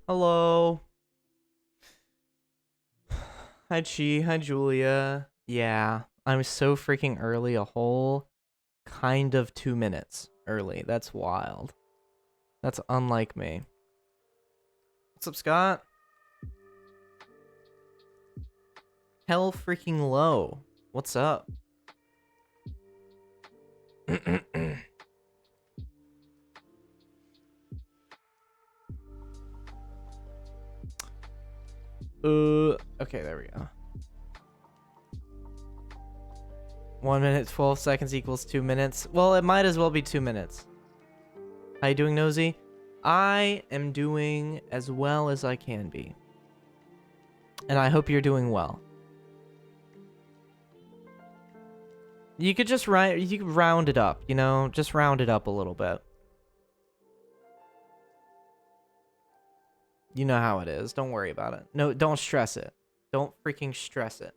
Hello. Hi, Chi. Hi, Julia. Yeah, I'm so freaking early. A whole kind of 2 minutes early. That's wild. That's unlike me. What's up, Scott? Hell freaking low. What's up? Okay, there we go. 1 minute, 12 seconds equals 2 minutes. Well, it might as well be 2 minutes. How you doing, Nosy? I am doing as well as I can be. And I hope you're doing well. You could just you could round it up, you know? Just round it up a little bit. You know how it is. Don't worry about it. No, don't stress it. Don't freaking stress it.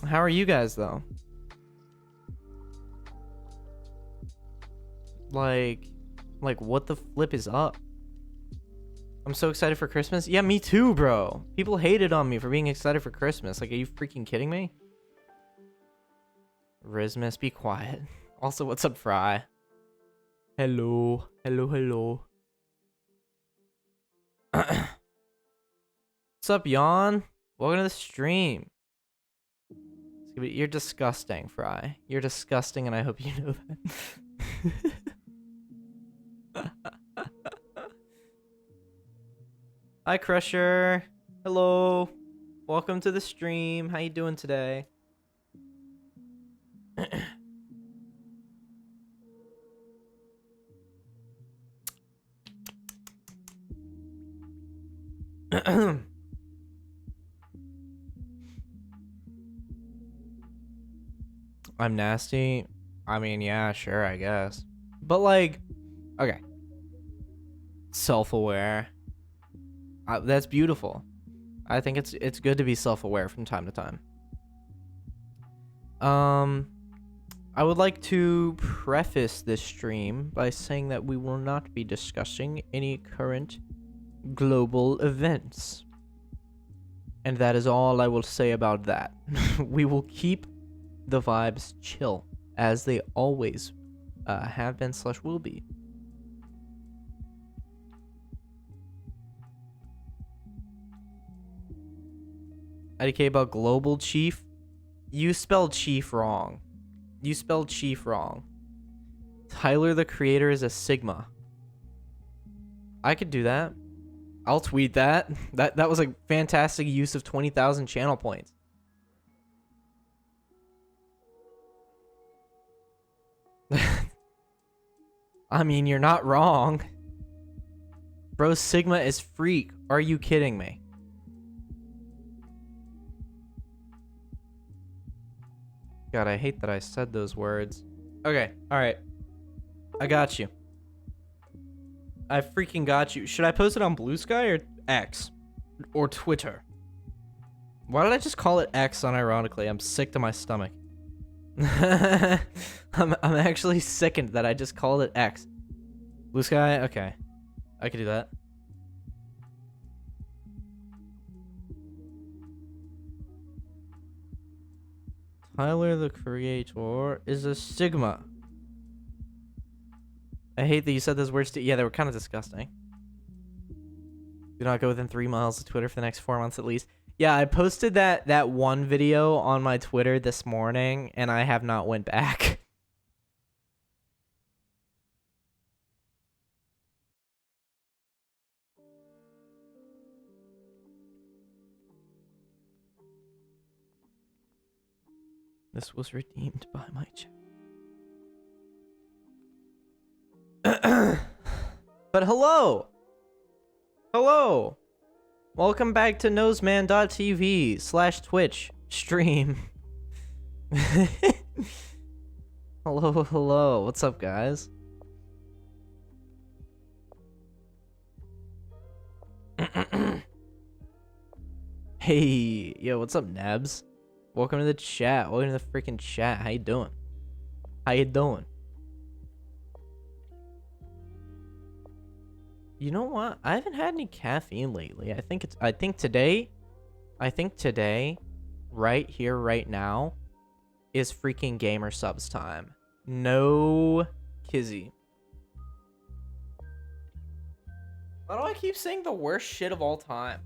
How are you guys, though? Like, what the flip is up? I'm so excited for Christmas. Yeah, me too, bro. People hated on me for being excited for Christmas. Like, are you freaking kidding me? Rizmus, be quiet. Also, what's up, Fry? Hello. Hello, hello. What's up, Yawn? Welcome to the stream. You're disgusting, Fry. You're disgusting, and I hope you know that. Hi, Crusher. Hello. Welcome to the stream. How you doing today? I'm nasty. I mean, yeah, sure, I guess. But like, okay. Self-aware. That's beautiful. I think it's good to be self-aware from time to time. I would like to preface this stream by saying that we will not be discussing any current global events. And that is all I will say about that. We will keep the vibes chill, as they always have been / will be. IDK about global chief. You spelled chief wrong. You spelled chief wrong. Tyler the Creator is a Sigma. I could do that. I'll tweet that. That was a fantastic use of 20,000 channel points. I mean, you're not wrong. Bro, Sigma is freak. Are you kidding me? God, I hate that I said those words. Okay, alright. I got you. I freaking got you. Should I post it on Blue Sky or X? Or Twitter? Why did I just call it X unironically? I'm sick to my stomach. I'm actually sickened that I just called it X. Blue Sky? Okay. I could do that. Tyler the Creator is a Sigma. I hate that you said those words too. Yeah, they were kind of disgusting. Do not go within 3 miles of Twitter for the next 4 months at least. Yeah, I posted that one video on my Twitter this morning, and I have not went back. This was redeemed by my chat. But hello! Hello! Welcome back to noseman.tv/Twitch stream. Hello, hello. What's up, guys? Hey, yo, what's up, Nebs? Welcome to the chat. Welcome to the freaking chat. How you doing? How you doing? You know what? I haven't had any caffeine lately. I think today, right here, right now, is freaking Gamer Subs time. No kizzy. Why do I keep saying the worst shit of all time?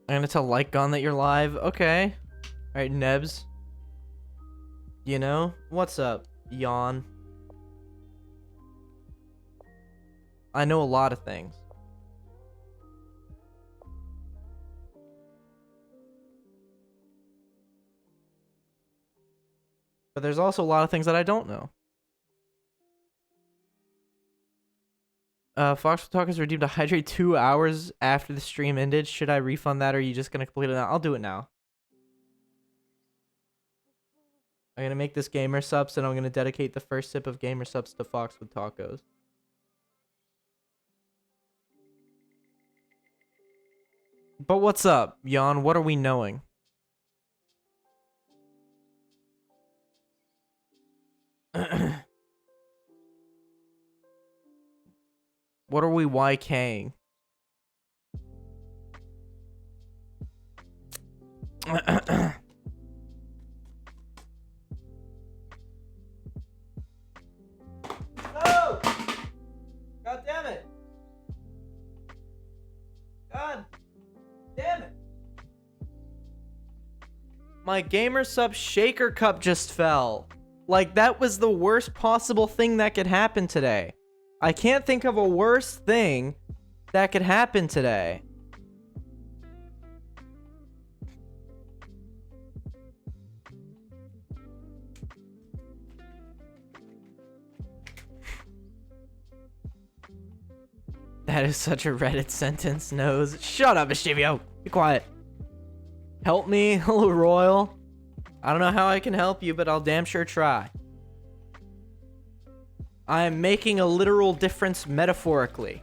I'm gonna tell LikeGon that you're live. Okay. Alright, Nebs. You know? What's up, Yawn? I know a lot of things. But there's also a lot of things that I don't know. Fox Talk is redeemed to hydrate 2 hours after the stream ended. Should I refund that, or are you just gonna complete it now? I'll do it now. I'm gonna make this Gamer Subs, and I'm gonna dedicate the first sip of Gamer Subs to Fox with Tacos. But what's up, Jan? What are we knowing? What are we YKing? No! God damn it! God damn it! My Gamer Sub shaker cup just fell. Like, that was the worst possible thing that could happen today. I can't think of a worse thing that could happen today. That is such a Reddit sentence, Nose. Shut up, Mischievio. Be quiet. Help me, hello, Royal. I don't know how I can help you, but I'll damn sure try. I am making a literal difference metaphorically.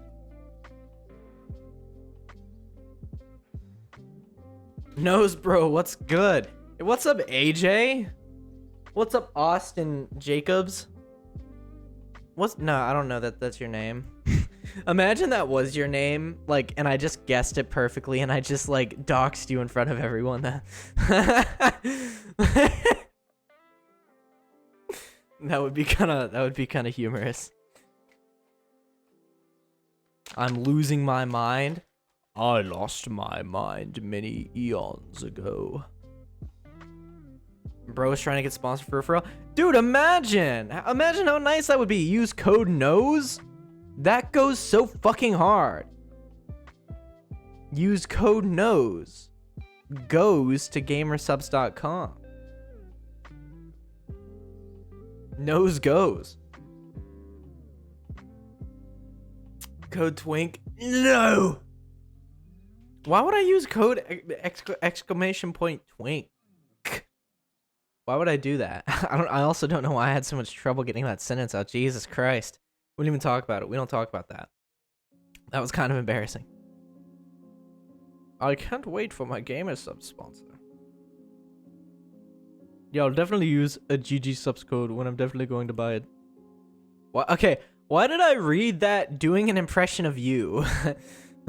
Nose, bro, what's good? Hey, what's up, AJ? What's up, Austin Jacobs? No, I don't know that that's your name. Imagine that was your name, like, and I just guessed it perfectly, and I just, like, doxed you in front of everyone. That would be kind of humorous. I'm losing my mind. I lost my mind many eons ago. Bro is trying to get sponsored for a referral. Dude, imagine how nice that would be. Use code NOSE. That goes so fucking hard. Use code NOSE. Goes to gamersubs.com. Nose goes. Code twink. No. Why would I use code exclamation point twink? Why would I do that? I also don't know why I had so much trouble getting that sentence out. Jesus Christ. We didn't even talk about it. We don't talk about that. That was kind of embarrassing. I can't wait for my Gamer Subs sponsor. Yeah, I'll definitely use a GG subs code when I'm definitely going to buy it. What? Okay, why did I read that doing an impression of you?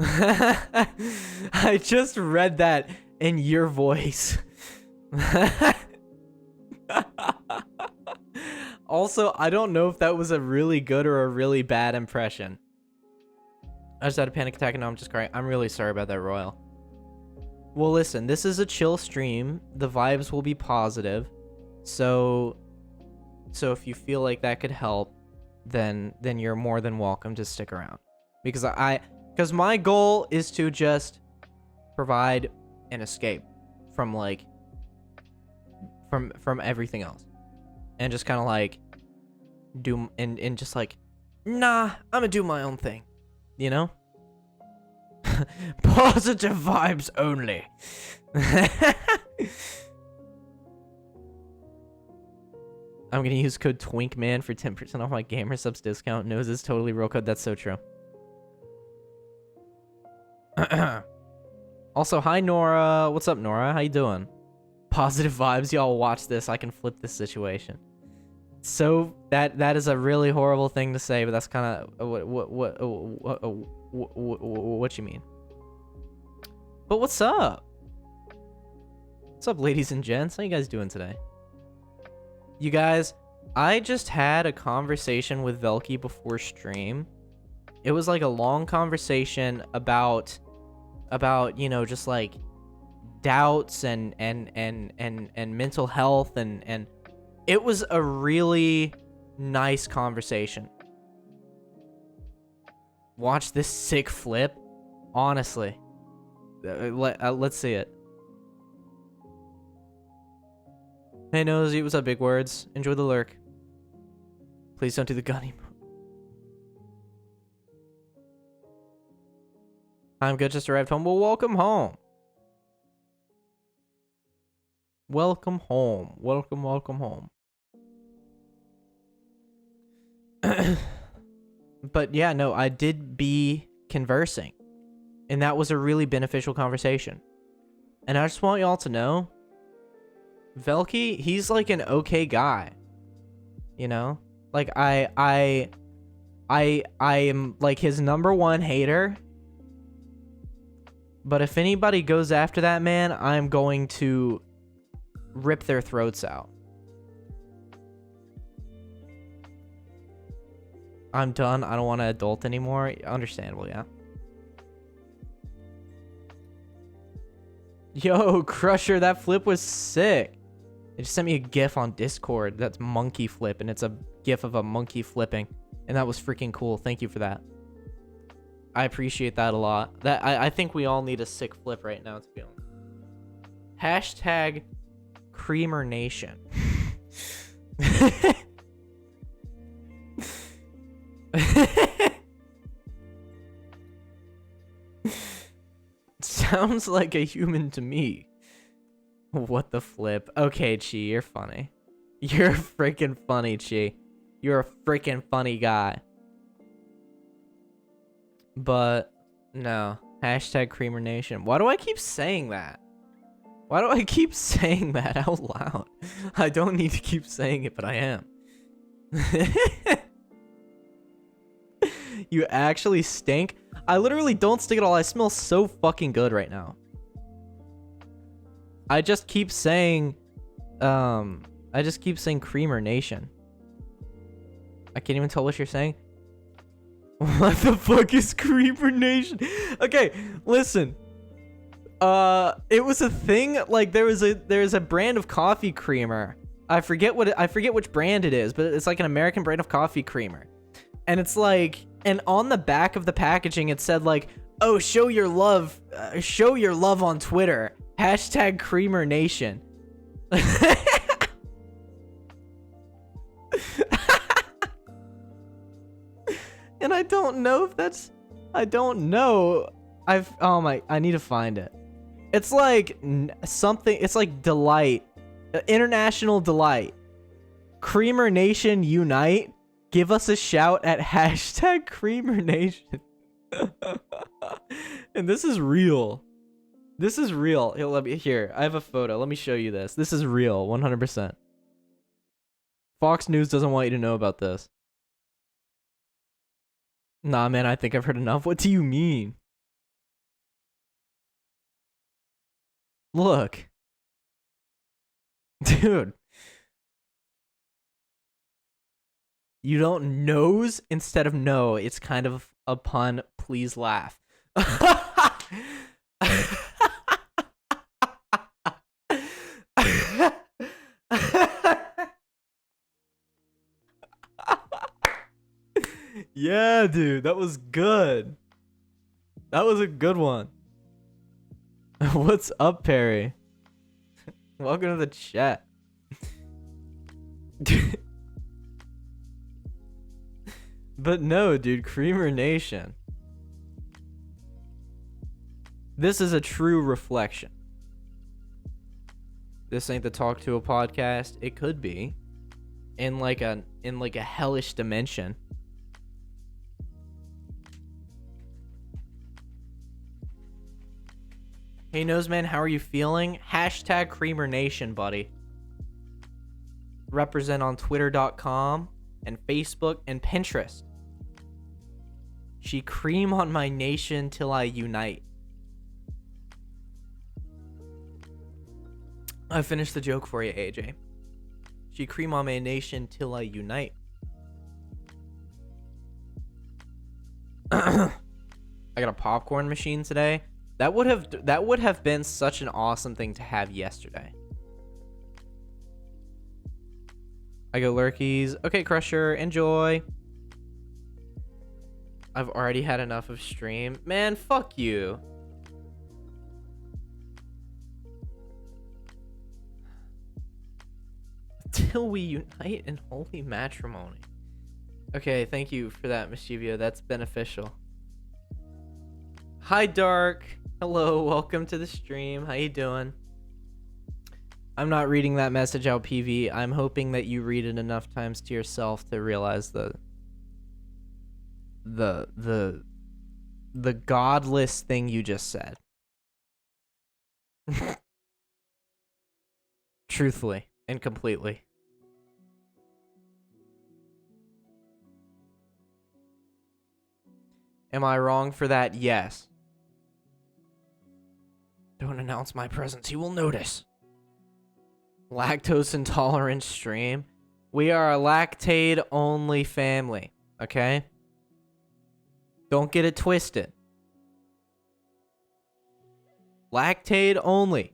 I just read that in your voice. Also, I don't know if that was a really good or a really bad impression. I just had a panic attack and now I'm just crying. I'm really sorry about that, Royal. Well, listen, this is a chill stream. The vibes will be positive. So if you feel like that could help, then you're more than welcome to stick around. Because my goal is to just provide an escape from like from everything else. And just kind of like do and just like, nah, I'm gonna do my own thing, you know? Positive vibes only. I'm gonna use code TWINKMAN for 10% off my GamerSubs discount. No, this is totally real code. That's so true. Also, hi Nora. What's up, Nora? How you doing? Positive vibes. Y'all watch this. I can flip this situation. So that is a really horrible thing to say, but that's kind of what you mean. But what's up? What's up, ladies and gents? How you guys doing today? You guys, I just had a conversation with Velky before stream. It was like a long conversation about you know, just like doubts and mental health and it was a really nice conversation. Watch this sick flip. Honestly. Let's see it. Hey Nosy, what's up, big words? Enjoy the lurk. Please don't do the gunny. I'm good, just arrived home. Well, welcome home. Welcome home. Welcome home. But yeah, no, I did be conversing. And that was a really beneficial conversation. And I just want y'all to know, Velky, he's like an okay guy. You know? Like I am like his #1 hater. But if anybody goes after that man, I'm going to rip their throats out. I'm done. I don't want to adult anymore. Understandable, yeah. Yo, Crusher, that flip was sick. They just sent me a GIF on Discord. That's monkey flip, and it's a GIF of a monkey flipping. And that was freaking cool. Thank you for that. I appreciate that a lot. I think we all need a sick flip right now, to be honest. Hashtag Creamer Nation. Sounds like a human to me. What the flip? Okay, Chi, you're funny. You're freaking funny, Chi. You're a freaking funny guy. But no. Hashtag Creamer Nation. Why do I keep saying that? Why do I keep saying that out loud? I don't need to keep saying it, but I am. You actually stink? I literally don't stink at all. I smell so fucking good right now. I just keep saying, Creamer Nation. I can't even tell what you're saying. What the fuck is Creamer Nation? Okay, listen. It was a thing, like there's a brand of coffee creamer. I forget which brand it is, but it's like an American brand of coffee creamer. And it's like, and on the back of the packaging it said like, "Oh, show your love on Twitter. Hashtag Creamer Nation." And I don't know if that's, I don't know. I need to find it. It's like something, it's like Delight. International Delight. Creamer Nation Unite. Give us a shout at hashtag Creamer Nation. And this is real. This is real. Here, I have a photo. Let me show you this. This is real, 100%. Fox News doesn't want you to know about this. Nah, man, I think I've heard enough. What do you mean? Look. Dude. You don't nose instead of no. It's kind of a pun. Please laugh. Yeah, dude, that was good. That was a good one. What's up, Perry? Welcome to the chat. But no, dude, Creamer Nation. This is a true reflection. This ain't the Talk to a podcast. It could be in like a hellish dimension. Hey Noseman, how are you feeling? Hashtag Creamer Nation, buddy. Represent on twitter.com and Facebook and Pinterest. She cream on my nation till I unite. I finished the joke for you, AJ. She cream on my nation till I unite. I got a popcorn machine today. That would have been such an awesome thing to have yesterday. I go lurkies. Okay, Crusher, enjoy. I've already had enough of stream. Man, fuck you. Till we unite in holy matrimony. Okay, thank you for that, Mischivio. That's beneficial. Hi, Dark. Hello, welcome to the stream. How you doing? I'm not reading that message out, PV. I'm hoping that you read it enough times to yourself to realize the godless thing you just said. Truthfully and completely. Am I wrong for that? Yes. Don't announce my presence. He will notice. Lactose intolerant stream. We are a lactate only family. Okay? Don't get it twisted. Lactate only.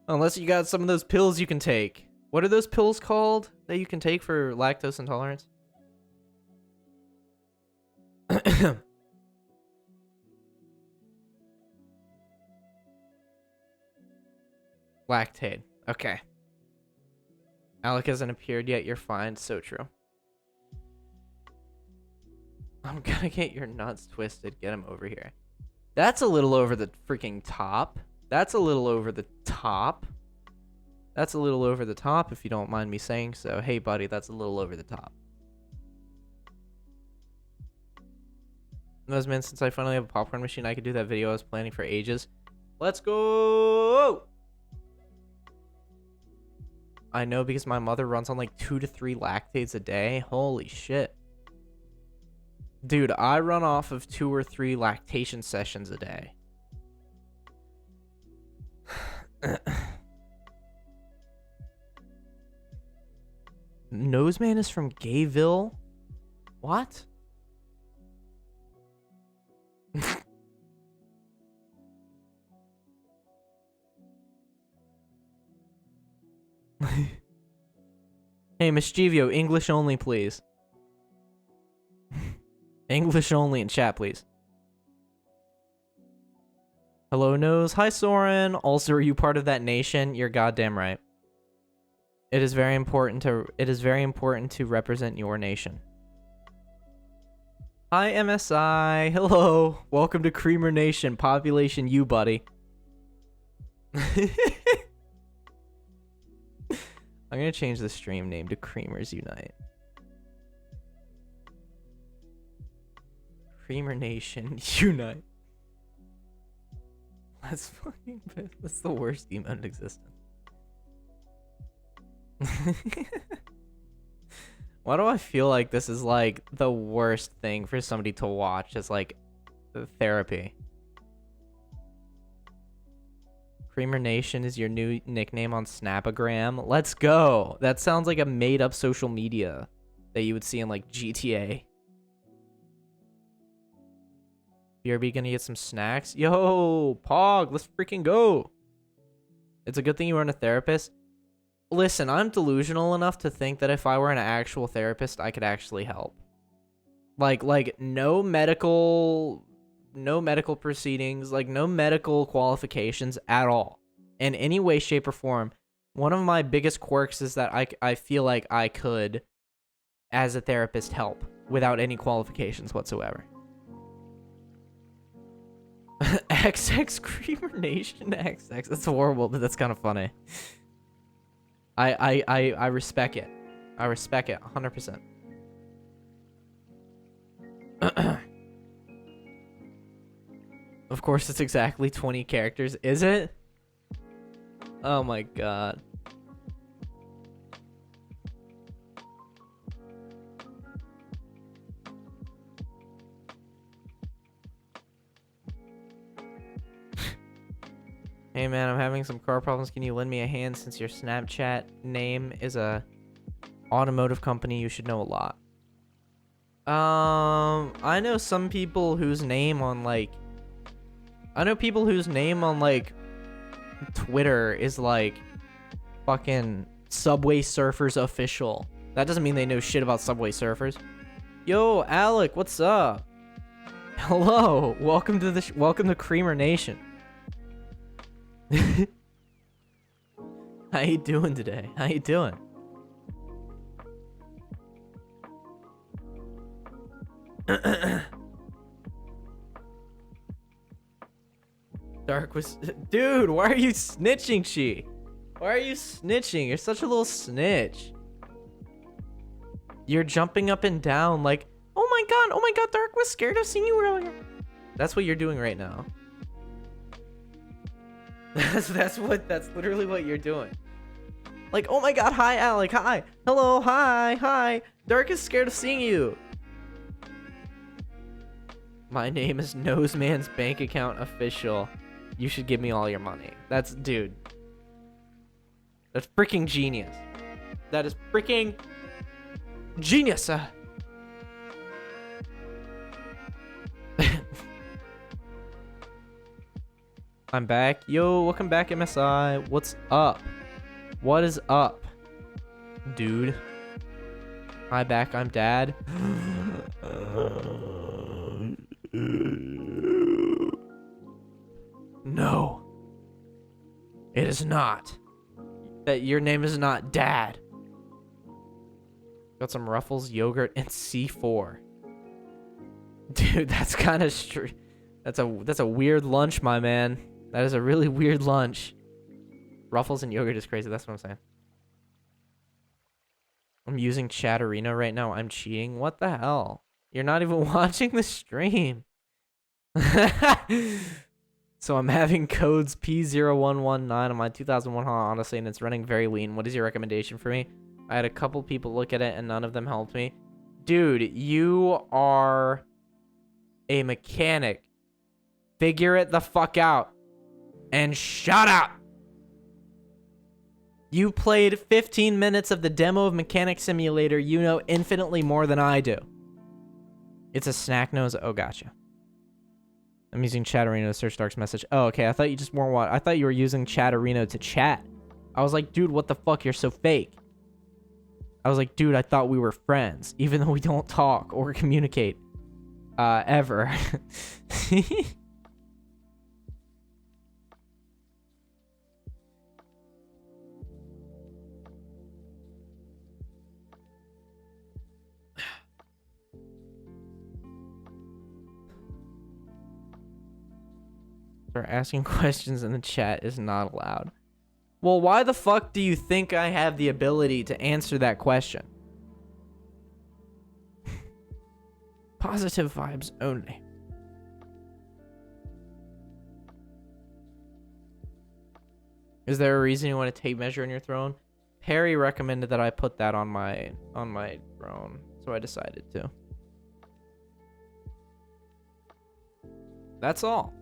Unless you got some of those pills you can take. What are those pills called that you can take for lactose intolerance? Lactate. Okay. Alec hasn't appeared yet. You're fine. So true. I'm gonna get your nuts twisted. Get him over here. That's a little over the freaking top. That's a little over the top. That's a little over the top, if you don't mind me saying so. Hey, buddy, that's a little over the top. Man, since I finally have a popcorn machine, I could do that video I was planning for ages. Let's go! I know, because my mother runs on like 2 to 3 lactates a day. Holy shit. Dude, I run off of 2 or 3 lactation sessions a day. Noseman is from Gayville? What? Hey, Mischivio, English only, please. English only in chat, please. Hello, Nose. Hi, Soren. Also, are you part of that nation? You're goddamn right. It is very important to represent your nation. Hi, MSI. Hello. Welcome to Creamer Nation. Population U, buddy. I'm gonna change the stream name to Creamers Unite. Creamer Nation Unite. That's the worst emote in existence. Why do I feel like this is like the worst thing for somebody to watch? It's like therapy. Creamer Nation is your new nickname on Snapagram. Let's go. That sounds like a made-up social media that you would see in like GTA. BRB gonna get some snacks? Yo, Pog, let's freaking go. It's a good thing you weren't a therapist. Listen, I'm delusional enough to think that if I were an actual therapist, I could actually help. Like no medical proceedings, like no medical qualifications at all in any way, shape, or form. One of my biggest quirks is that I feel like I could, as a therapist, help without any qualifications whatsoever. XX Creamer Nation XX. That's horrible, but that's kind of funny. I respect it. I respect it 100%. Of course, it's exactly 20 characters. Is it? Oh my god. Hey man, I'm having some car problems. Can you lend me a hand since your Snapchat name is a automotive company? You should know a lot. I know some people whose name on like Twitter is like fucking Subway Surfers official. That doesn't mean they know shit about Subway Surfers. Yo, Alec, what's up? Hello, welcome to Creamer Nation. How you doing today? How you doing? Dark was... Dude, why are you snitching, Chi? Why are you snitching? You're such a little snitch. You're jumping up and down like, oh my god, Dark was scared of seeing you earlier. That's what you're doing right now. That's literally what you're doing. Like, oh my god, hi Alec, hi. Hello, hi. Dark is scared of seeing you. My name is Noseman's bank account official. You should give me all your money. That's, dude. That's freaking genius. That is freaking genius. I'm back. Yo, welcome back, MSI. What's up? What is up, dude? Hi, back. I'm Dad. No. It is not. That your name is not Dad. Got some Ruffles, yogurt, and C4. Dude, that's kind of that's a weird lunch, my man. That is a really weird lunch. Ruffles and yogurt is crazy. That's what I'm saying. I'm using Chatterino right now. I'm cheating. What the hell? You're not even watching the stream. So I'm having codes P0119 on my 2001 Honda Odyssey, and it's running very lean. What is your recommendation for me? I had a couple people look at it, and none of them helped me. Dude, you are a mechanic. Figure it the fuck out. And shut up. You played 15 minutes of the demo of Mechanic Simulator. You know infinitely more than I do. It's a snack nose. Oh, gotcha. I'm using Chatterino to search Dark's message. Oh, okay. I thought you just weren't I thought you were using Chatterino to chat. I was like, dude, what the fuck? You're so fake. I was like, dude, I thought we were friends, even though we don't talk or communicate ever. Asking questions in the chat is not allowed. Well, why the fuck do you think I have the ability to answer that question? Positive vibes only. Is there a reason you want to tape measure on your throne? Perry recommended that I put that on my throne, so I decided to. That's all.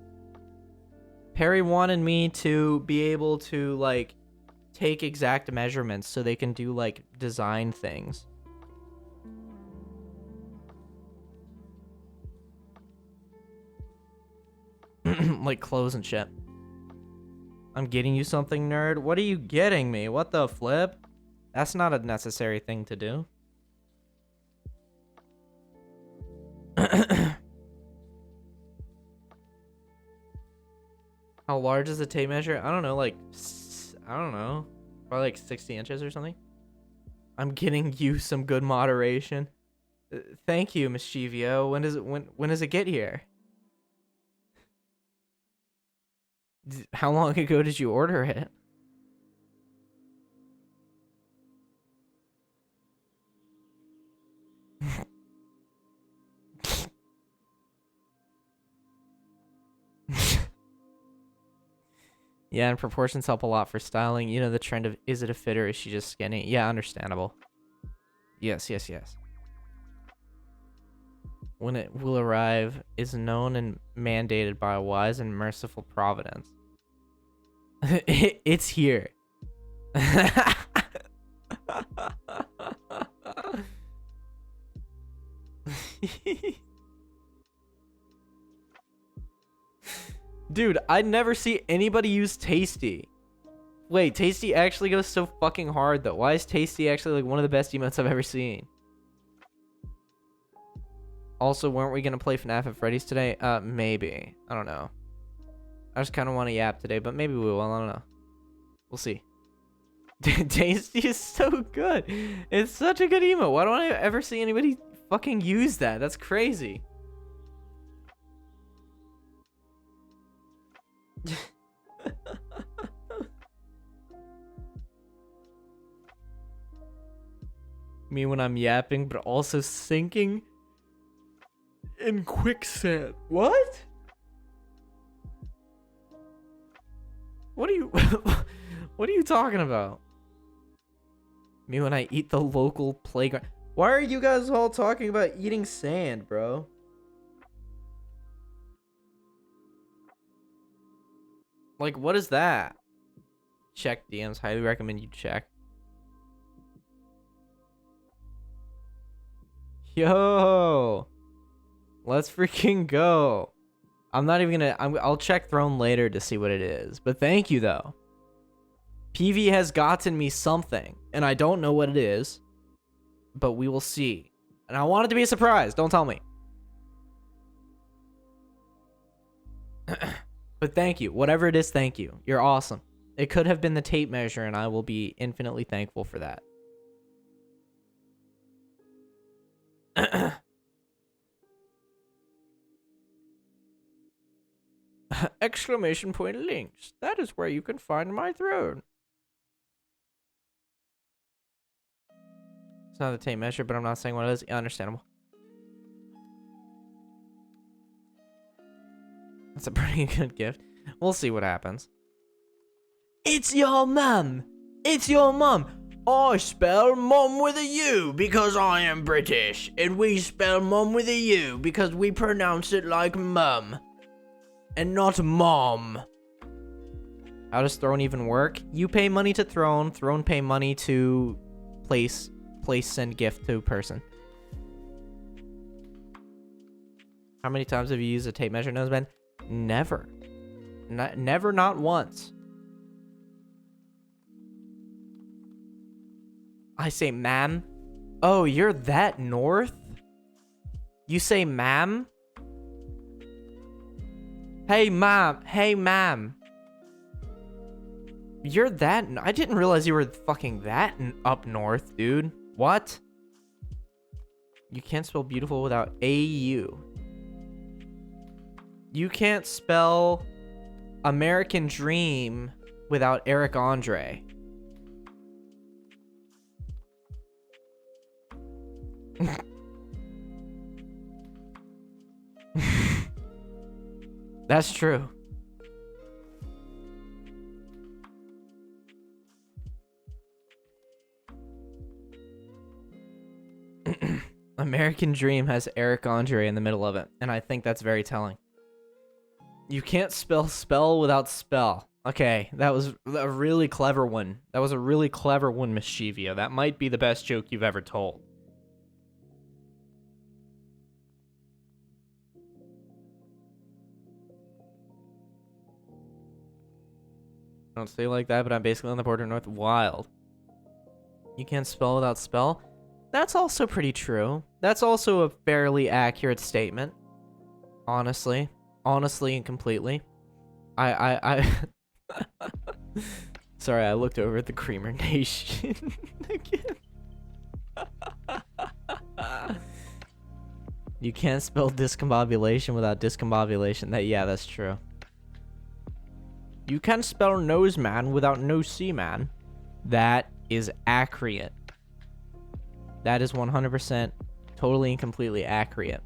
Perry wanted me to be able to, like, take exact measurements so they can do, like, design things. Like clothes and shit. I'm getting you something, nerd. What are you getting me? What the flip? That's not a necessary thing to do. How large is the tape measure? I don't know, like, I don't know. Probably like 60 inches or something. I'm getting you some good moderation. Thank you, Mischivio. When does it get here? How long ago did you order it? Yeah, and proportions help a lot for styling. You know the trend of, is it a fit or is she just skinny? Yeah, understandable. Yes. When it will arrive is known and mandated by a wise and merciful providence. It's here. Dude, I never see anybody use Tasty. Wait, Tasty actually goes so fucking hard though. Why is Tasty actually like one of the best emotes I've ever seen? Also, weren't we gonna play FNAF at Freddy's today? Maybe. I don't know. I just kind of want to yap today, but maybe we will. I don't know. We'll see. Tasty is so good. It's such a good emote. Why don't I ever see anybody fucking use that? That's crazy. Me when I'm yapping, but also sinking in quicksand. What? What are you what are you talking about? Me when I eat the local playground. Why are you guys all talking about eating sand, bro? Like, what is that? Check DMs. Highly recommend you check. Yo, let's freaking go. I'm not even gonna, I'll check Throne later to see what it is, but thank you though. PV has gotten me something and I don't know what it is, but we will see. And I want it to be a surprise. Don't tell me. But thank you. Whatever it is, thank you. You're awesome. It could have been the tape measure and I will be infinitely thankful for that. Exclamation point links. That is where you can find my throne. It's not the tape measure, but I'm not saying what it is. Yeah, understandable. That's a pretty good gift. We'll see what happens. It's your mum. It's your mum. I spell mum with a U because I am British. And we spell mum with a U because we pronounce it like mum. And not mom. How does Throne even work? You pay money to Throne. Throne pay money to place send gift to person. How many times have you used a tape measure, Noseband? Never. Never, not once. I say ma'am. Oh, you're that north? You say ma'am? Hey, ma'am. Hey, ma'am. You're that... I didn't realize you were fucking that up north, dude. What? You can't spell beautiful without A-U. You can't spell American Dream without Eric Andre. That's true. American Dream has Eric Andre in the middle of it, and I think that's very telling. You can't spell without spell. Okay, that was a really clever one. That was a really clever one, Mischivio. That might be the best joke you've ever told. Don't say it like that, but I'm basically on the border north. Wild. You can't spell without spell? That's also pretty true. That's also a fairly accurate statement. Honestly. Honestly and completely. I Sorry, I looked over at the Creamer Nation again. You can't spell discombobulation without discombobulation. Yeah, that's true. You can't spell nose man without no C man. That is accurate. That is 100% totally and completely accurate.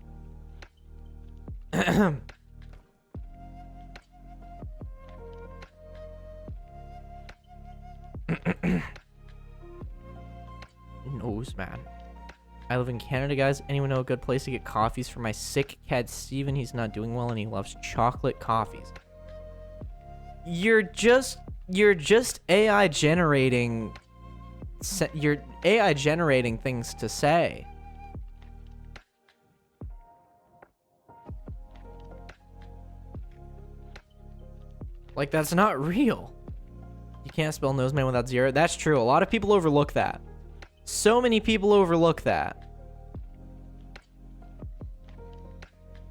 Nose man. I live in Canada, guys. Anyone know a good place to get coffees for my sick cat Steven? He's not doing well and he loves chocolate coffees. You're just AI generating. You're AI generating things to say. Like, that's not real. You can't spell nose man without zero. That's true. A lot of people overlook that. So many people overlook that.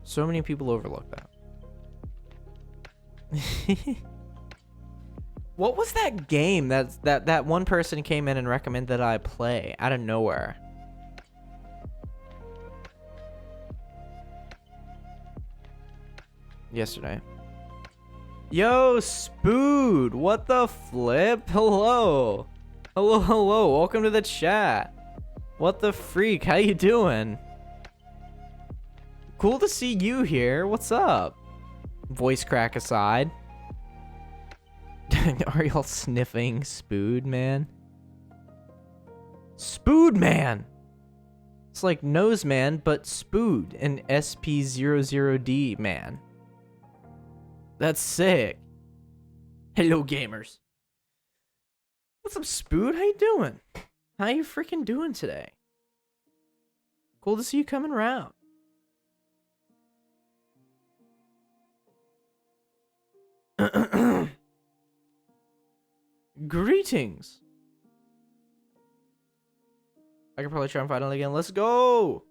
So many people overlook that. What was that game that one person came in and recommended that I play out of nowhere? Yesterday. Yo, Spood, what the flip? Hello. Hello. Welcome to the chat. What the freak? How you doing? Cool to see you here. What's up? Voice crack aside. Are y'all sniffing Spood, man? Spood, man! It's like Nose Man, but Spood and SP00D, man. That's sick. Hello, gamers. What's up, Spood? How you doing? How you freaking doing today? Cool to see you coming around. Greetings. I could probably try and find it again. Let's go.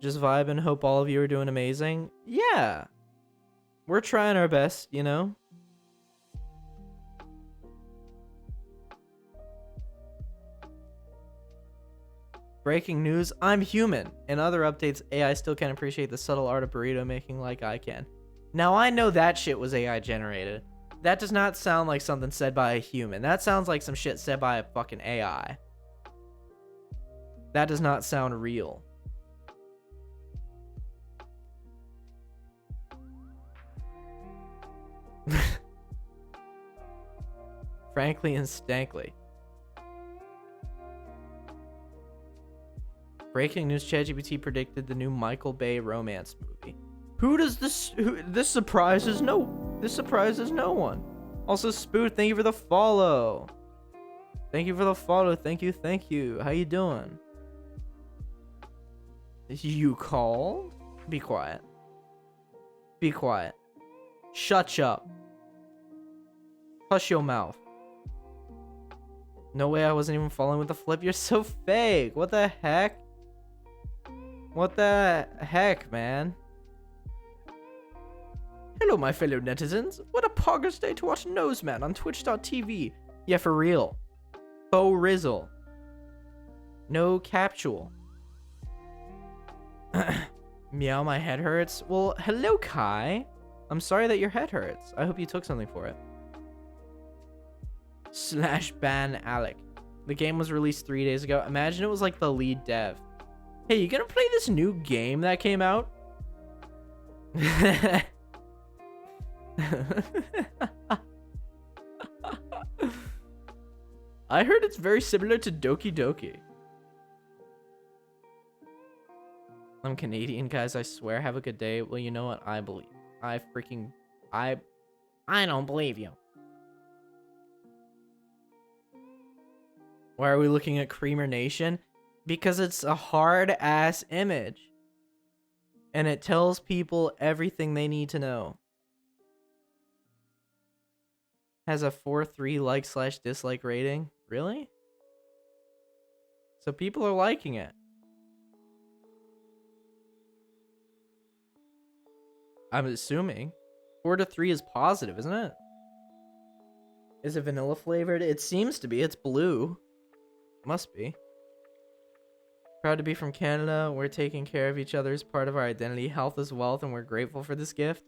Just vibe and hope all of you are doing amazing. Yeah. We're trying our best, you know? Breaking news, I'm human. In other updates, AI still can't appreciate the subtle art of burrito making like I can. Now I know that shit was AI generated. That does not sound like something said by a human. That sounds like some shit said by a fucking AI. That does not sound real. Frankly and Stankly. Breaking news, ChatGPT predicted the new Michael Bay romance movie. This surprises no one. Also, Spood, thank you for the follow. Thank you. Thank you. How you doing? You called? Be quiet. Be quiet. Shut up. Hush your mouth. No way I wasn't even following with the flip. You're so fake. What the heck? What the heck, man? Hello, my fellow netizens. What a poggers day to watch Noseman on Twitch.tv. Yeah, for real. Bo Rizzle. No capsule. Meow, my head hurts. Well, hello, Kai. I'm sorry that your head hurts. I hope you took something for it. /ban Alec. The game was released 3 days ago. Imagine it was like the lead dev. Hey, you gonna play this new game that came out? I heard it's very similar to Doki Doki. I'm Canadian, guys, I swear. Have a good day. Well, you know what? I believe. I don't believe you. Why are we looking at Creamer Nation? Because it's a hard-ass image. And it tells people everything they need to know. has a 4.3 like/dislike rating. Really? So people are liking it. I'm assuming 4 to 3 is positive, isn't it? Is it vanilla flavored? It seems to be. It's blue. Must be. Proud to be from Canada. We're taking care of each other as part of our identity. Health is wealth, and we're grateful for this gift.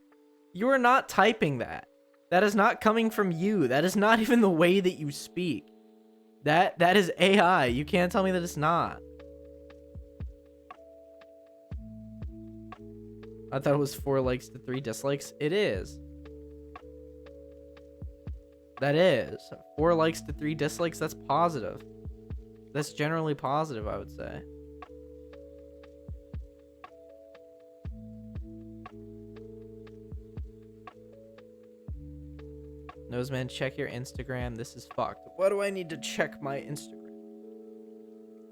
You are not typing that. That is not coming from you. That is not even the way that you speak. That is AI. You can't tell me that it's not. I thought it was 4 likes to 3 dislikes. It is. That is. 4 likes to 3 dislikes. That's positive. That's generally positive, I would say. Noseman, check your Instagram. This is fucked. Why do I need to check my Instagram?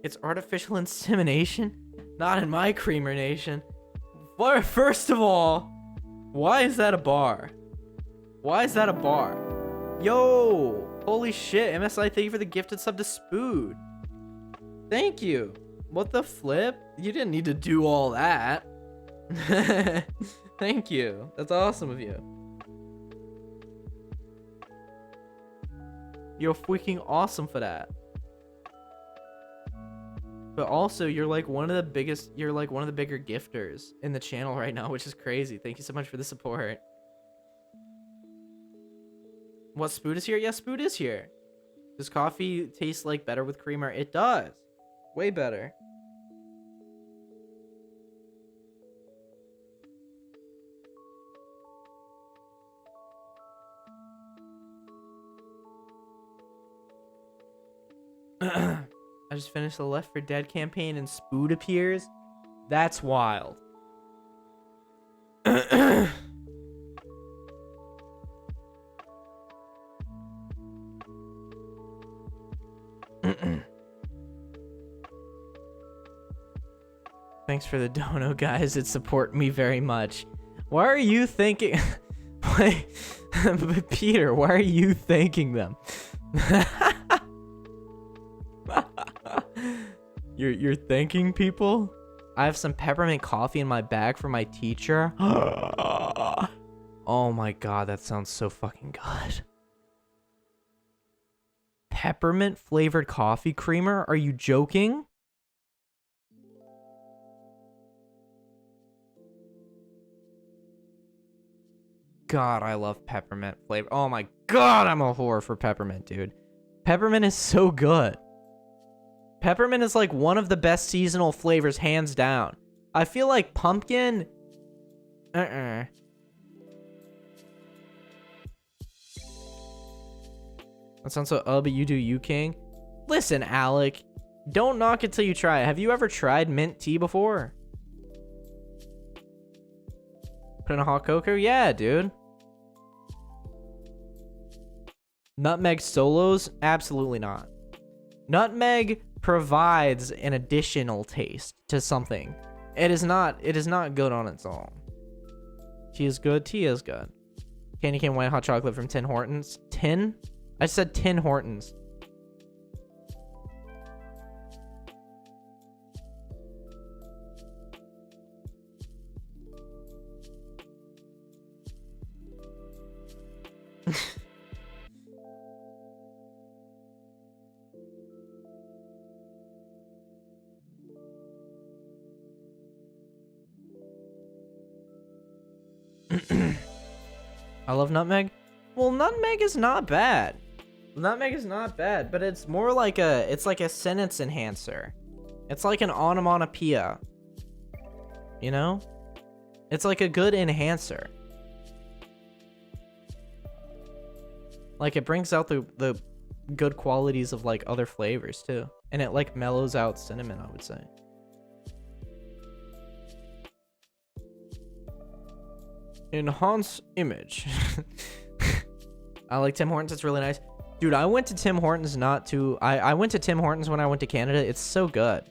It's artificial insemination? Not in my creamer nation. First of all, why is that a bar? Why is that a bar? Yo! Holy shit, MSI, thank you for the gifted sub to Spood. Thank you. What the flip? You didn't need to do all that. Thank you. That's awesome of you. You're freaking awesome for that. But also, you're like one of the biggest, you're like one of the bigger gifters in the channel right now, which is crazy. Thank you so much for the support. What, Spood is here? Yeah, Spood is here. Does coffee taste like better with creamer? It does. Way better. I just finished the Left 4 Dead campaign and Spood appears. That's wild. Thanks for the dono, guys. It support me very much. Why are you thanking... Peter, why are you thanking them? You're thanking people? I have some peppermint coffee in my bag for my teacher. Oh my god, that sounds so fucking good. Peppermint flavored coffee creamer? Are you joking? God, I love peppermint flavor. Oh my god, I'm a whore for peppermint, dude. Peppermint is so good. Peppermint is like one of the best seasonal flavors, hands down. I feel like pumpkin... That sounds so but you do you, King. Listen, Alec. Don't knock it till you try it. Have you ever tried mint tea before? Put in a hot cocoa? Yeah, dude. Nutmeg solos? Absolutely not. Nutmeg provides an additional taste to something. It is not good on its own. Tea is good. Tea is good. Candy cane white hot chocolate from Tim Hortons. Tin? I said Tim Hortons. I love nutmeg. Well, nutmeg is not bad. Nutmeg is not bad, but it's more like it's like a sentence enhancer. It's like an onomatopoeia. You know? It's like a good enhancer. Like it brings out the good qualities of like other flavors too. And it like mellows out cinnamon, I would say. Enhance image. I like Tim Hortons. It's really nice. Dude, I went to Tim Hortons I went to Tim Hortons when I went to Canada. It's so good.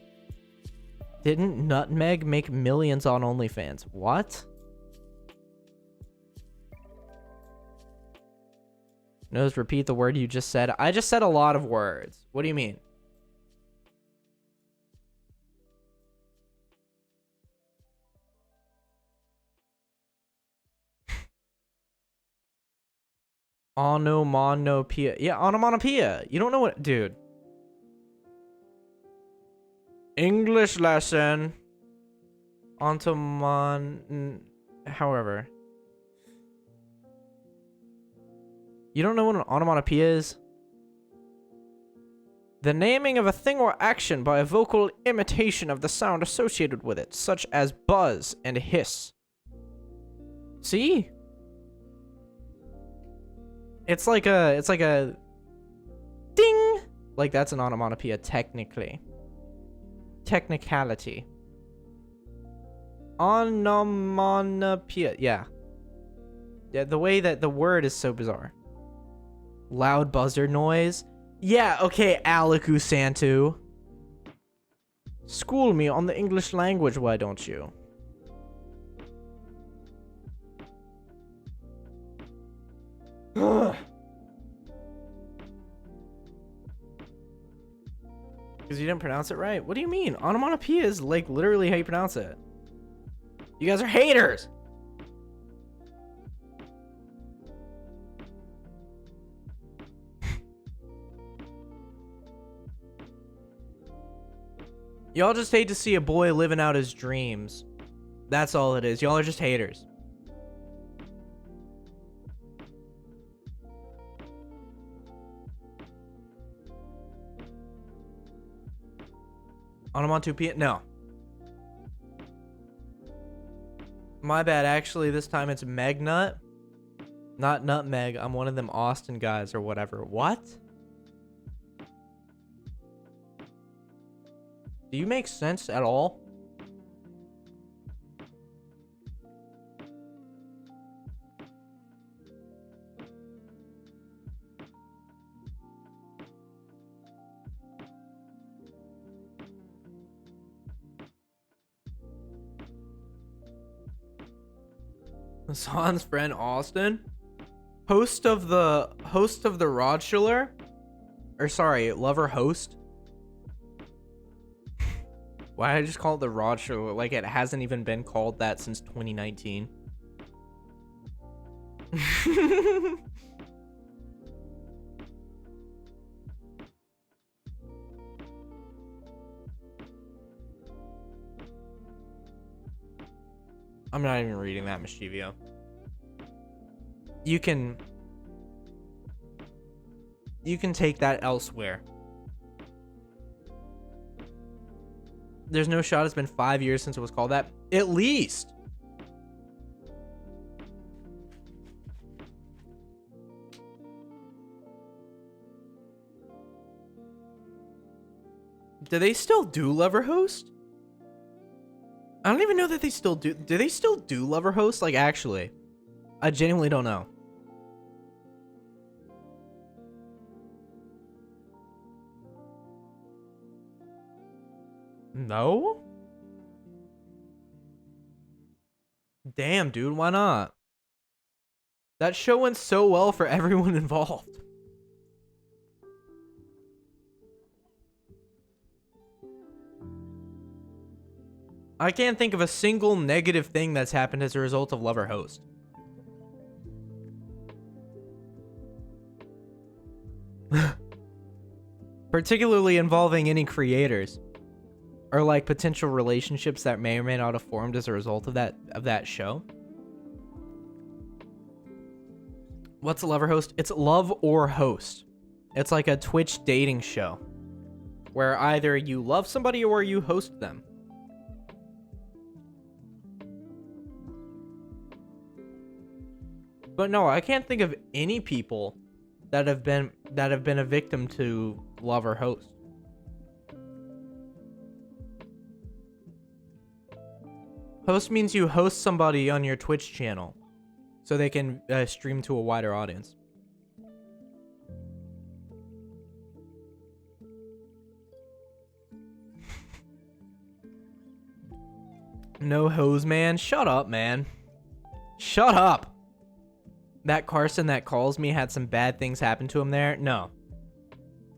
Didn't Nutmeg make millions on OnlyFans? What? Nose, repeat the word you just said. I just said a lot of words. What do you mean? Onomatopoeia. Yeah, onomatopoeia. You don't know what... Dude. English lesson. However. You don't know what an onomatopoeia is? The naming of a thing or action by a vocal imitation of the sound associated with it, such as buzz and hiss. See? It's like a ding. Like that's an onomatopoeia technically. Technicality. Onomatopoeia. Yeah. Yeah, the way that the word is so bizarre. Loud buzzer noise. Yeah, okay, Aliku Santu. School me on the English language, why don't you? Because you didn't pronounce it right? What do you mean? Onomatopoeia is like literally how you pronounce it. You guys are haters! Y'all just hate to see a boy living out his dreams. That's all it is. Y'all are just haters. Onomatopoeia? No. My bad. Actually, this time it's Megnut. Not Nutmeg. I'm one of them Austin guys or whatever. What? Do you make sense at all? Hassan's friend Austin, host of the Rodschiller, or sorry, lover host. Why did I just call it the Rodschiller? Like it hasn't even been called that since 2019. I'm not even reading that, Mischivio. You can take that elsewhere. There's no shot it's been 5 years since it was called that. At least. Do they still do Lover Host? I don't even know that they still do. Do they still do Lover Host? Like, actually. I genuinely don't know. No? Damn, dude, why not? That show went so well for everyone involved. I can't think of a single negative thing that's happened as a result of Lover Host. Particularly involving any creators. Or like potential relationships that may or may not have formed as a result of that show. What's a Lover Host? It's Love or Host. It's like a Twitch dating show. Where either you love somebody or you host them. But no, I can't think of any people that have been a victim to Love or Host. Host means you host somebody on your Twitch channel so they can stream to a wider audience. No hose, man. Shut up, man. Shut up. that Carson that calls me had some bad things happen to him there? No.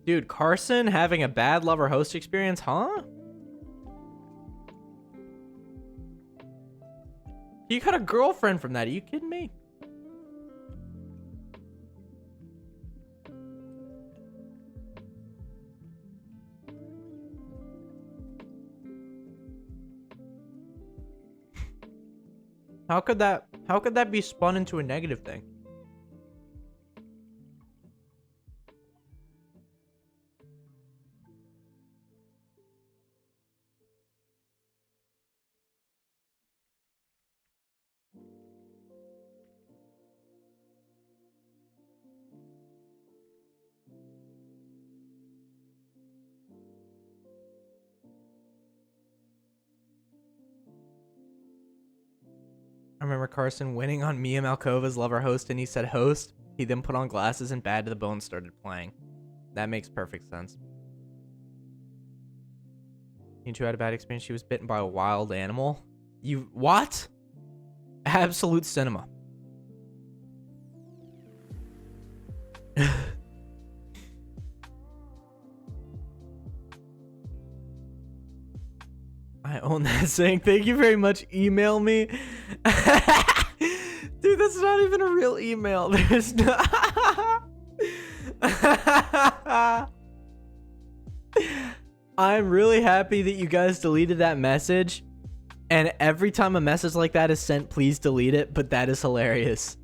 Dude, Carson having a bad lover host experience, huh? You got a girlfriend from that. Are you kidding me? How could that be spun into a negative thing? I remember Carson winning on Mia Malkova's lover host, and he said host. He then put on glasses and Bad to the Bone started playing. That makes perfect sense. You two had a bad experience. She was bitten by a wild animal. You what? Absolute cinema. I own that saying. Thank you very much. Email me. Dude, that's not even a real email. There's no... I'm really happy that you guys deleted that message. And every time a message like that is sent, please delete it. But that is hilarious.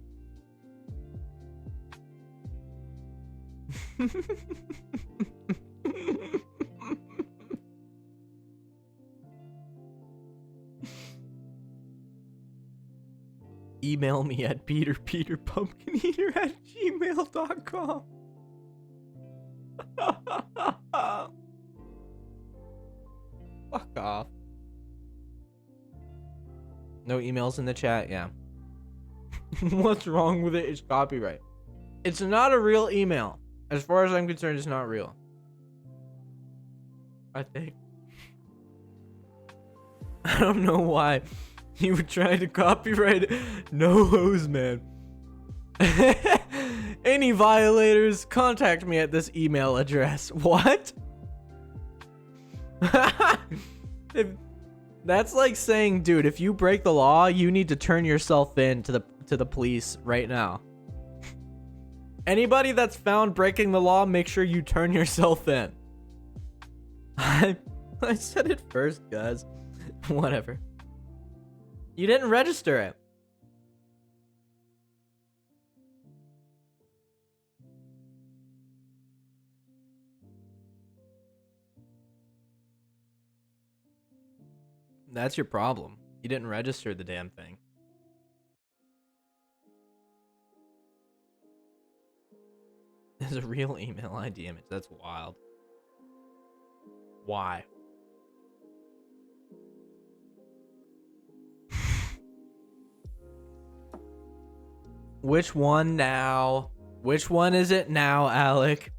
Email me at peterpumpkineater@gmail.com. Fuck off. No emails in the chat, yeah. What's wrong with it? It's copyright. It's not a real email. As far as I'm concerned, it's not real. I think. I don't know why you would try to copyright No Hose Man. Any violators, contact me at this email address. What? That's like saying, dude, if you break the law, you need to turn yourself in to the police right now. Anybody that's found breaking the law, make sure you turn yourself in. I said it first, guys. Whatever. You didn't register it. That's your problem. You didn't register the damn thing. There's a real email ID image. That's wild. Why? Which one now? Which one is it now, Alec?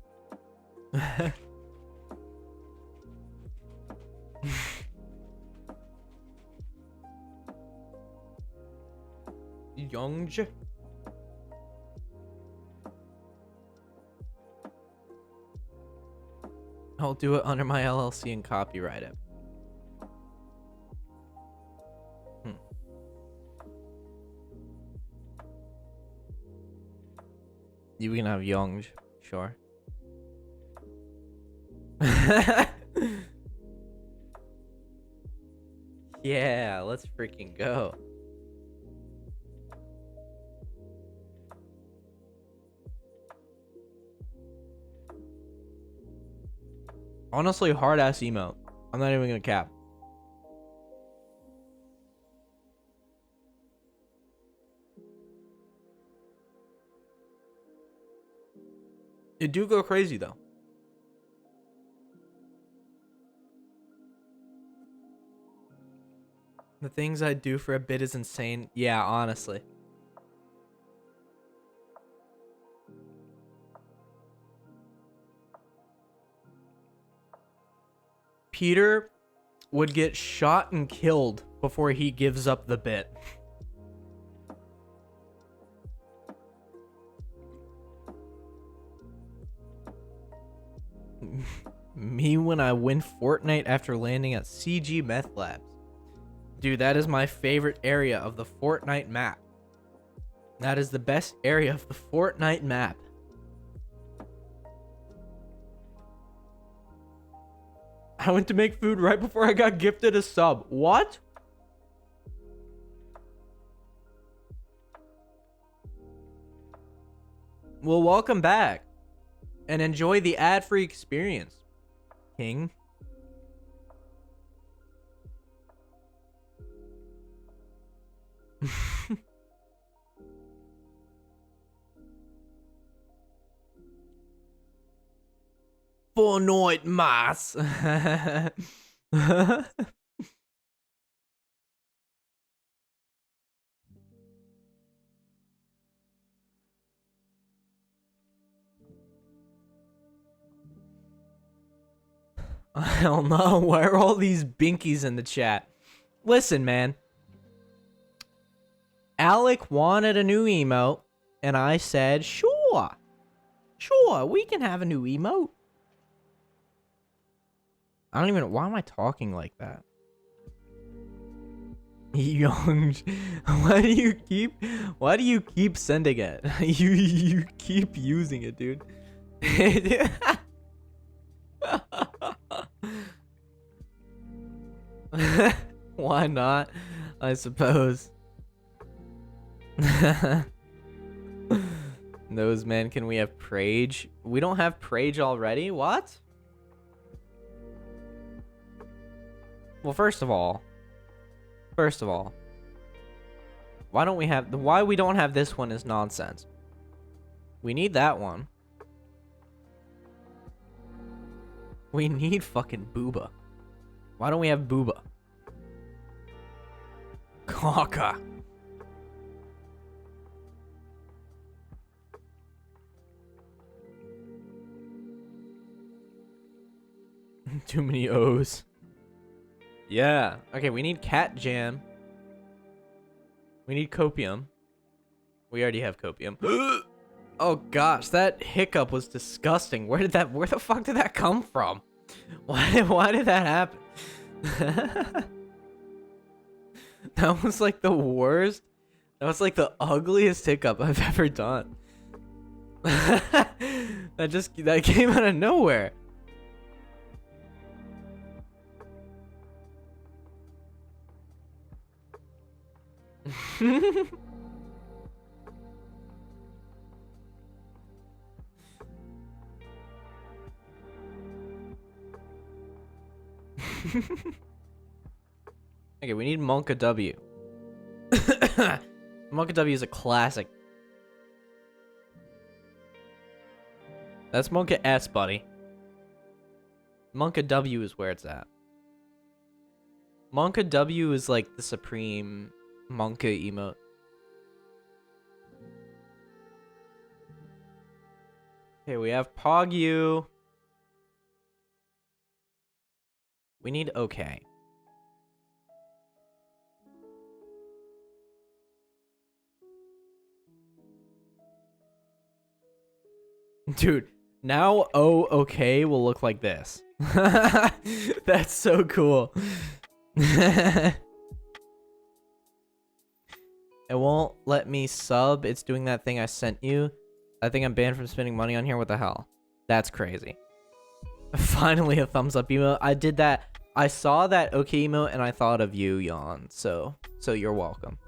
Youngj? I'll do it under my LLC and copyright it. You can have Youngj, sure. Yeah, let's freaking go. Honestly, hard ass emote. I'm not even gonna cap. It do go crazy though. The things I do for a bit is insane. Yeah, honestly. Peter would get shot and killed before he gives up the bit. Me when I win Fortnite after landing at CG Meth Labs. Dude, that is my favorite area of the Fortnite map. That is the best area of the Fortnite map. I went to make food right before I got gifted a sub. What? Well, welcome back. And enjoy the ad-free experience, King. Fortnite mass. Hell no. Why are all these binkies in the chat? Listen, man. Alec wanted a new emote, and I said, sure. Sure, we can have a new emote. I don't even... Why am I talking like that? Young... Why do you keep sending it? You keep using it, dude. Why not? I suppose. Those men, can we have Prage? We don't have Prage already? What? Well, first of all, why don't we have why we don't have this one is nonsense. We need that one. We need fucking Booba. Why don't we have Booba? Kaka. Too many O's. Yeah. Okay, we need Cat Jam. We need Copium. We already have Copium. Oh gosh, that hiccup was disgusting. Where the fuck did that come from? Why did that happen? That was like the worst. That was like the ugliest hiccup I've ever done. That came out of nowhere. Okay, we need Monka W. Monka W is a classic. That's Monka S, buddy. Monka W is where it's at. Monka W is like the supreme Monka emote. Okay, we have Pogyu. We need okay. Dude, now oh okay will look like this. That's so cool. It won't let me sub. It's doing that thing I sent you. I think I'm banned from spending money on here. What the hell? That's crazy. Finally a thumbs up emote. I did that. I saw that okay emote and I thought of you, Yawn. So you're welcome.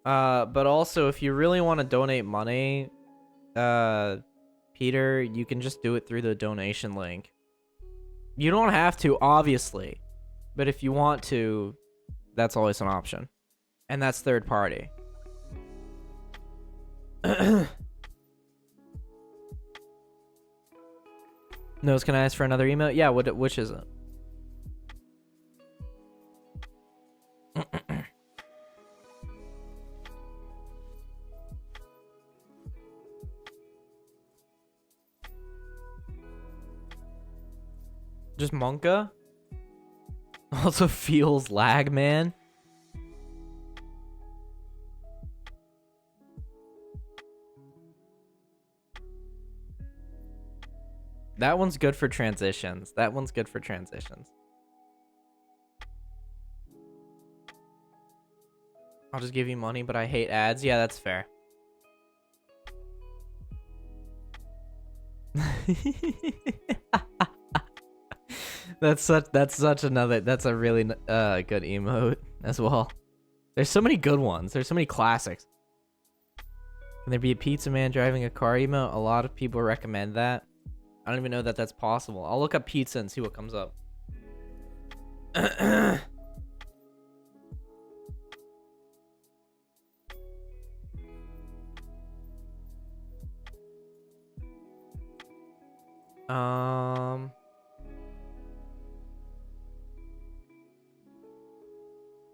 But also if you really want to donate money, Peter, you can just do it through the donation link. You don't have to, obviously. But if you want to, that's always an option. And that's third party. Nose, can I ask for another email? Yeah, which is it? Just Monka? Also feels lag, man. That one's good for transitions. That one's good for transitions. I'll just give you money, but I hate ads. Yeah, that's fair. That's a really good emote as well. There's so many good ones. There's so many classics. Can there be a pizza man driving a car emote? A lot of people recommend that. I don't even know that that's possible. I'll look up pizza and see what comes up.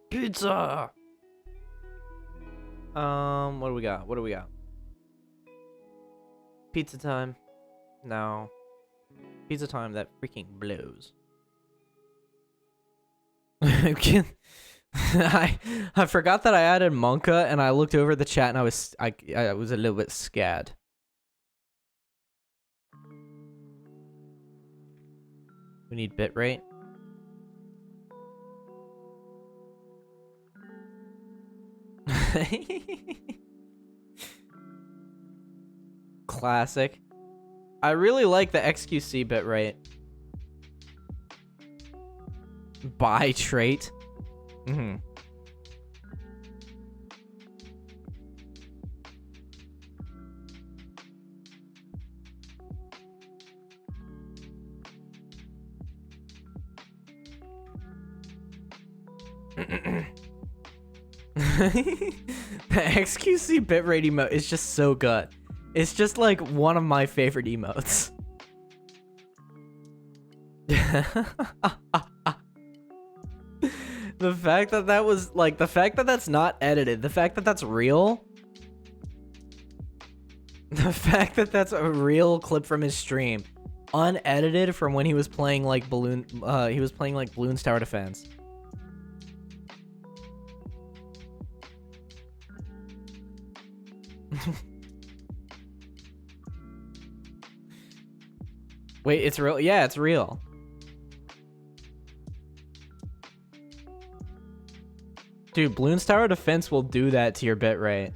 Pizza. What do we got? What do we got? Pizza time. No. Pizza time that freaking blows. I forgot that I added Monka, and I looked over the chat and I was a little bit scared. We need bitrate. Classic. I really like the XQC bitrate. By trait. The XQC bitrate emote is just so good. It's just like one of my favorite emotes. The fact that that was like, the fact that that's not edited, the fact that that's real, the fact that that's a real clip from his stream, unedited from when he was playing like Bloons Tower Defense. Wait, it's real? Yeah, it's real. Dude, Bloons Tower Defense will do that to your bitrate.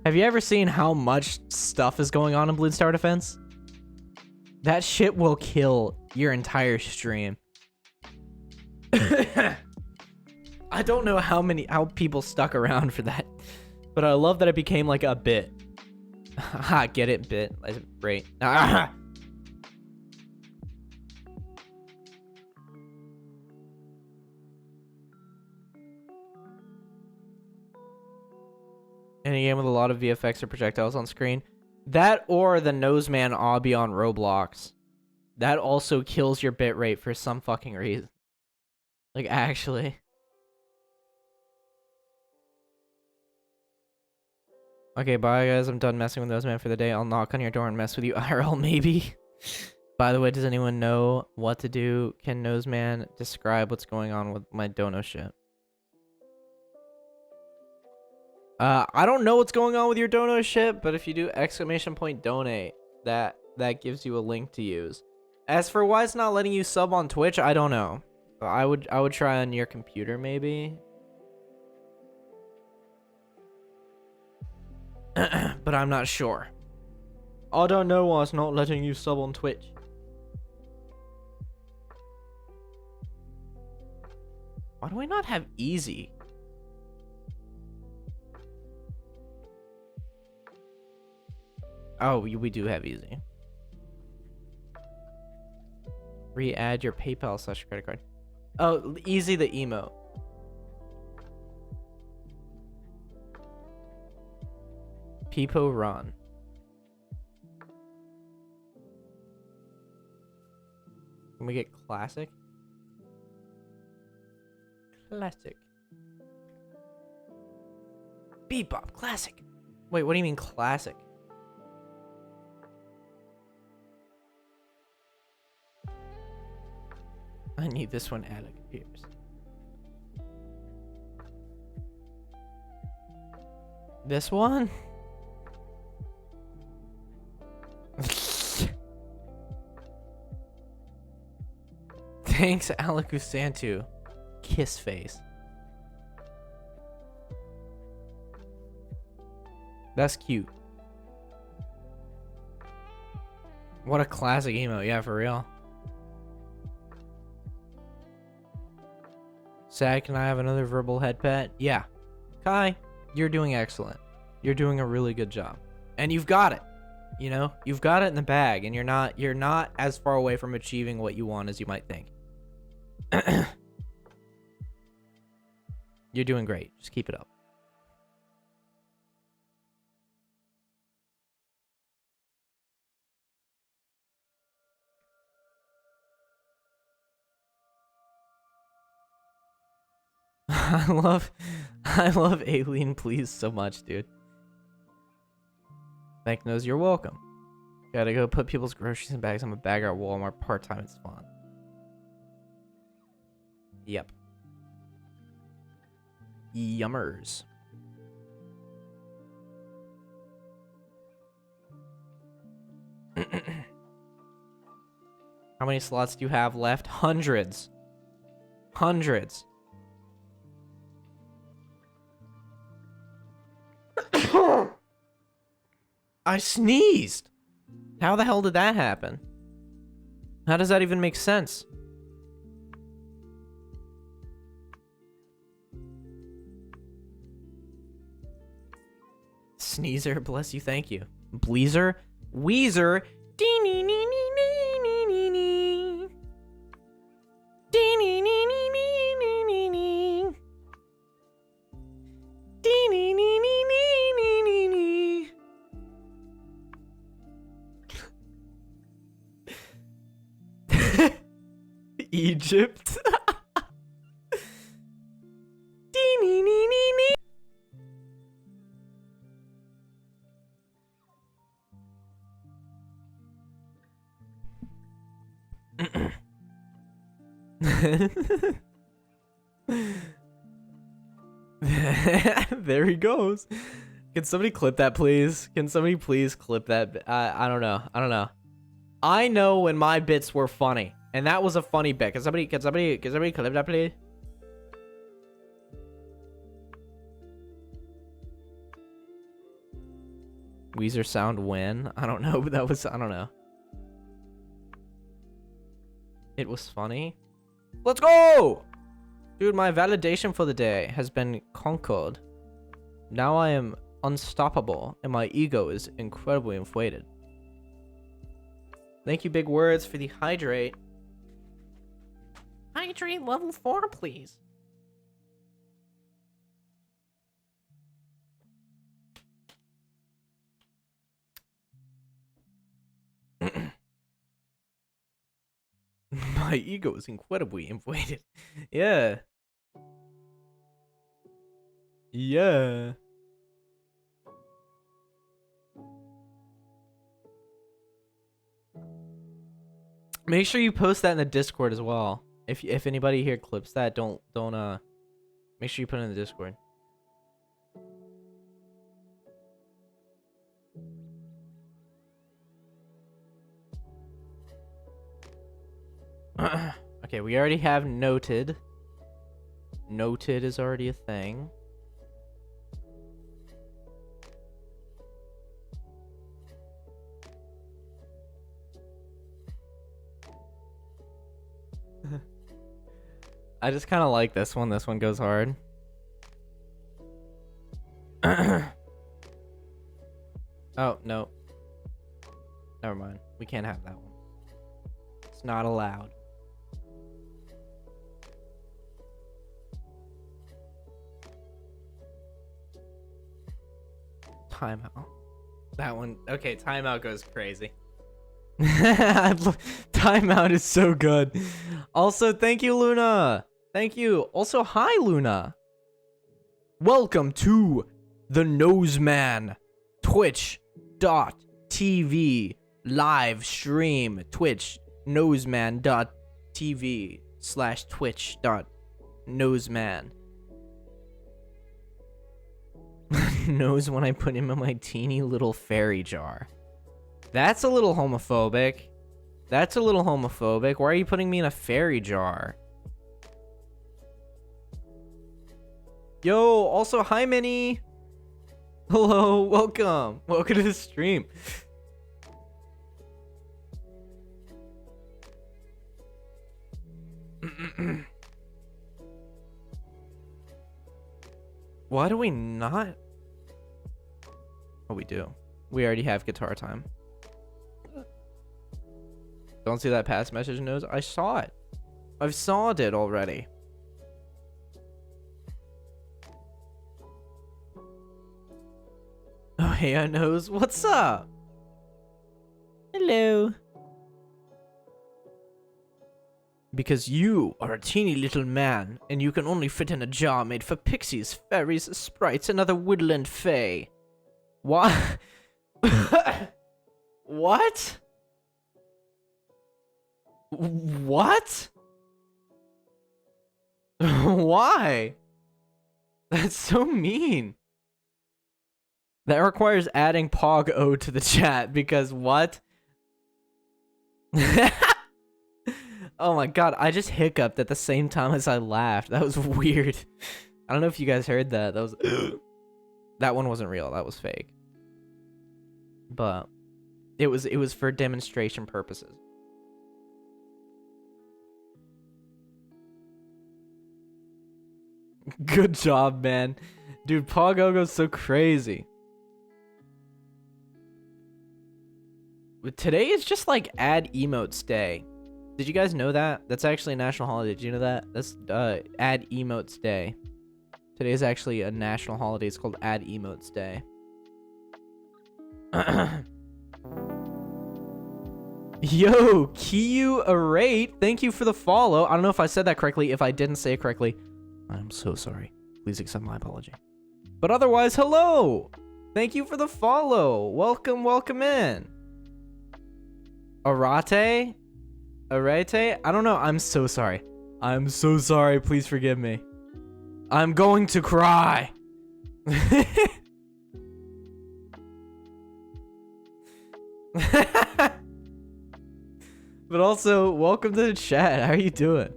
Have you ever seen how much stuff is going on in Bloons Tower Defense? That shit will kill your entire stream. I don't know how people stuck around for that, but I love that it became like a bit. Haha, get it, bit. Great. Any game with a lot of VFX or projectiles on screen. That or the Noseman obby on Roblox. That also kills your bitrate for some fucking reason. Like, actually. Okay, bye guys. I'm done messing with Noseman for the day. I'll knock on your door and mess with you IRL maybe. By the way, does anyone know what to do? Can Noseman describe what's going on with my dono shit? I don't know what's going on with your dono shit, but if you do ! Donate, that gives you a link to use. As for why it's not letting you sub on Twitch, I don't know. I would try on your computer maybe. But I'm not sure. I don't know why it's not letting you sub on Twitch. Why do we not have easy? Oh, we do have easy. Re-add your PayPal/credit card. Oh, easy the emote. Peepo run. Can we get classic? Classic. Bebop classic. Wait, what do you mean classic? I need this one Alec appears. This one? Thanks, Alakusantu. Kiss face. That's cute. What a classic emote. Yeah, for real. Sad, can I have another verbal head pet? Yeah. Kai, you're doing excellent. You're doing a really good job. And you've got it. You know, you've got it in the bag, and you're not as far away from achieving what you want as you might think. You're doing great. Just keep it up. I love Alien Please so much, dude. Bank knows you're welcome. Gotta go put people's groceries in bags. I'm a bagger at Walmart part-time. It's fun. Yep. Yummers. How many slots do you have left? Hundreds. Hundreds. I sneezed. How the hell did that happen? How does that even make sense? Sneezer, bless you, thank you. Bleezer, Weezer, dee nee nee nee nee nee nee nee. Dee nee nee nee nee nee nee nee. Dee nee nee nee nee nee nee nee. Egypt. Dee nee nee nee nee. There he goes. Can somebody clip that, please? Can somebody please clip that? I don't know. I don't know. I know when my bits were funny, and that was a funny bit. Can somebody clip that, please? Weezer sound when? I don't know, but that was, I don't know. It was funny. Let's go! Dude, my validation for the day has been conquered. Now I am unstoppable, and my ego is incredibly inflated. Thank you, Big Words, for the hydrate. Hydrate level 4, please. My ego is incredibly inflated. Yeah. Yeah. Make sure you post that in the Discord as well. If anybody here clips that, don't make sure you put it in the Discord. Okay, we already have noted. Noted is already a thing. I just kind of like this one. This one goes hard. Oh, no. Never mind. We can't have that one. It's not allowed. Timeout. That one. Okay, timeout goes crazy. Timeout is so good. Also, thank you, Luna. Thank you. Also, hi, Luna. Welcome to the Noseman Twitch.tv live stream. Twitch noseman.tv/twitch.noseman. Knows when I put him in my teeny little fairy jar. That's a little homophobic. That's a little homophobic. Why are you putting me in a fairy jar? Yo, also, hi, Minnie. Hello, welcome. Welcome to the stream. Why do we not? Oh, we do. We already have guitar time. Don't see that past message nose? I saw it. I've sawed it already. Oh, hey, I knows. What's up? Hello. Because you are a teeny little man, and you can only fit in a jar made for pixies, fairies, sprites, and other woodland fae. What? What? What? Why? That's so mean. That requires adding Pog O to the chat because what? Oh my god, I just hiccuped at the same time as I laughed. That was weird. I don't know if you guys heard that. That was that one wasn't real. That was fake. But it was for demonstration purposes. Good job, man. Dude, Pogogo's so crazy. But today is just like Add Emotes Day. Did you guys know that? That's actually a national holiday. Did you know that? That's Add Emotes Day. Today is actually a national holiday. It's called Add Emotes Day. Yo, Kiyu Arate, thank you for the follow. I don't know if I said that correctly. If I didn't say it correctly, I'm so sorry. Please accept my apology. But otherwise, hello. Thank you for the follow. Welcome, welcome in. Arate? Arete? I don't know. I'm so sorry. I'm so sorry. Please forgive me. I'm going to cry. But also, welcome to the chat. How are you doing?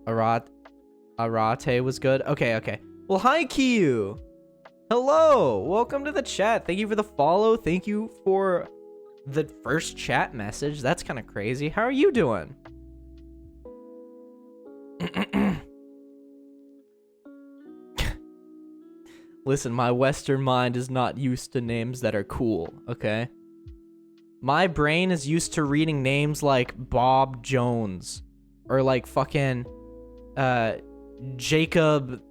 Arate was good. Okay. Well, hi, Kiyu. Hello. Welcome to the chat. Thank you for the follow. Thank you for the first chat message. That's kind of crazy. How are you doing? Listen, my Western mind is not used to names that are cool, okay? My brain is used to reading names like Bob Jones or like fucking Jacob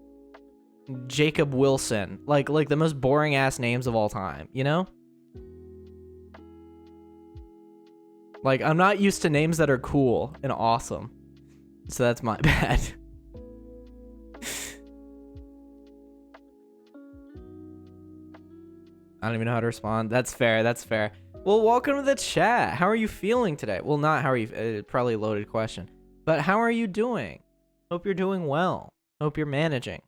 Wilson. Like the most boring ass names of all time, you know? Like, I'm not used to names that are cool and awesome. So that's my bad. I don't even know how to respond. That's fair. That's fair. Well, welcome to the chat. How are you feeling today? Well, not how are you... probably a loaded question. But how are you doing? Hope you're doing well. Hope you're managing.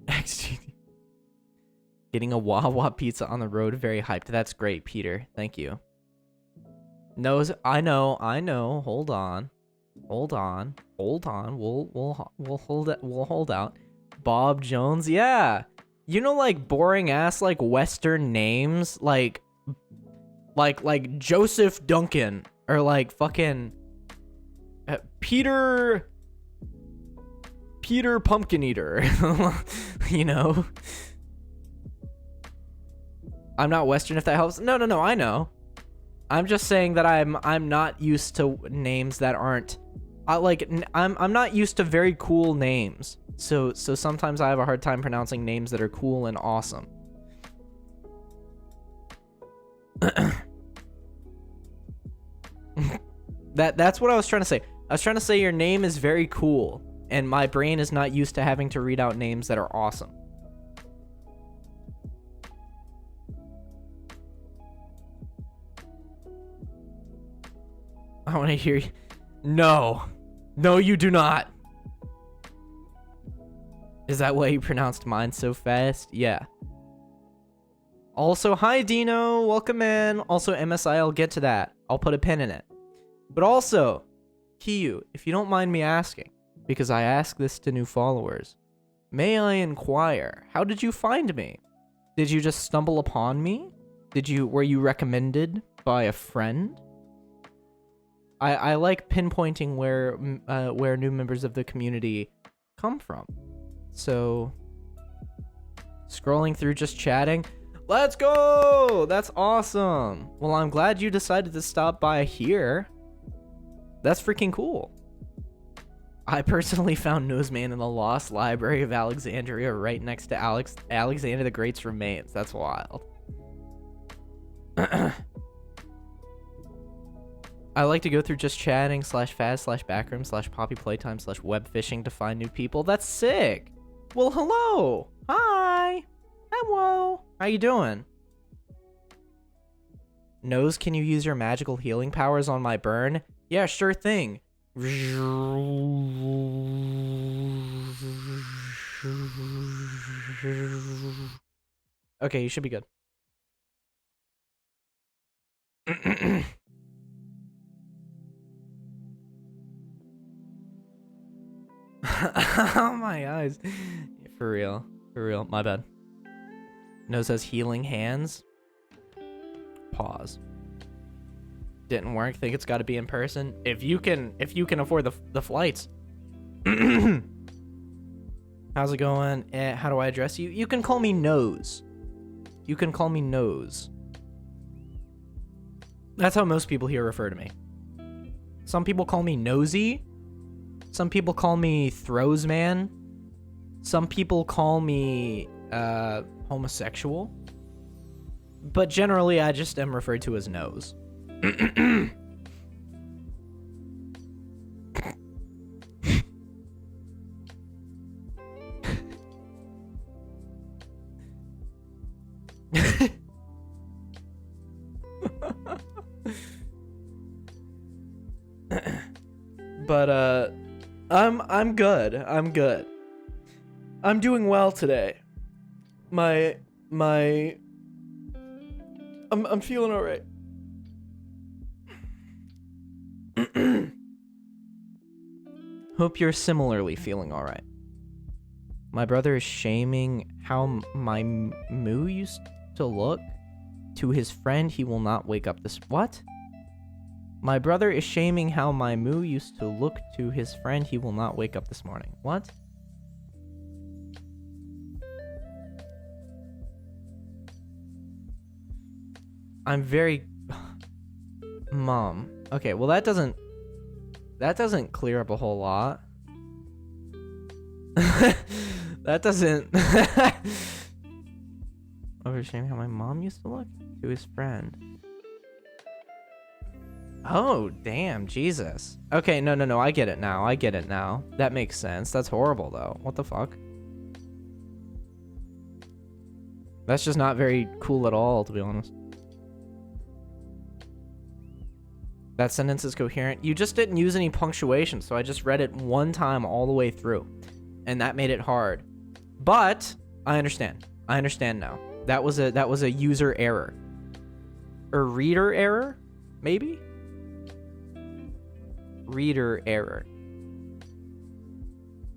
XGD. Getting a Wawa pizza on the road. Very hyped. That's great, Peter. Thank you. Knows. I know. Hold on. We'll hold out. Bob Jones. Yeah. You know, like boring ass like Western names like Joseph Duncan or like fucking Peter Pumpkin Eater. You know? I'm not Western if that helps. No, I know. I'm just saying that I'm not used to names that aren't I'm not used to very cool names. So sometimes I have a hard time pronouncing names that are cool and awesome. That's what I was trying to say. I was trying to say your name is very cool, and my brain is not used to having to read out names that are awesome. I want to hear you. No, you do not. Is that why you pronounced mine so fast? Yeah. Also, hi Dino, welcome in. Also, MSI, I'll get to that. I'll put a pin in it. But also, Kiyu, if you don't mind me asking, because I ask this to new followers, may I inquire, how did you find me? Did you just stumble upon me? Were you recommended by a friend? I like pinpointing where new members of the community come from. So, scrolling through just chatting. Let's go! That's awesome. Well, I'm glad you decided to stop by here. That's freaking cool. I personally found Noseman in the Lost Library of Alexandria right next to Alexander the Great's remains. That's wild. I like to go through just chatting /faz /backroom /poppy playtime /web fishing to find new people. That's sick. Well, hello. Hi. Hello. How you doing? Nose, can you use your magical healing powers on my burn? Yeah, sure thing. Okay, you should be good. Oh my eyes. For real. My bad. Nose has healing hands. Pause. Didn't work. Think it's got to be in person. If you can afford the flights. How's it going? How do I address you? You can call me Nose. That's how most people here refer to me. Some people call me Nosy. Some people call me Throwsman. Some people call me homosexual. But generally, I just am referred to as Nose. But I'm good. I'm doing well today. I'm feeling all right. Hope you're similarly feeling all right. My brother is shaming how my moo used to look to his friend. He will not wake up this. What? My brother is shaming how my moo used to look to his friend. He will not wake up this morning. What? I'm very... Mom. Okay, well that doesn't clear up a whole lot. That doesn't... Overshaming how my mom used to look to his friend. Oh, damn, Jesus. Okay, no, I get it now. That makes sense. That's horrible, though. What the fuck? That's just not very cool at all, to be honest. That sentence is coherent. You just didn't use any punctuation, so I just read it one time all the way through. And that made it hard. But I understand. I understand now. That was a user error. Or reader error? Maybe? Reader error.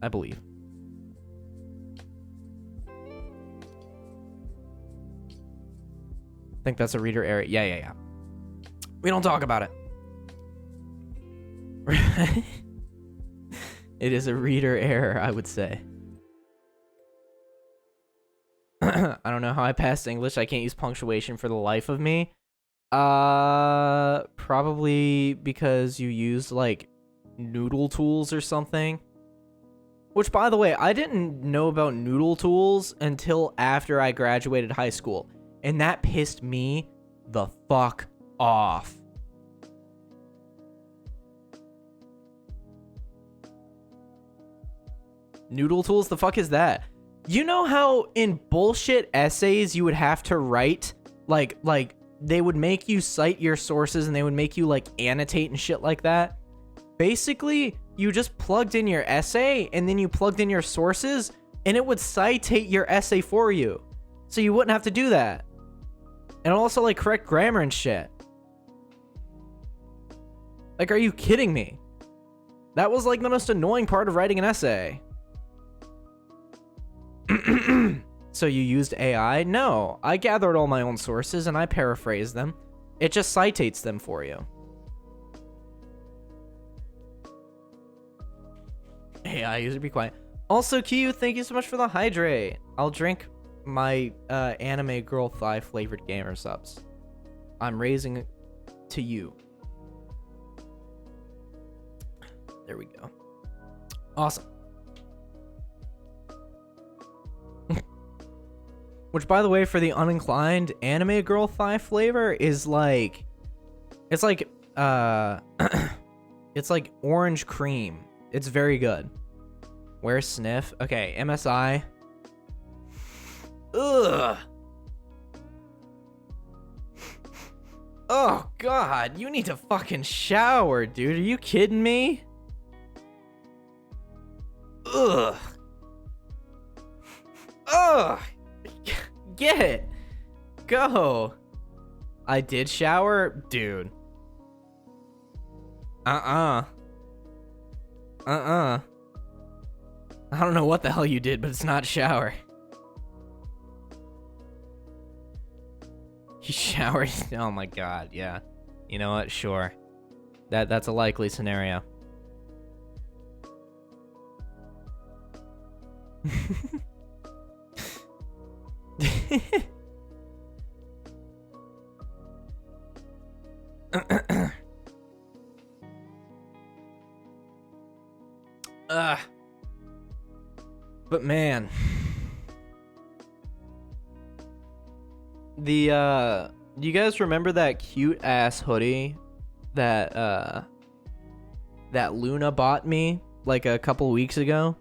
I believe. I think that's a reader error. Yeah. We don't talk about it. It is a reader error, I would say. I don't know how I passed English. I can't use punctuation for the life of me. Probably because you used like Noodle Tools or something. Which, by the way, I didn't know about Noodle Tools until after I graduated high school. And that pissed me the fuck off. Noodle Tools? The fuck is that? You know how in bullshit essays you would have to write, like they would make you cite your sources and they would make you like annotate and shit like that? Basically, you just plugged in your essay and then you plugged in your sources and it would citate your essay for you. So you wouldn't have to do that. And also, like, correct grammar and shit. Like, are you kidding me? That was, like, the most annoying part of writing an essay. So you used AI? No, I gathered all my own sources and I paraphrased them. It just citates them for you. AI user, be quiet. Also, Q, thank you so much for the hydrate. I'll drink my anime girl thigh flavored gamer subs. I'm raising it to you. There we go. Awesome. Which, by the way, for the uninclined, anime girl thigh flavor is like, it's like it's like orange cream. It's very good. Where's Sniff? Okay, MSI. Ugh. Oh God, you need to fucking shower, dude. Are you kidding me? Ugh. Ugh. Get it. Go. I did shower? Dude. I don't know what the hell you did, but it's not shower. You showered? Oh my God, yeah. You know what? Sure. That's a likely scenario. But man, do you guys remember that cute ass hoodie that that Luna bought me like a couple weeks ago?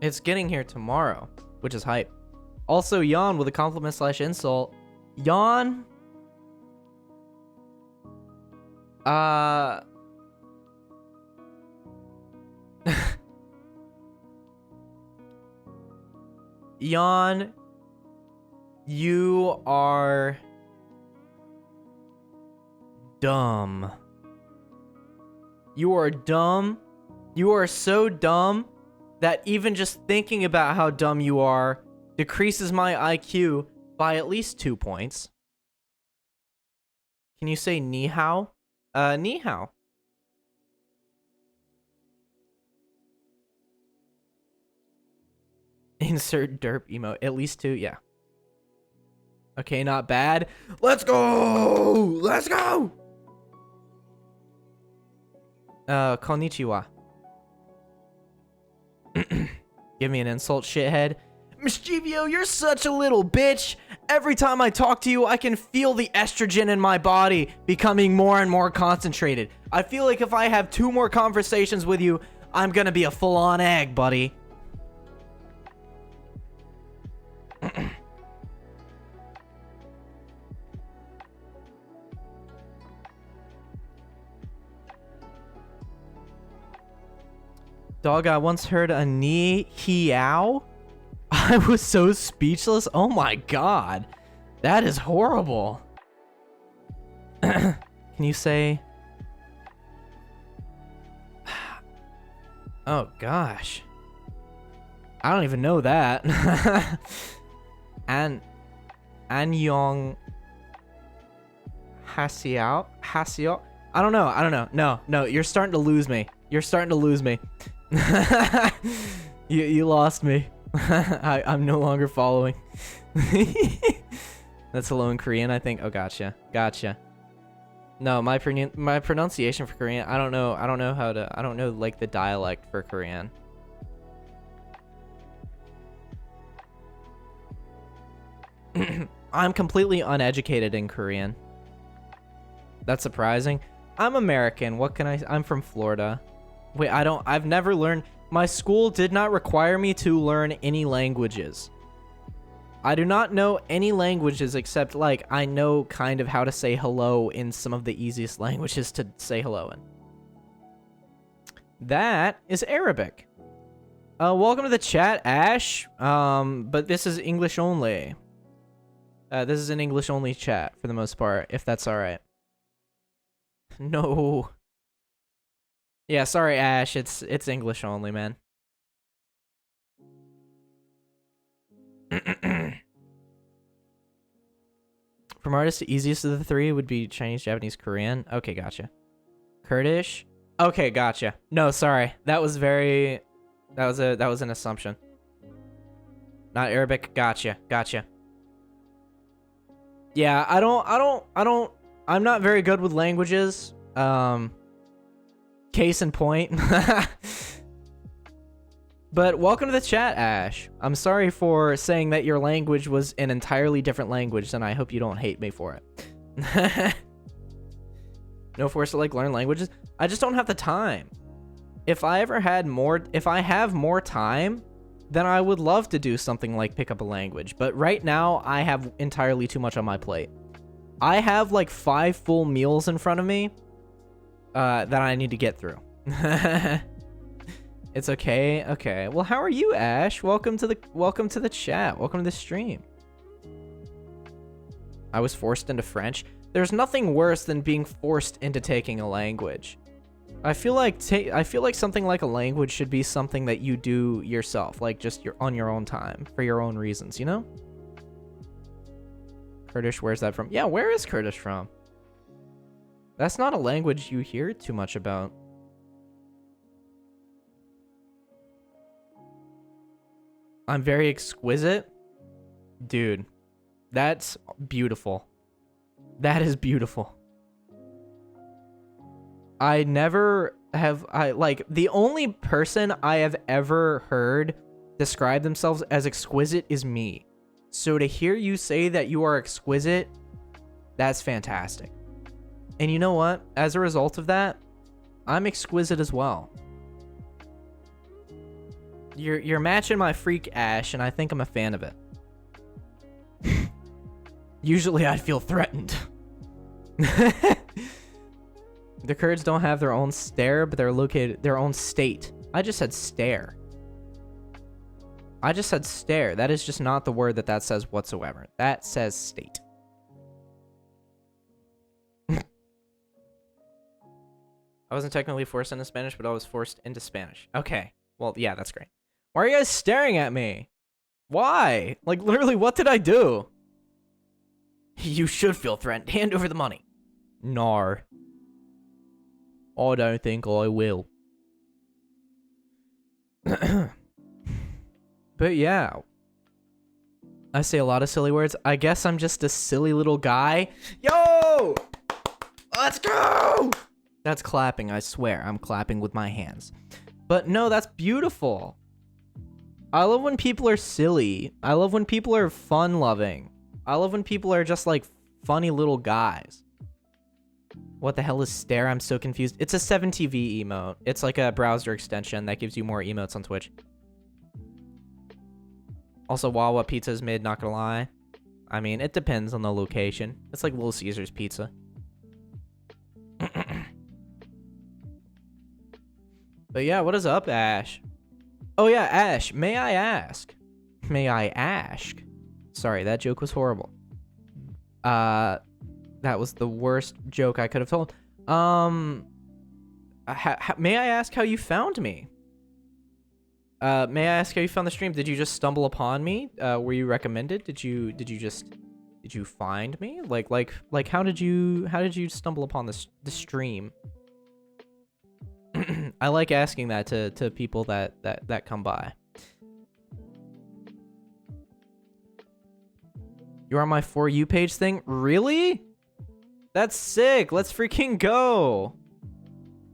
It's getting here tomorrow, which is hype. Also, Yawn with a compliment / insult. Yawn. Yawn, you are dumb. You are dumb. You are so dumb that even just thinking about how dumb you are decreases my IQ by at least 2 points. Can you say ni hao? Ni hao. Insert derp emote. At least 2, yeah. Okay, not bad. Let's go! Let's go! Konnichiwa. Give me an insult, shithead. Mischivio, you're such a little bitch. Every time I talk to you, I can feel the estrogen in my body becoming more and more concentrated. I feel like if I have 2 more conversations with you, I'm gonna be a full-on egg, buddy. Dog, I once heard a ni hiao. I was so speechless. Oh my God. That is horrible. Can you say... Oh gosh. I don't even know that. Anyong Hasiao? Hasio? I don't know. No, you're starting to lose me. You're starting to lose me. You lost me. I'm no longer following. That's hello in Korean, I think. Oh, gotcha. No, my pronunciation for Korean, I don't know how to, I don't know like the dialect for Korean. I'm completely uneducated in Korean. That's surprising. I'm American. What can I'm from Florida. Wait, I've never learned. My school did not require me to learn any languages. I do not know any languages except, like, I know kind of how to say hello in some of the easiest languages to say hello in. That is Arabic. Welcome to the chat, Ash. But this is English only. This is an English only chat for the most part, if that's all right. No. Yeah, sorry, Ash. It's English only, man. From artists, the easiest of the three would be Chinese, Japanese, Korean. Okay, gotcha. Kurdish. Okay, gotcha. No, sorry. That was an assumption. Not Arabic. Gotcha. Gotcha. Yeah, I'm not very good with languages. Case in point. But welcome to the chat, Ash. I'm sorry for saying that your language was an entirely different language, and I hope you don't hate me for it. No force to learn languages. I just don't have the time. If I have more time, then I would love to do something like pick up a language. But right now, I have entirely too much on my plate. I have 5 full meals in front of me that I need to get through. It's okay. Okay. Well, how are you, Ash? Welcome to the chat. Welcome to the stream. I was forced into French. There's nothing worse than being forced into taking a language. I feel like something like a language should be something that you do yourself, just on your own time for your own reasons, you know? Kurdish, where's that from? Yeah, where is Kurdish from? That's not a language you hear too much about. I'm very exquisite. Dude, that's beautiful. That is beautiful. The only person I have ever heard describe themselves as exquisite is me. So to hear you say that you are exquisite, that's fantastic. And you know what? As a result of that, I'm exquisite as well. You're matching my freak, Ash, and I think I'm a fan of it. Usually I'd feel threatened. The Kurds don't have their own stare, but they're located their own state. I just said stare. I just said stare. That is just not the word that says whatsoever. That says state. I wasn't technically forced into Spanish, but I was forced into Spanish. Okay. Well, yeah, that's great. Why are you guys staring at me? Why? Literally, what did I do? You should feel threatened. Hand over the money. No. I don't think I will. But yeah. I say a lot of silly words. I guess I'm just a silly little guy. Yo! Let's go! That's clapping, I swear. I'm clapping with my hands. But no, that's beautiful. I love when people are silly. I love when people are fun-loving. I love when people are just funny little guys. What the hell is stare? I'm so confused. It's a 7TV emote. It's like a browser extension that gives you more emotes on Twitch. Also, Wawa pizza is mid, not gonna lie. I mean, it depends on the location. It's like Little Caesars pizza. But yeah, what is up, Ash? Oh yeah, Ash, may I ask? May I ask? Sorry, that joke was horrible. That was the worst joke I could have told. May I ask how you found me? May I ask how you found the stream? Did you just stumble upon me? Were you recommended? Did you find me? How did you stumble upon the stream? I like asking that to people that come by. You're on my For You page thing? Really? That's sick. Let's freaking go.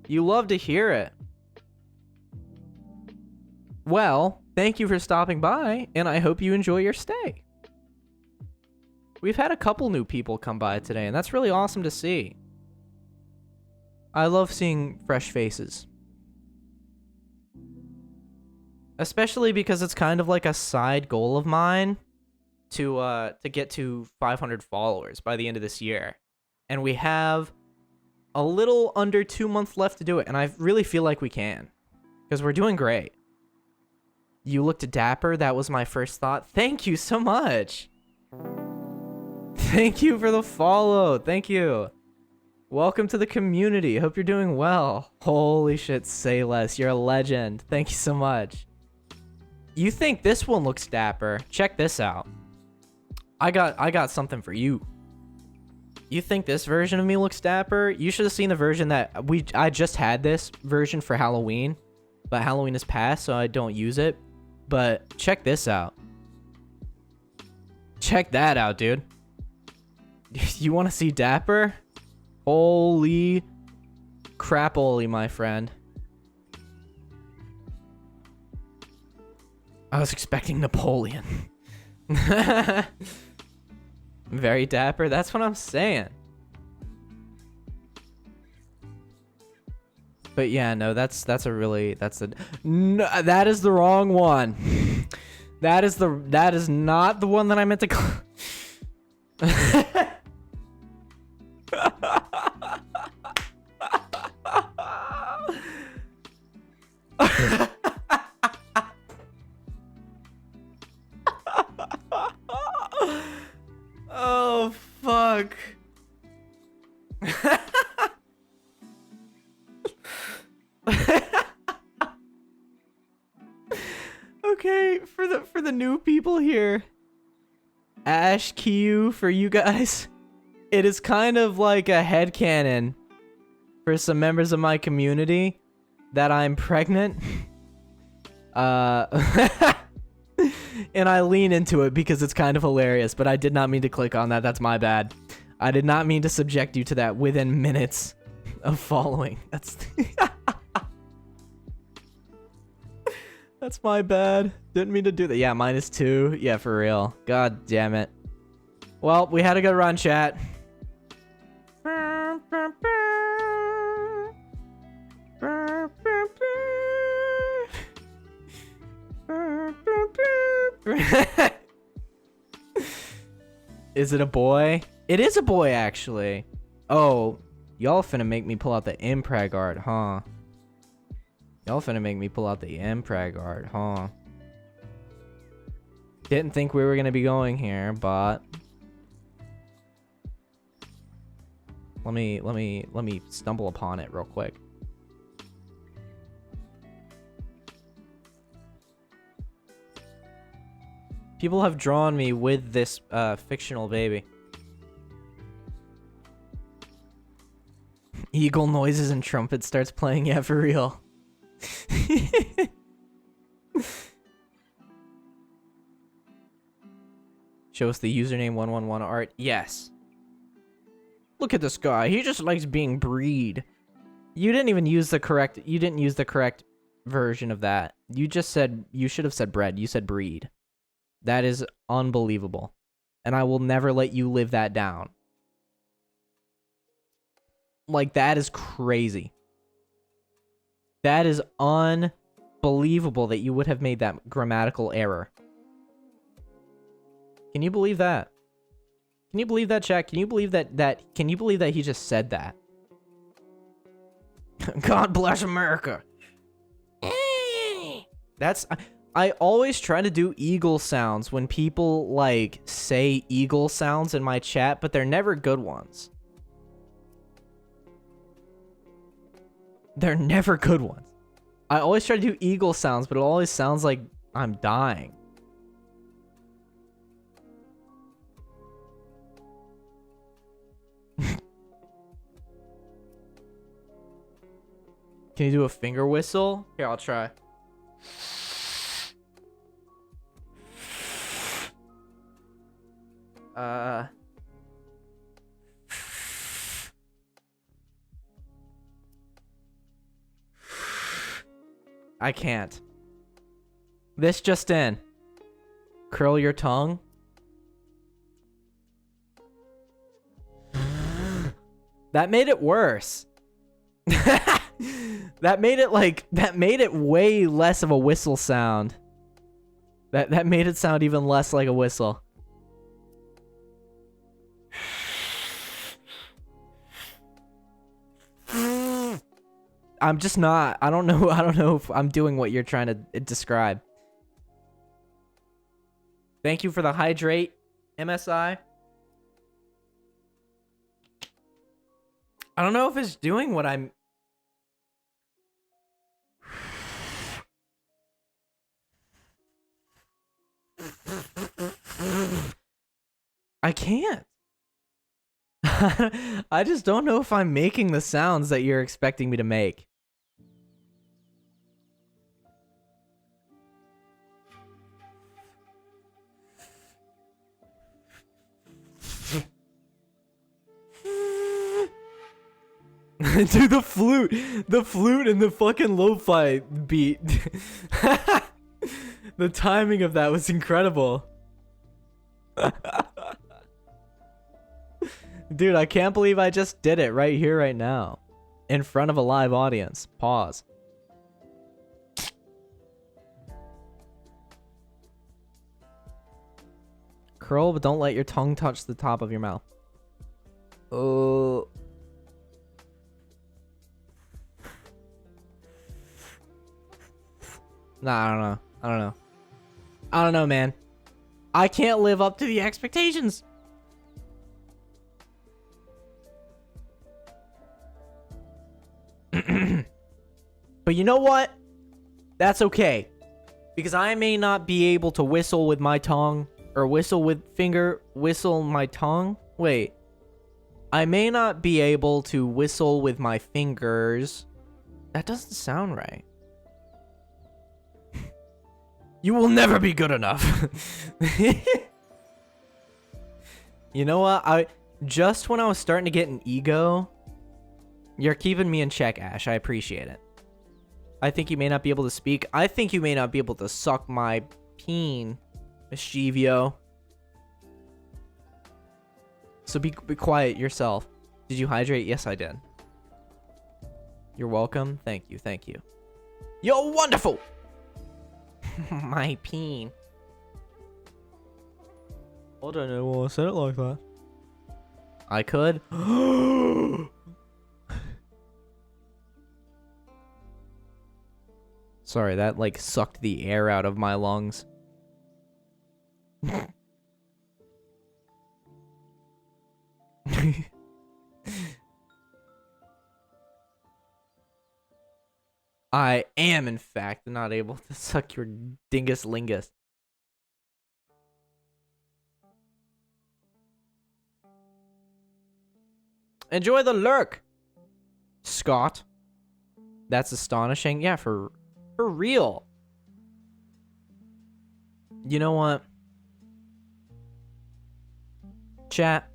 You love to hear it. Well, thank you for stopping by, and I hope you enjoy your stay. We've had a couple new people come by today, and that's really awesome to see. I love seeing fresh faces. Especially because it's kind of like a side goal of mine to get to 500 followers by the end of this year. And we have a little under 2 months left to do it, and I really feel like we can. Because we're doing great. You looked dapper. That was my first thought. Thank you so much. Thank you for the follow. Thank you. Welcome to the community. Hope you're doing well. Holy shit, say less. You're a legend. Thank you so much. You think this one looks dapper? Check this out. I got something for you. You think this version of me looks dapper? You should have seen the version that I just had this version for Halloween, but Halloween is past, so I don't use it. But check this out. Check that out, dude. You want to see dapper? Holy crap-oly, my friend. I was expecting Napoleon. Very dapper. That's what I'm saying. But yeah, no, that is the wrong one. That is not the one that I meant to Oh, fuck. Okay, for the new people here, Ash Q for you guys. It is kind of like a headcanon for some members of my community that I'm pregnant. And I lean into it because it's kind of hilarious, but I did not mean to click on that. That's my bad. I did not mean to subject you to that within minutes of following. That's my bad. Didn't mean to do that. Yeah, -2. Yeah, for real. God damn it. Well, we had a good run, chat. Is it a boy? It is a boy, actually. Oh, y'all finna make me pull out the impreg art, huh? Y'all finna make me pull out the impreg art, huh? Didn't think we were gonna be going here, but let me stumble upon it real quick. People have drawn me with this fictional baby. Eagle noises and trumpet starts playing. Yeah, for real. Show us the username 111 art. Yes. Look at this guy. He just likes being breed. You didn't even use the correct. You didn't use the correct version of that. You just said. You should have said bread. You said breed. That is unbelievable. And I will never let you live that down. Like, that is crazy. That is unbelievable that you would have made that grammatical error. Can you believe that? Can you believe that, chat? Can you believe that can you believe that he just said that? God bless America. That's... I always try to do eagle sounds when people, like, say eagle sounds in my chat, but they're never good ones. They're never good ones. I always try to do eagle sounds, but it always sounds like I'm dying. Can you do a finger whistle? Here, I'll try. I can't. This just in. Curl your tongue. That made it worse. That made it way less of a whistle sound. That made it sound even less like a whistle. I'm just not. I don't know if I'm doing what you're trying to describe. Thank you for the hydrate, MSI. I don't know if it's doing what I'm... I can't. I just don't know if I'm making the sounds that you're expecting me to make. Dude, the flute and the fucking lo-fi beat. The timing of that was incredible. Dude, I can't believe I just did it right here, right now. In front of a live audience. Pause. Curl, but don't let your tongue touch the top of your mouth. Oh. Nah, I don't know. I don't know, man. I can't live up to the expectations. But you know what? That's okay. Because I may not be able to whistle with my tongue, or whistle my tongue. Wait. I may not be able to whistle with my fingers. That doesn't sound right. You will never be good enough. You know what? Just when I was starting to get an ego, you're keeping me in check, Ash. I appreciate it. I think you may not be able to speak. I think you may not be able to suck my peen, Mischivio. So be quiet yourself. Did you hydrate? Yes, I did. You're welcome. Thank you. Thank you. You're wonderful. My peen. I don't know why I said it like that. I could. Sorry, that like sucked the air out of my lungs. I am, in fact, not able to suck your dingus lingus. Enjoy the lurk, Scott. That's astonishing. Yeah, for real. You know what? Chat.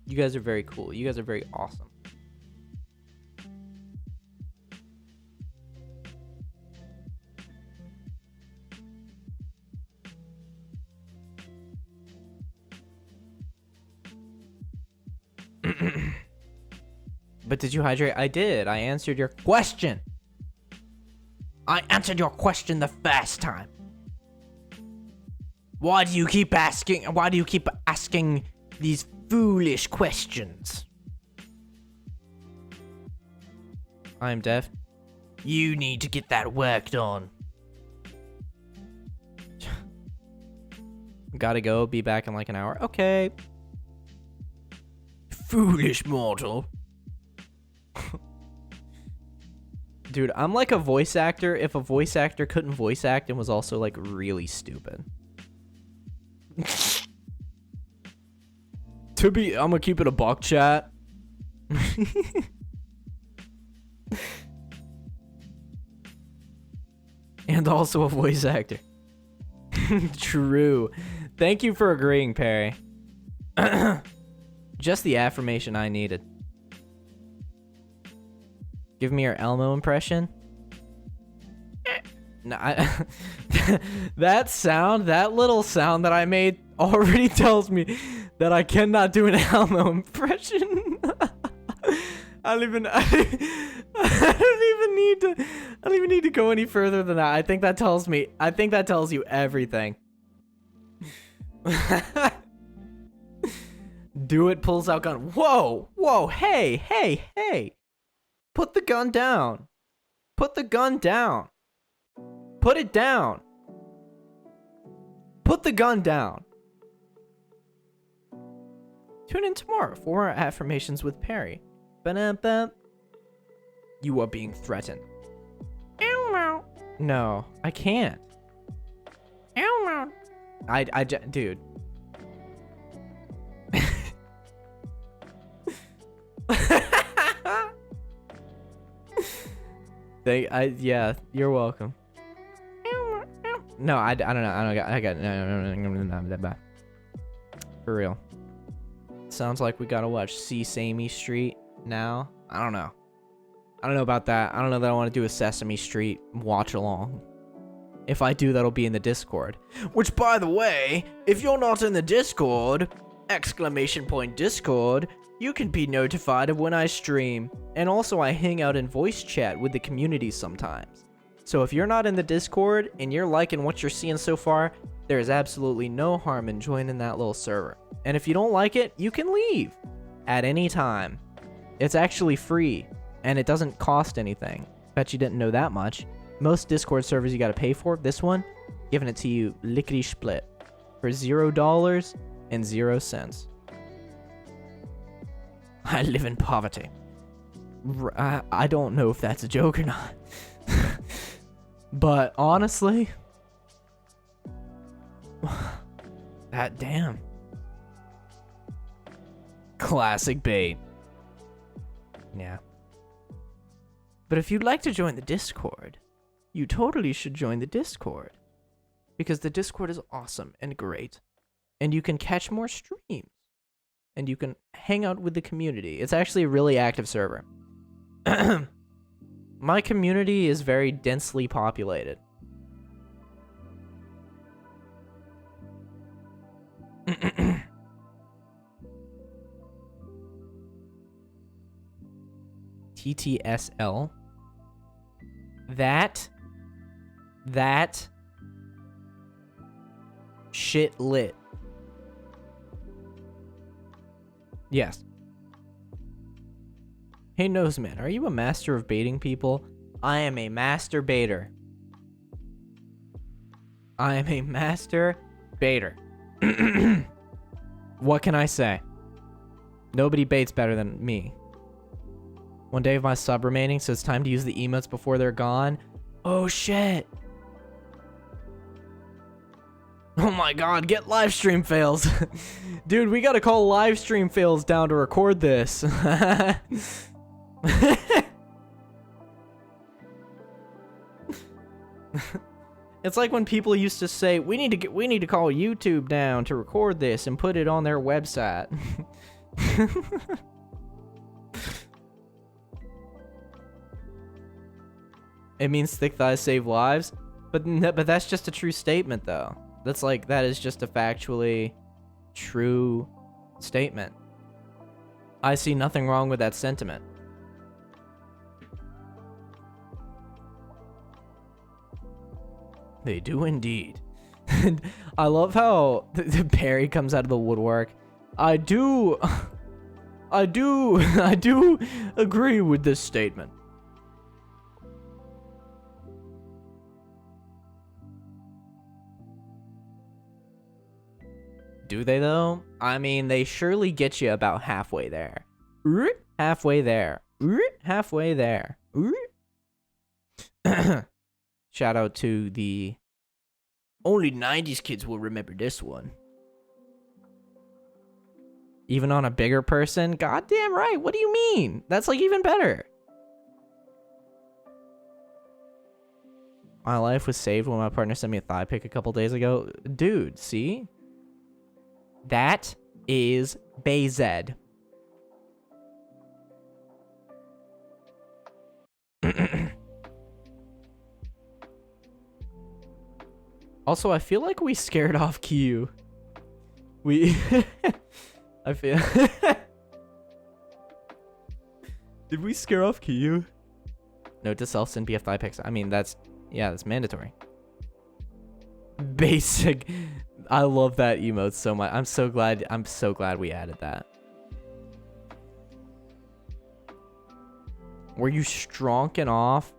You guys are very cool. You guys are very awesome. But did you hydrate? I did. I answered your question. I answered your question the first time. Why do you keep asking these foolish questions? I'm deaf. You need to get that worked on. Gotta go. Be back in like an hour. Okay. Foolish mortal. Dude, I'm like a voice actor if a voice actor couldn't voice act and was also like really stupid. I'm gonna keep it a buck, chat. And also a voice actor. True. Thank you for agreeing, Perry. Just the affirmation I needed. Give me your Elmo impression. No, that little sound that I made already tells me that I cannot do an Elmo impression. I don't even need to go any further than that. I think that tells you everything. Do it, pulls out gun. Whoa, hey. Put the gun down. Put the gun down. Put it down. Put the gun down. Tune in tomorrow for more affirmations with Perry. Ba-da-ba. You are being threatened. No, I can't. Dude. Yeah, you're welcome. No, I don't know. I got no. For real. Sounds like we gotta watch Sesame Street now. I don't know about that. I don't know that I want to do a Sesame Street watch along. If I do, that'll be in the Discord. Which, by the way, if you're not in the Discord, ! Discord, you can be notified of when I stream. And also, I hang out in voice chat with the community sometimes. So if you're not in the Discord and you're liking what you're seeing so far, there is absolutely no harm in joining that little server. And if you don't like it, you can leave at any time. It's actually free, and it doesn't cost anything. Bet you didn't know that much. Most Discord servers you gotta pay for. This one, giving it to you lickety-split for $0.00. I live in poverty. I don't know if that's a joke or not. But honestly, that damn. Classic bait. Yeah. But if you'd like to join the Discord, you totally should join the Discord. Because the Discord is awesome and great. And you can catch more streams. And you can hang out with the community. It's actually a really active server. My community is very densely populated. TTSL. That shit lit. Yes. Hey, Noseman, are you a master of baiting people? I am a master baiter. I am a master baiter. What can I say? Nobody baits better than me. One day of my sub remaining, so it's time to use the emotes before they're gone. Oh, shit. Oh my god, get live stream fails. Dude, we gotta call live stream fails down to record this. It's like when people used to say, we need to call YouTube down to record this and put it on their website. It means thick thighs save lives, but that's just a true statement though. That is just a factually true statement. I see nothing wrong with that sentiment. They do indeed. I love how Perry comes out of the woodwork. I do agree with this statement. Do they though? I mean, they surely get you about halfway there. Halfway there. Halfway there. Shout out to the... Only 90s kids will remember this one. Even on a bigger person? Goddamn right. What do you mean? That's like even better. My life was saved when my partner sent me a thigh pic a couple days ago. Dude, see? That is Bayzed. Also, I feel like we scared off Q. I feel... Did we scare off Q? Note to self, send BF thigh pics. I mean, that's mandatory. Basic. I love that emote so much. I'm so glad we added that. Were you stronking off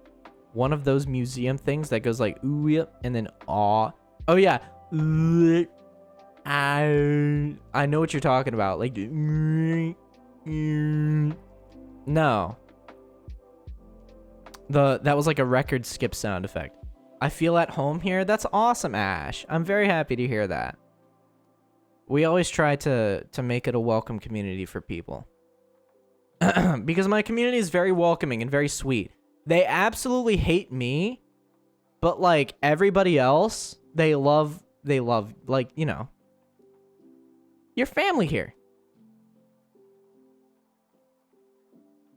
one of those museum things that goes like ooh yeah and then aw? Oh yeah. I know what you're talking about. Like, no. That was like a record skip sound effect. I feel at home here. That's awesome, Ash. I'm very happy to hear that. We always try to make it a welcome community for people. Because my community is very welcoming and very sweet. They absolutely hate me, but like everybody else, they love like, you know, your family here.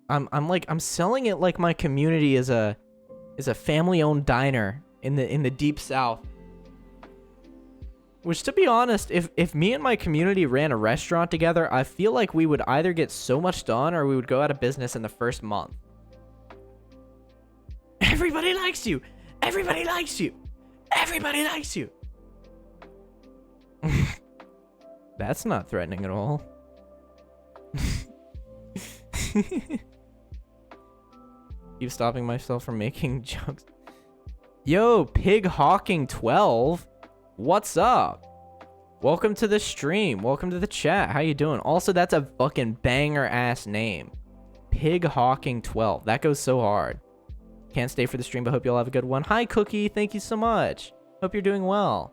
I'm selling it like my community is a family-owned diner in the deep south. Which, to be honest, if me and my community ran a restaurant together, I feel like we would either get so much done or we would go out of business in the first month. Everybody likes you. Everybody likes you. Everybody likes you. That's not threatening at all. Keep stopping myself from making jokes. Yo, Pig Hawking 12. What's up? Welcome to the stream. Welcome to the chat. How you doing? Also, that's a fucking banger ass name. Pig Hawking 12. That goes so hard. Can't stay for the stream, but hope you'll have a good one. Hi, Cookie. Thank you so much. Hope you're doing well.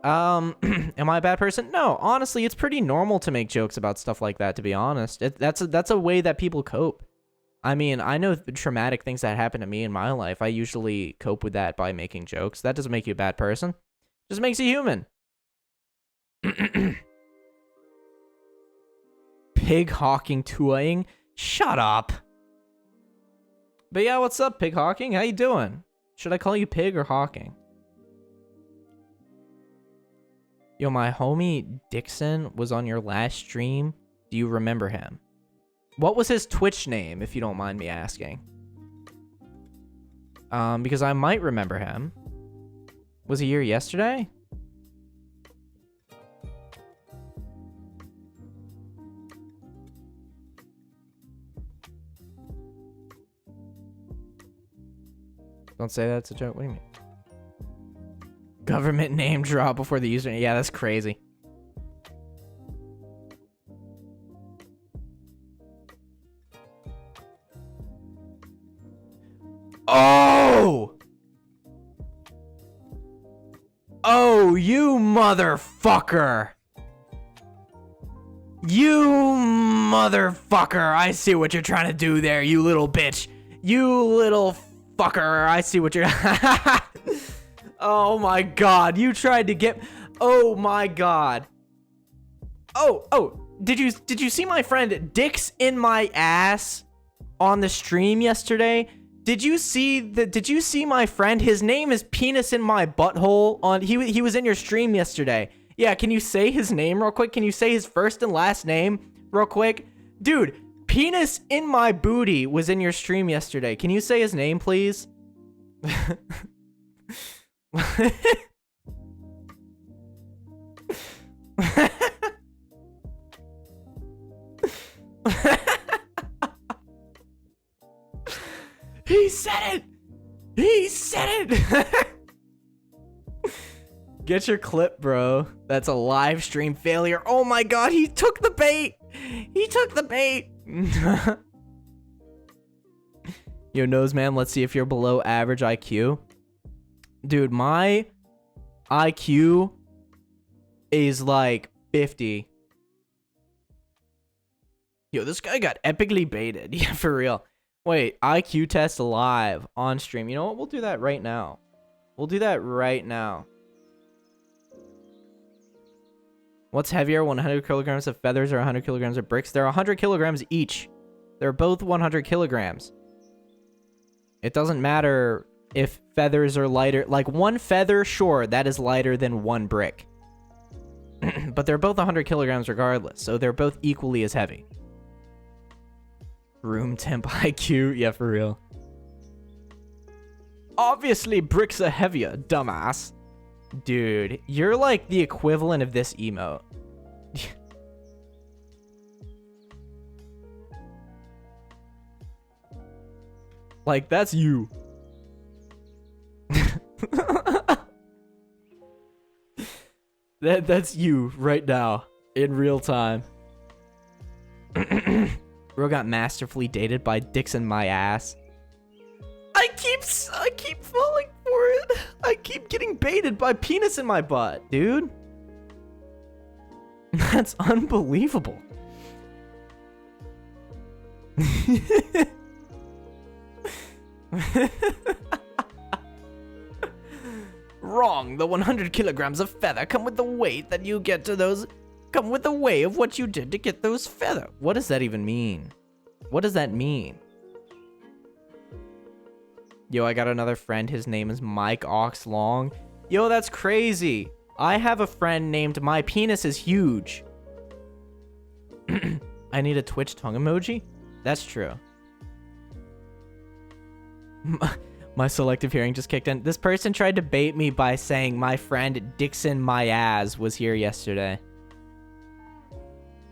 Am I a bad person? No, honestly, it's pretty normal to make jokes about stuff like that, to be honest. That's a way that people cope. I mean, I know the traumatic things that happen to me in my life. I usually cope with that by making jokes. That doesn't make you a bad person. Just makes you human. Pig Hawking toying? Shut up. But yeah, what's up, Pig Hawking? How you doing? Should I call you Pig or Hawking? Yo, my homie Dixon was on your last stream. Do you remember him? What was his Twitch name, if you don't mind me asking? Because I might remember him. Was he here yesterday? Don't say that's a joke. What do you mean? Government name drop before the username. Yeah, that's crazy. Oh! Oh, you motherfucker! You motherfucker! I see what you're trying to do there, you little bitch. You little fucker! I see what you're. Oh my god! You tried to get. Oh my god! Oh! Did you see my friend Dicks in my ass on the stream yesterday? Did you see my friend? His name is Penis in my butthole. He was in your stream yesterday. Yeah, can you say his name real quick? Can you say his first and last name real quick? Dude, Penis in my booty was in your stream yesterday. Can you say his name, please? He said it! He said it! Get your clip, bro. That's a live stream failure. Oh my god, he took the bait! He took the bait! Yo, Noseman, let's see if you're below average IQ. Dude, my IQ is like 50. Yo, this guy got epically baited. Yeah, for real. Wait, IQ test live on stream. You know what? We'll do that right now. We'll do that right now. What's heavier, 100 kilograms of feathers or 100 kilograms of bricks? They're 100 kilograms each. They're both 100 kilograms. It doesn't matter if feathers are lighter. Like, one feather, sure, that is lighter than one brick. But they're both 100 kilograms regardless, so they're both equally as heavy. Room temp IQ? Yeah, for real. Obviously, bricks are heavier, dumbass. Dude, you're like the equivalent of this emote. Like, that's you. That's you right now in real time. Bro got masterfully dated by dicks in my ass. I keep falling for it. I keep getting baited by penis in my butt, dude. That's unbelievable. Wrong. The 100 kilograms of feather come with the weight that you get to those. Come with the way of what you did to get those feather. What does that even mean? What does that mean? Yo, I got another friend. His name is Mike Ox Long. Yo, that's crazy. I have a friend named My Penis is Huge. I need a Twitch tongue emoji? That's true. My selective hearing just kicked in. This person tried to bait me by saying my friend Dixon Myaz was here yesterday.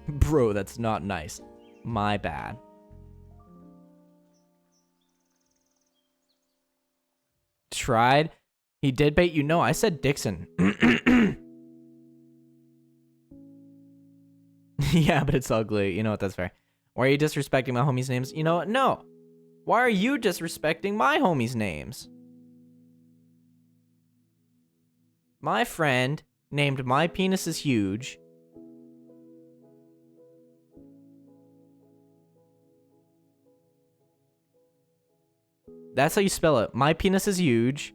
Bro, that's not nice. My bad. Tried? He did bait you? No, I said Dixon. Yeah, but it's ugly. You know what? That's fair. Why are you disrespecting my homies' names? You know what? No. Why are you disrespecting my homies' names? My friend named My Penis is Huge. That's how you spell it. My penis is huge.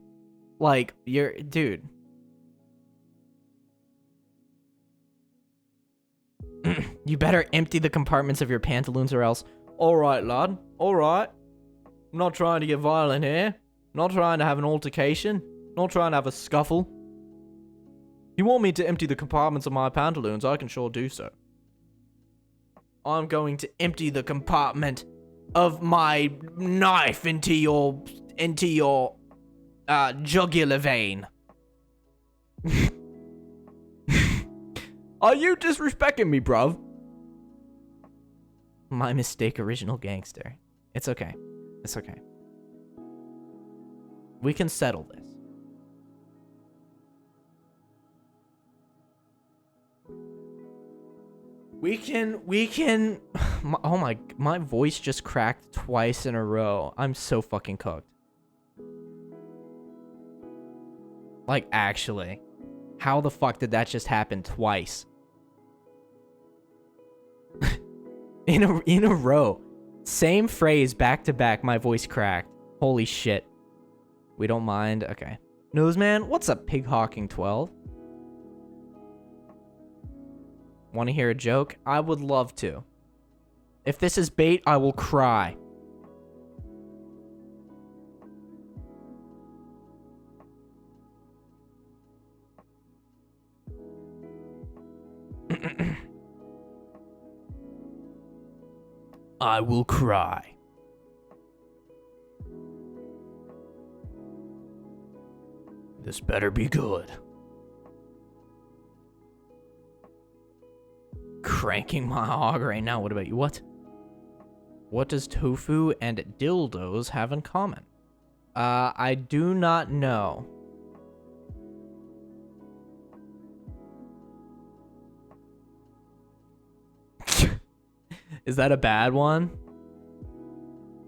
Like, you're... Dude. You better empty the compartments of your pantaloons or else... Alright, lad. Alright. I'm not trying to get violent here. Not trying to have an altercation. Not trying to have a scuffle. You want me to empty the compartments of my pantaloons? I can sure do so. I'm going to empty the compartment of my knife into your jugular vein. Are you disrespecting me, bruv? My mistake, original gangster. It's okay. It's okay. We can settle this. We can... Oh my voice just cracked twice in a row. I'm so fucking cooked. Like, actually. How the fuck did that just happen twice? in a row. Same phrase back to back, my voice cracked. Holy shit. We don't mind. Okay. Noseman, what's up, Pig Hawking 12? Want to hear a joke? I would love to. If this is bait, I will cry. I will cry. This better be good. Cranking my hog right now. What about you? What? What does tofu and dildos have in common? I do not know. Is that a bad one?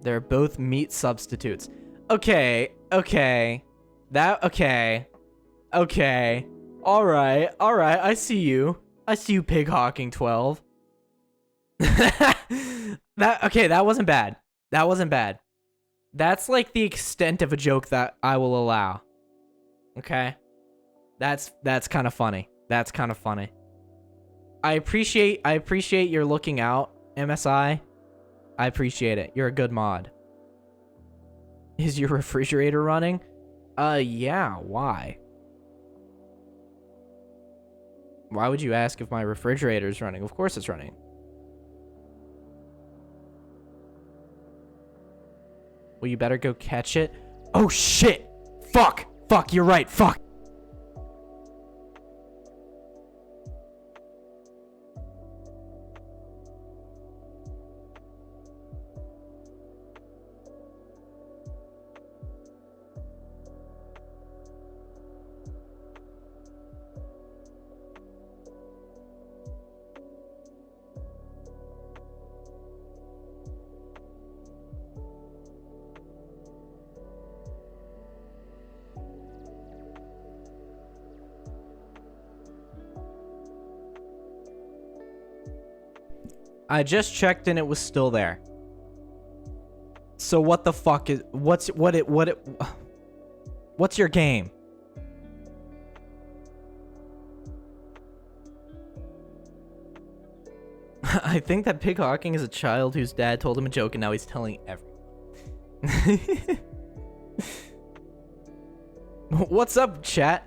They're both meat substitutes. Okay. Okay. Okay. Alright. I see you. I see you, Pig Hawking 12. That wasn't bad. That wasn't bad. That's like the extent of a joke that I will allow. Okay? That's kind of funny. That's kind of funny. I appreciate your looking out, MSI. I appreciate it. You're a good mod. Is your refrigerator running? Yeah, why? Why would you ask if my refrigerator's running? Of course it's running. Well, you better go catch it. Oh, shit! Fuck! Fuck, you're right, fuck! I just checked and it was still there. So what the fuck is what's your game? I think that Pig Hawking is a child whose dad told him a joke and now he's telling everyone. What's up, chat?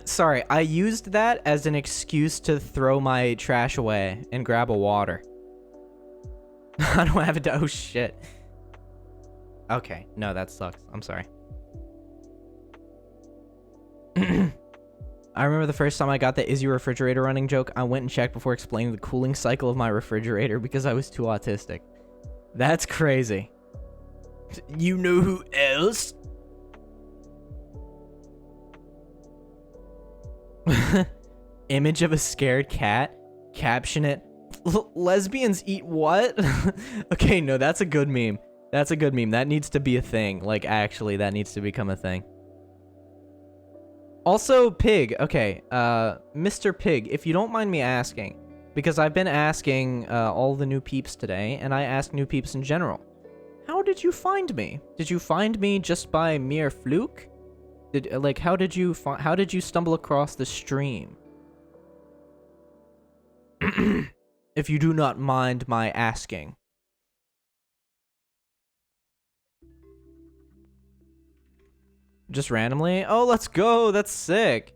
Sorry, I used that as an excuse to throw my trash away and grab a water. I don't have it. Oh shit. Okay, no, that sucks. I'm sorry. I remember the first time I got the "is your refrigerator running" joke, I went and checked before explaining the cooling cycle of my refrigerator because I was too autistic. That's crazy. You know who else? Image of a scared cat. Caption it. Lesbians eat what? Okay, no, that's a good meme. That's a good meme. That needs to be a thing. Like, actually, that needs to become a thing. Also, Pig. Okay, Mr. Pig, if you don't mind me asking, because I've been asking all the new peeps today, and I ask new peeps in general, how did you find me? Did you find me just by mere fluke? How did you stumble across the stream? If you do not mind my asking. Just randomly? Oh, let's go. That's sick.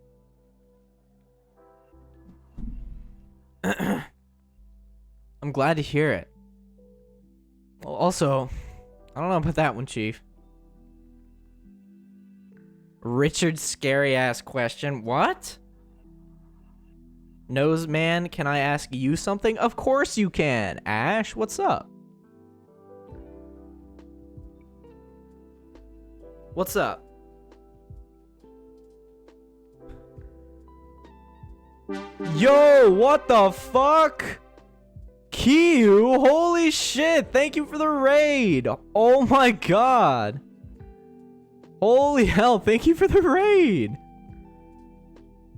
I'm glad to hear it. Well, also, I don't know about that one, Chief. Richard's scary ass question. What? Nose man, can I ask you something? Of course you can. Ash, what's up? What's up? Yo, what the fuck? Kiyu, holy shit, thank you for the raid. Oh my god. Holy hell, thank you for the raid.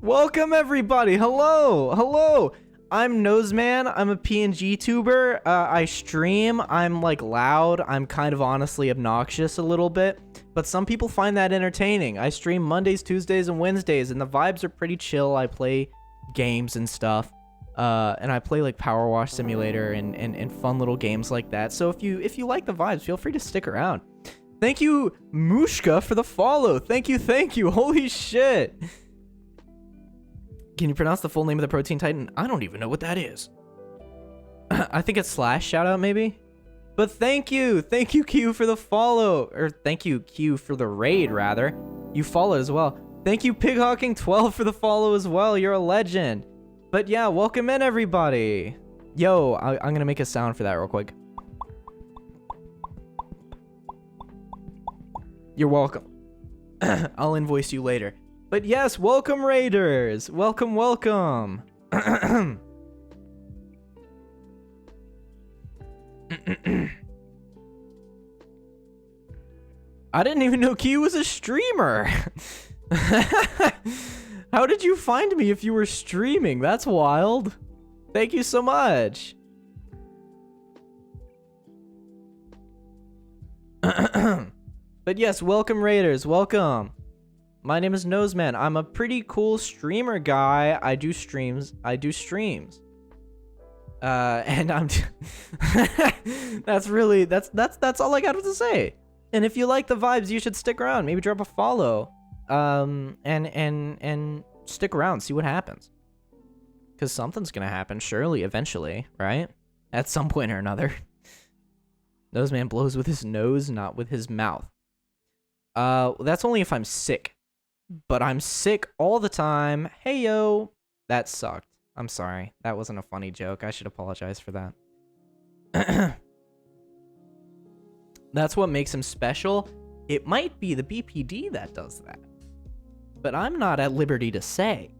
Welcome everybody, hello, hello. I'm Noseman, I'm a PNG tuber, I stream, I'm like loud, I'm kind of honestly obnoxious a little bit, but some people find that entertaining. I stream Mondays, Tuesdays, and Wednesdays, and the vibes are pretty chill. I play games and stuff, and I play like Power Wash Simulator and fun little games like that. So if you like the vibes, feel free to stick around. Thank you, Mushka, for the follow. Thank you. Holy shit. Can you pronounce the full name of the Protein Titan? I don't even know what that is. I think it's slash shoutout maybe. But thank you Q for the follow, or thank you Q for the raid rather. You followed as well. Thank you Pighawking12 for the follow as well. You're a legend. But yeah, welcome in everybody. Yo, I'm gonna make a sound for that real quick. You're welcome. I'll invoice you later. But yes, welcome raiders. Welcome. I didn't even know Q was a streamer. How did you find me if you were streaming? That's wild. Thank you so much. But yes, welcome raiders, welcome. My name is Noseman. I'm a pretty cool streamer guy. I do streams. And I'm that's all I got to say. And if you like the vibes, you should stick around. Maybe drop a follow. And stick around, see what happens. Cause something's gonna happen, surely, eventually, right? At some point or another. Noseman blows with his nose, not with his mouth. That's only if I'm sick. But I'm sick all the time. Hey yo, that sucked. I'm sorry. That wasn't a funny joke. I should apologize for that. That's what makes him special. It might be the BPD that does that. But I'm not at liberty to say.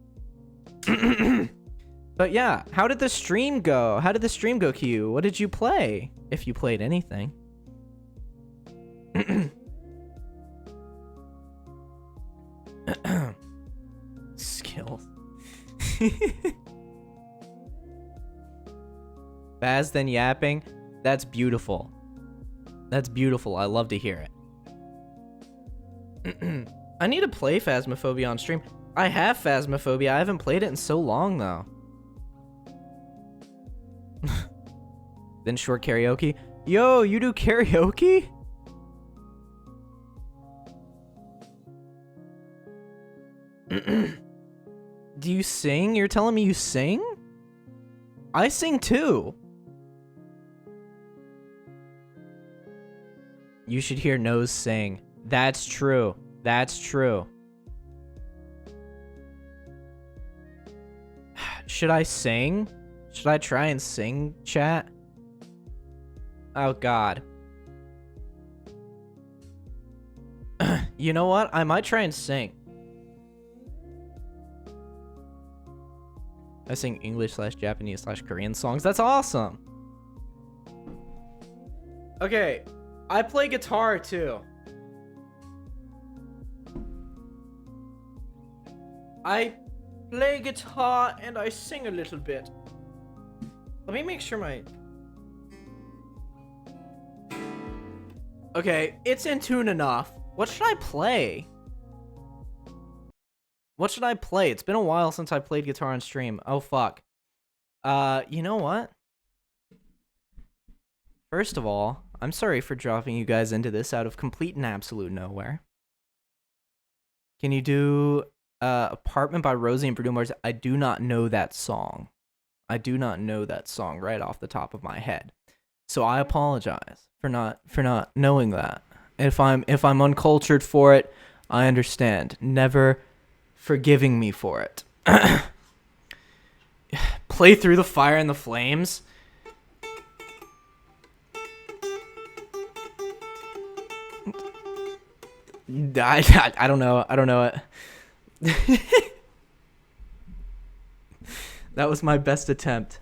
But yeah, how did the stream go? How did the stream go, Q? What did you play? If you played anything. Skills. Faz then yapping. That's beautiful. That's beautiful. I love to hear it. I need to play Phasmophobia on stream. I have Phasmophobia. I haven't played it in so long, though. Then short karaoke. Yo, you do karaoke? Do you sing? You're telling me you sing? I sing too. You should hear Nose sing. That's true. That's true. Should I sing? Should I try and sing, chat? Oh, God. You know what? I might try and sing. I sing English/Japanese/Korean songs. That's awesome. Okay. I play guitar, too. I play guitar and I sing a little bit. Let me make sure my... Okay, it's in tune enough. What should I play? What should I play? It's been a while since I played guitar on stream. Oh, fuck. You know what? First of all, I'm sorry for dropping you guys into this out of complete and absolute nowhere. Can you do Apartment by Rosie and Bruno Mars? I do not know that song. I do not know that song right off the top of my head. So I apologize for not knowing that. If I'm uncultured for it, I understand. Never forgiving me for it. Play Through the Fire and the Flames. I don't know. I don't know it. That was my best attempt.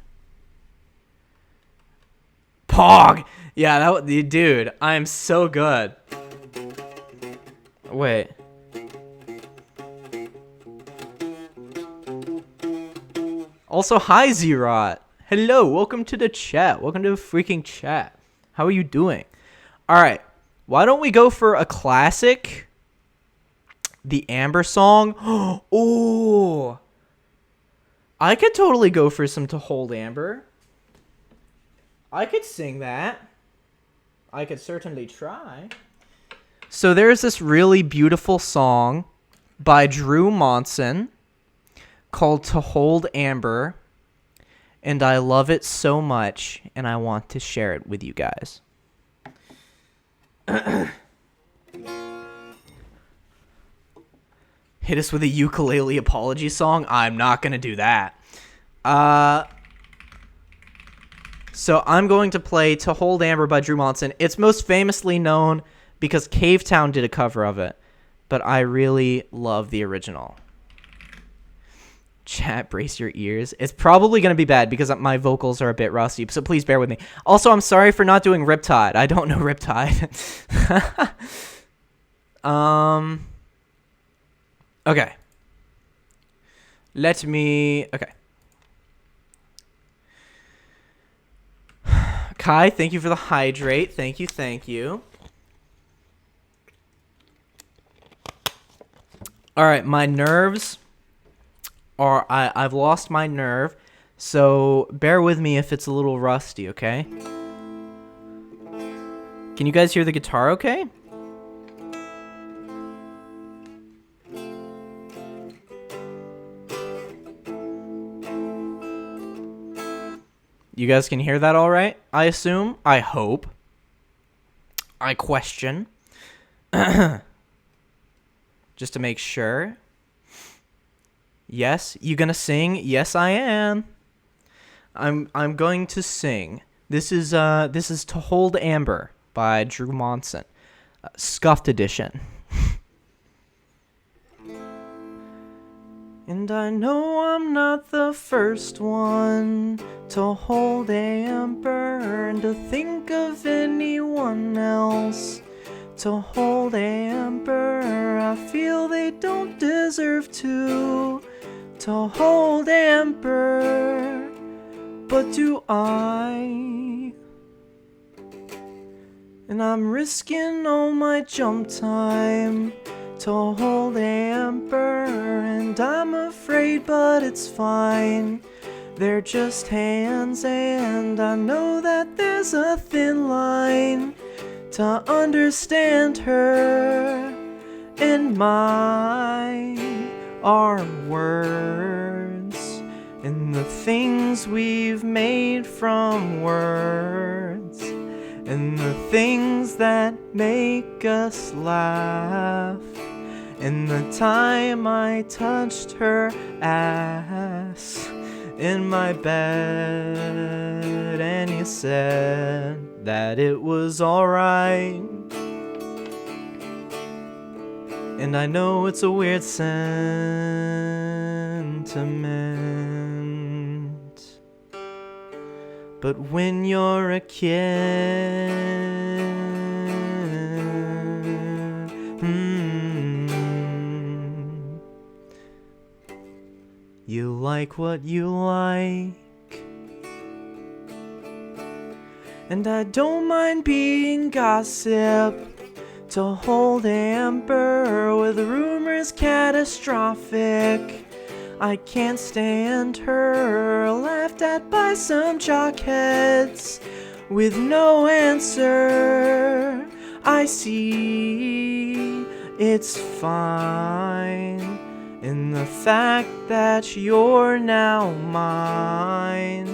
Pog! Yeah, dude, I am so good. Wait. Also, hi, Zerot. Hello, welcome to the chat. Welcome to the freaking chat. How are you doing? Alright, why don't we go for a classic? The Amber song. Oh! I could totally go for some To Hold Amber. I could sing that. I could certainly try. So there's this really beautiful song by Drew Monson called To Hold Amber, and I love it so much, and I want to share it with you guys. Hit us with a ukulele apology song? I'm not gonna do that. So I'm going to play To Hold Amber by Drew Monson. It's most famously known because Cavetown did a cover of it, but I really love the original. Chat, brace your ears. It's probably going to be bad because my vocals are a bit rusty, so please bear with me. Also, I'm sorry for not doing Riptide. I don't know Riptide. Okay. Okay. Kai, thank you for the hydrate. Thank you, thank you. All right, my nerves are... I've lost my nerve, so bear with me if it's a little rusty, okay? Can you guys hear the guitar okay? You guys can hear that all right, I assume? I hope. I question. Just to make sure. Yes, you gonna sing? Yes, I am. I'm going to sing. This is To Hold Amber by Drew Monson. Scuffed edition. And I know I'm not the first one to hold Amber and to think of anyone else to hold Amber. I feel they don't deserve to hold Amber, but do I? And I'm risking all my jump time to hold Amber, and I'm afraid, but it's fine. They're just hands, and I know that there's a thin line to understand her and my are words, and the things we've made from words, and the things that make us laugh, and the time I touched her ass in my bed, and you said that it was alright. And I know it's a weird sentiment, but when you're a kid, you like what you like. And I don't mind being gossip to hold Amber with rumors catastrophic. I can't stand her, laughed at by some jockheads with no answer. I see it's fine in the fact that you're now mine,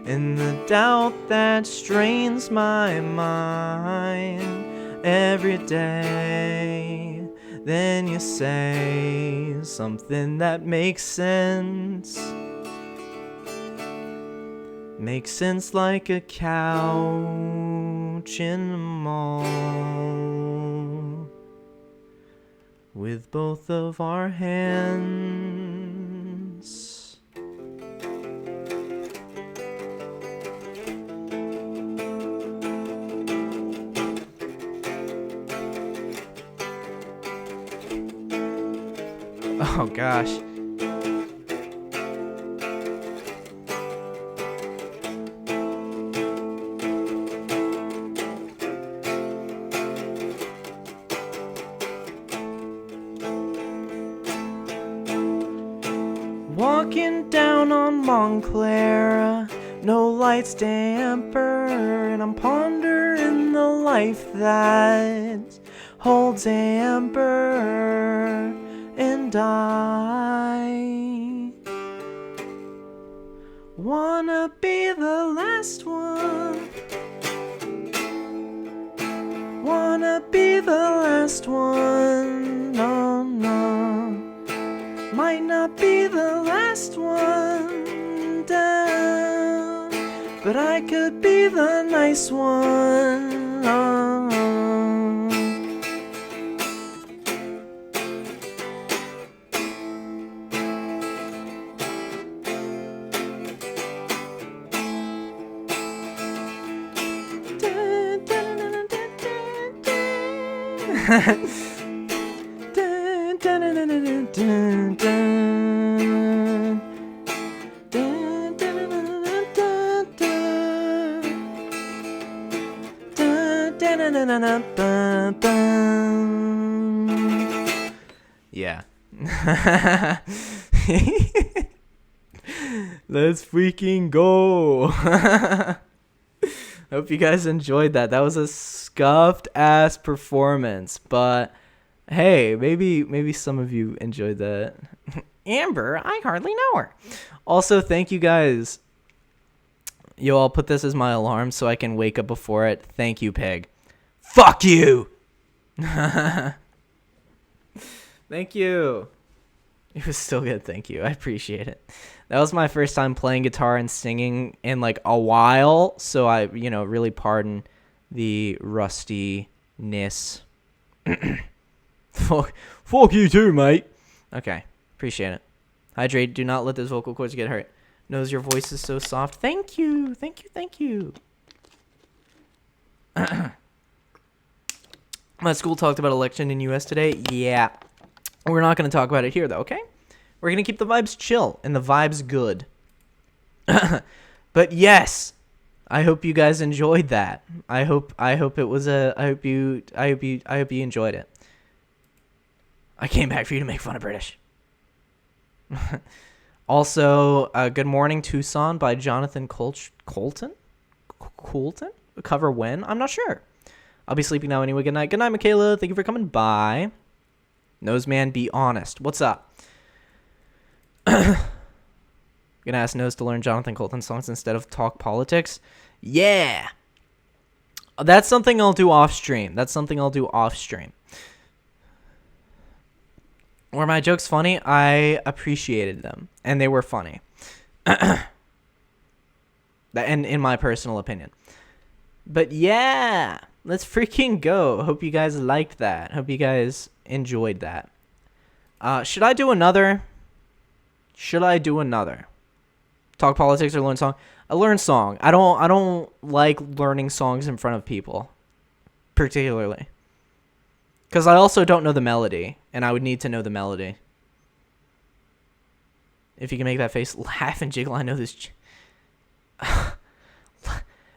in the doubt that strains my mind every day. Then you say something that makes sense like a couch in the mall with both of our hands. Oh gosh. Walking down on Montclair, no lights damper, and I'm pondering the life that holds Amber. And I wanna be the last one, wanna be the last one, no, no, might not be the last one down, but I could be the nice one, no. Yeah. Let's freaking go. Hope you guys enjoyed that. That was a scuffed ass performance, but hey, maybe some of you enjoyed that. Amber, I hardly know her. Also, thank you guys. Yo, I'll put this as my alarm so I can wake up before it. Thank you, Peg. Fuck you. Thank you. It was still good. Thank you. I appreciate it. That was my first time playing guitar and singing in like a while, so I, really pardon the rustiness. Fuck you too, mate. Okay, appreciate it. Hydrate. Do not let those vocal cords get hurt. Knows your voice is so soft. Thank you. Thank you. Thank you. My school talked about election in U.S. today. Yeah. We're not going to talk about it here, though, okay? We're going to keep the vibes chill and the vibes good. But yes, I hope you guys enjoyed that. I hope it was I hope you enjoyed it. I came back for you to make fun of British. Also, Good Morning Tucson by Jonathan Coulton? Coulton? Cover when? I'm not sure. I'll be sleeping now anyway. Good night. Good night, Michaela. Thank you for coming by. Noseman, be honest. What's up? Gonna ask Nose to learn Jonathan Coulton songs instead of talk politics. Yeah. That's something I'll do off stream. Were my jokes funny? I appreciated them, and they were funny. And in my personal opinion. But yeah, let's freaking go. Hope you guys liked that. Hope you guys enjoyed that. Should I do another? Talk politics or learn song? A learn song. I don't like learning songs in front of people, particularly. Because I also don't know the melody, and I would need to know the melody. If you can make that face laugh and jiggle, I know this.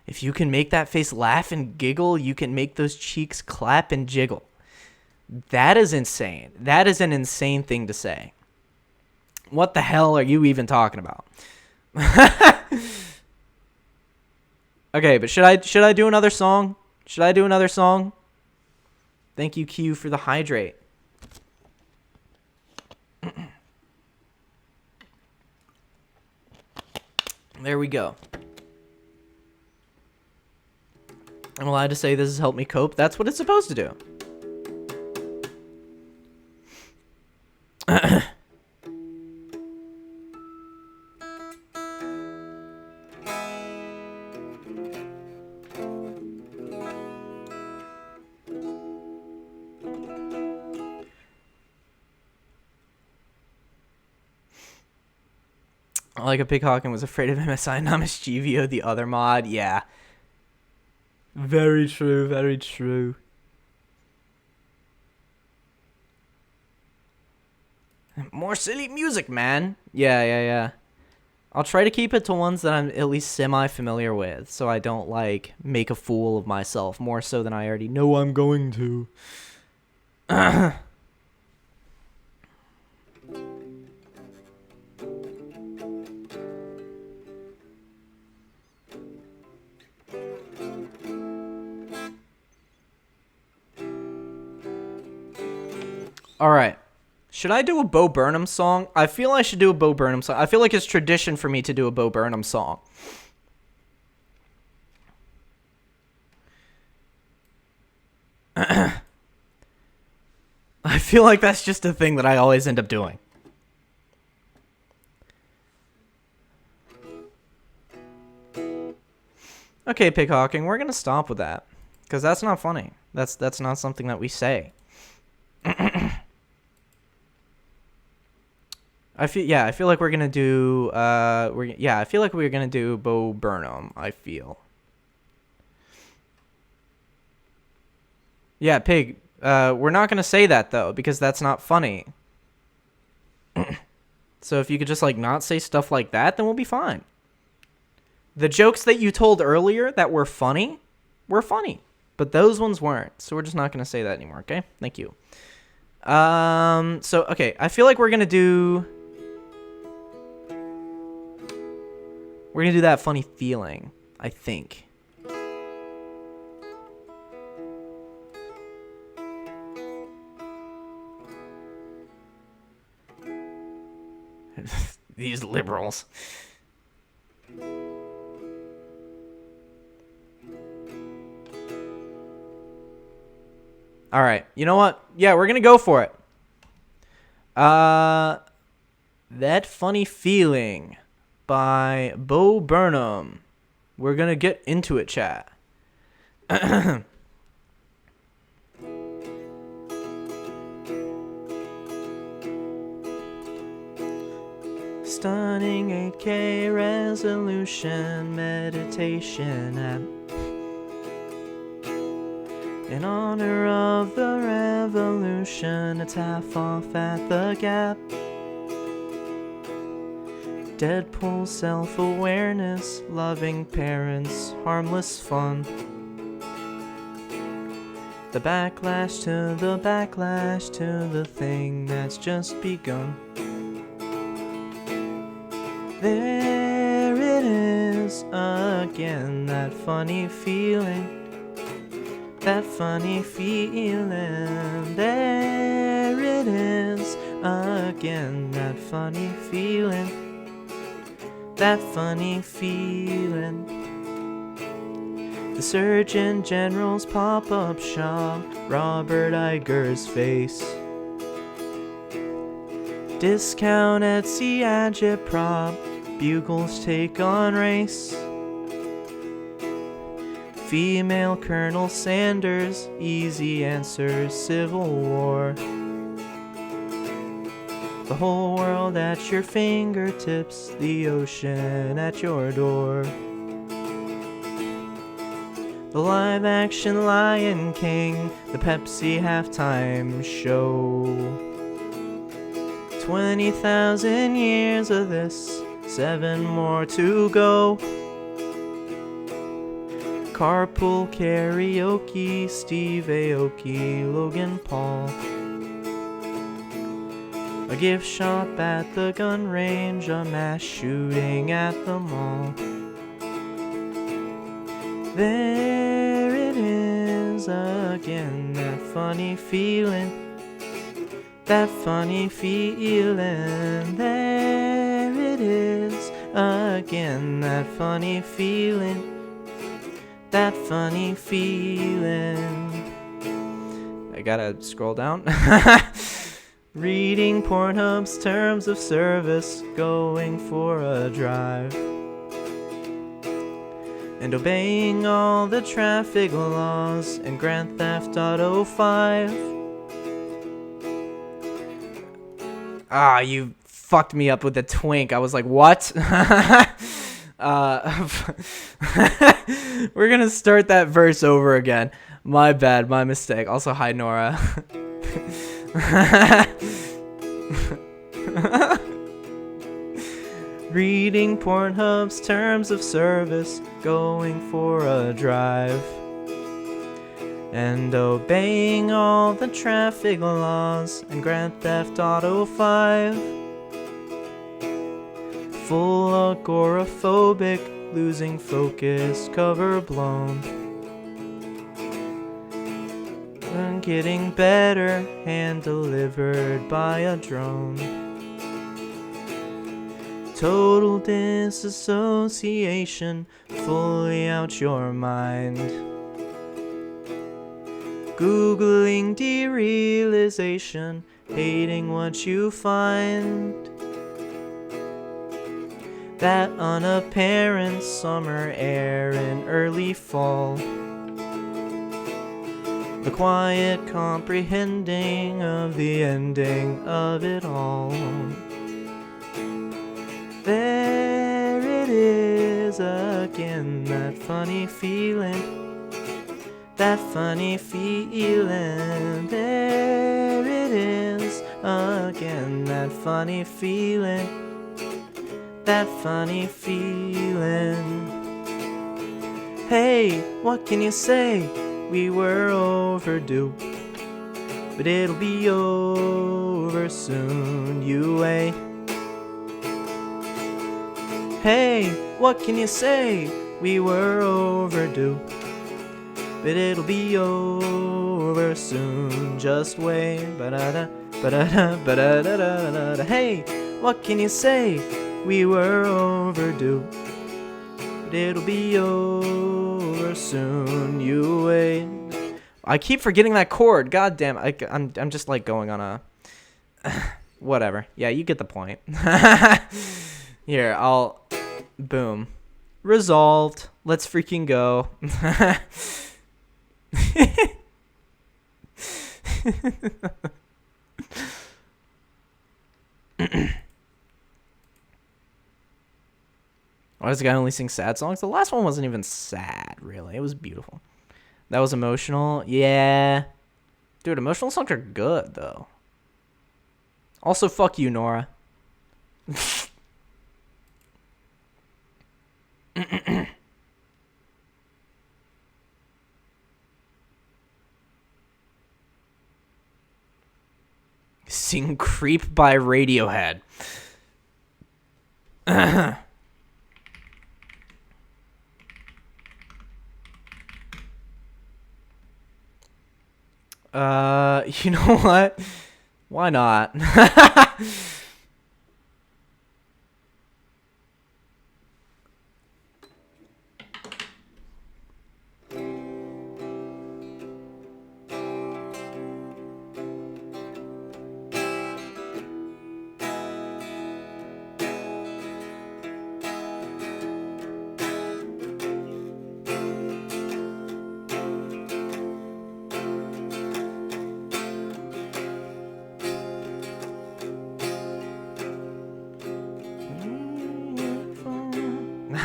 If you can make that face laugh and giggle, you can make those cheeks clap and jiggle. That is insane. That is an insane thing to say. What the hell are you even talking about? Okay, but should I do another song? Thank you, Q, for the hydrate. There we go. I'm allowed to say this has helped me cope. That's what it's supposed to do. Like a Pighawken was afraid of MSI, not Mischievio, the other mod. Yeah. Very true, very true. More silly music, man. Yeah. I'll try to keep it to ones that I'm at least semi-familiar with, so I don't, like, make a fool of myself, more so than I already know I'm going to. Alright. Should I do a Bo Burnham song? I feel I should do a Bo Burnham song. I feel like it's tradition for me to do a Bo Burnham song. I feel like that's just a thing that I always end up doing. Okay, Pighawking, we're gonna stop with that. Because that's not funny. That's not something that we say. I feel like we're gonna do I feel like we're gonna do Bo Burnham, I feel. Yeah, Pig, we're not gonna say that though, because that's not funny. So if you could just like not say stuff like that, then we'll be fine. The jokes that you told earlier that were funny, but those ones weren't. So we're just not gonna say that anymore, okay? Thank you. So okay, I feel like we're gonna do that funny feeling, I think. These liberals. All right. You know what? Yeah, we're going to go for it. That Funny Feeling by Bo Burnham. We're going to get into it, chat. Stunning 8K resolution meditation app. In honor of the revolution, it's half off at the Gap. Deadpool self-awareness, loving parents, harmless fun. The backlash to the thing that's just begun. There it is again, that funny feeling. That funny feeling. There it is again, that funny feeling. That funny feeling. The Surgeon General's pop-up shop, Robert Iger's face. Discount Etsy agitprop, Bugle's take on race. Female Colonel Sanders, easy answers, Civil War. The whole world at your fingertips, the ocean at your door. The live-action Lion King, the Pepsi halftime show. 20,000 years of this, 7 more to go. Carpool karaoke, Steve Aoki, Logan Paul. A gift shop at the gun range, a mass shooting at the mall. There it is again, that funny feeling. That funny feeling. There it is again, that funny feeling. That funny feeling. I gotta scroll down. Reading Pornhub's terms of service, going for a drive, and obeying all the traffic laws in Grand Theft Auto 5. Ah, you fucked me up with the twink. I was like, what? We're gonna start that verse over again. My bad, my mistake. Also, hi, Nora. Reading Pornhub's terms of service, going for a drive, and obeying all the traffic laws in Grand Theft Auto 5. Full agoraphobic, losing focus, cover blown. And getting better, hand delivered by a drone. Total disassociation, fully out your mind. Googling derealization, hating what you find. That unapparent summer air in early fall. The quiet comprehending of the ending of it all. There it is again, that funny feeling. That funny feeling. There it is again, that funny feeling. That funny feeling. Hey, what can you say? We were overdue, but it'll be over soon, UA. Hey, what can you say? We were overdue, but it'll be over soon, just wait. Ba-da-da, ba-da-da, ba-da-da-da-da-da. Hey, what can you say? We were overdue, but it'll be over soon, you wait. I keep forgetting that chord. God damn, I'm just like going on a whatever. Yeah, you get the point. Here, I'll boom. Resolved. Let's freaking go. Why does the guy only sing sad songs? The last one wasn't even sad, really. It was beautiful. That was emotional. Yeah. Dude, emotional songs are good, though. Also, fuck you, Nora. sing Creep by Radiohead. You know what? Why not?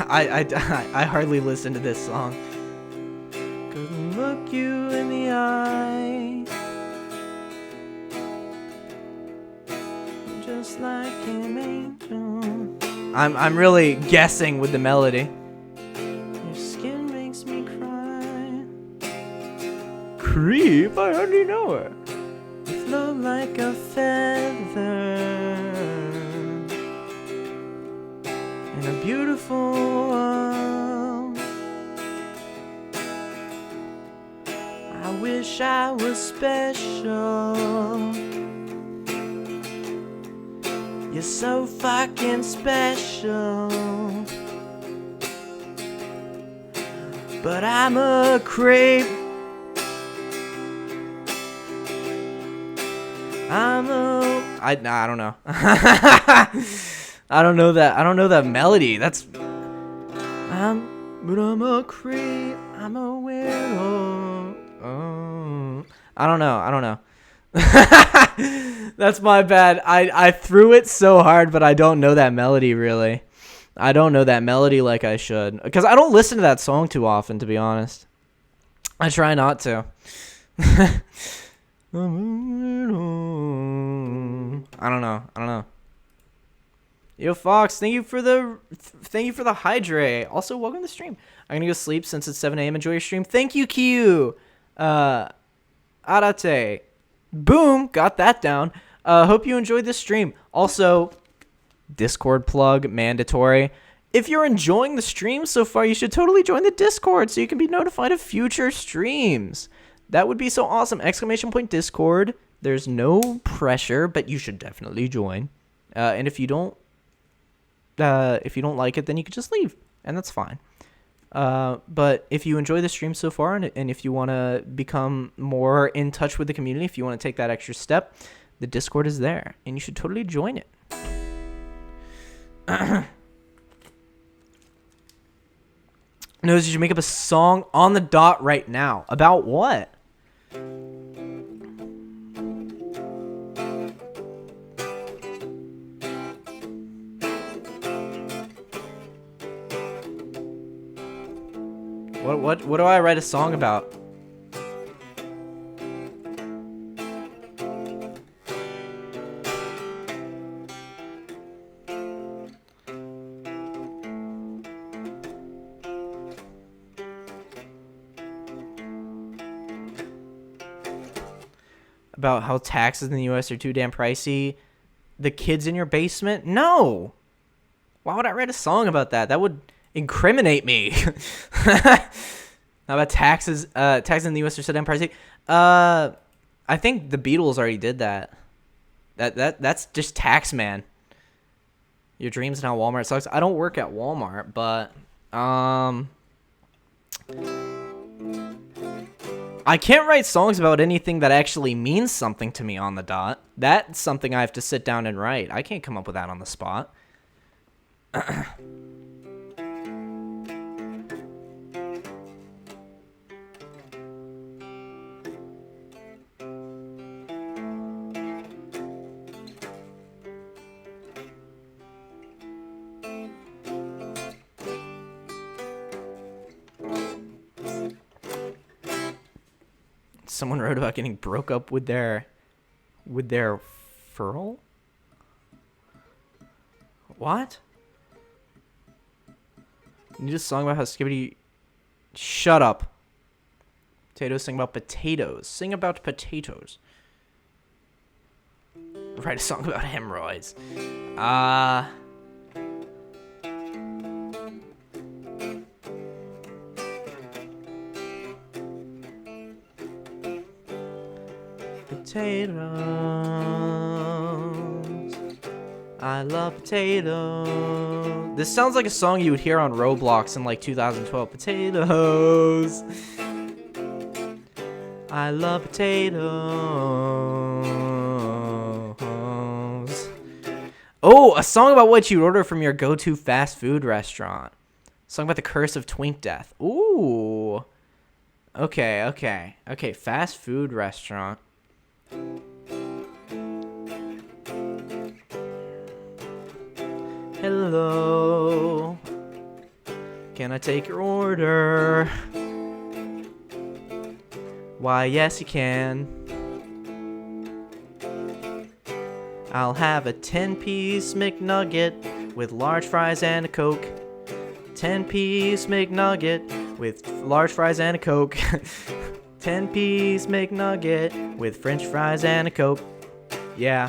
I hardly listen to this song. Couldn't look you in the eye, just like an angel. I'm really guessing with the melody. Your skin makes me cry. Creep, I already know her. You float like a feather in a beautiful world. I wish I was special. You're so fucking special. But I'm a creep. I don't know. I don't know that melody. But I'm a creep. I'm a weirdo. Oh. I don't know. That's my bad. I threw it so hard, but I don't know that melody really. I don't know that melody like I should. Because I don't listen to that song too often, to be honest. I try not to. I don't know. Yo, Fox, thank you for the hydrate. Also, welcome to the stream. I'm gonna go sleep since it's 7 a.m. Enjoy your stream. Thank you, Q. Arate. Boom, got that down. Hope you enjoyed this stream. Also, Discord plug mandatory. If you're enjoying the stream so far, you should totally join the Discord so you can be notified of future streams. That would be so awesome. ! Discord. There's no pressure, but you should definitely join. And if you don't like it, then you could just leave, and that's fine. But if you enjoy the stream so far, and if you want to become more in touch with the community, if you want to take that extra step, the Discord is there, and you should totally join it. Knows you should make up a song on the dot right now. About what? What do I write a song about? About how taxes in the US are too damn pricey. The kids in your basement? No. Why would I write a song about that? That would incriminate me. How about taxes? Taxes in the U.S. are so damn pricey. I think the Beatles already did that. That's just tax man. Your dreams and how Walmart sucks. I don't work at Walmart, but I can't write songs about anything that actually means something to me on the dot. That's something I have to sit down and write. I can't come up with that on the spot. Someone wrote about getting broke up with their furl? What? You need a song about how Skibidi... Shut up. Potatoes sing about potatoes. Sing about potatoes. Write a song about hemorrhoids. Potatoes. I love potatoes. This sounds like a song you would hear on Roblox in like 2012. Potatoes. I love potatoes. Oh, a song about what you'd order from your go-to fast food restaurant. A song about the curse of twink death. Ooh. Okay. Fast food restaurant. Hello. Can I take your order? Why, yes, you can. I'll have a 10-piece McNugget with large fries and a Coke. 10-piece McNugget with large fries and a Coke. 10-piece McNugget with French fries and a Coke. Yeah.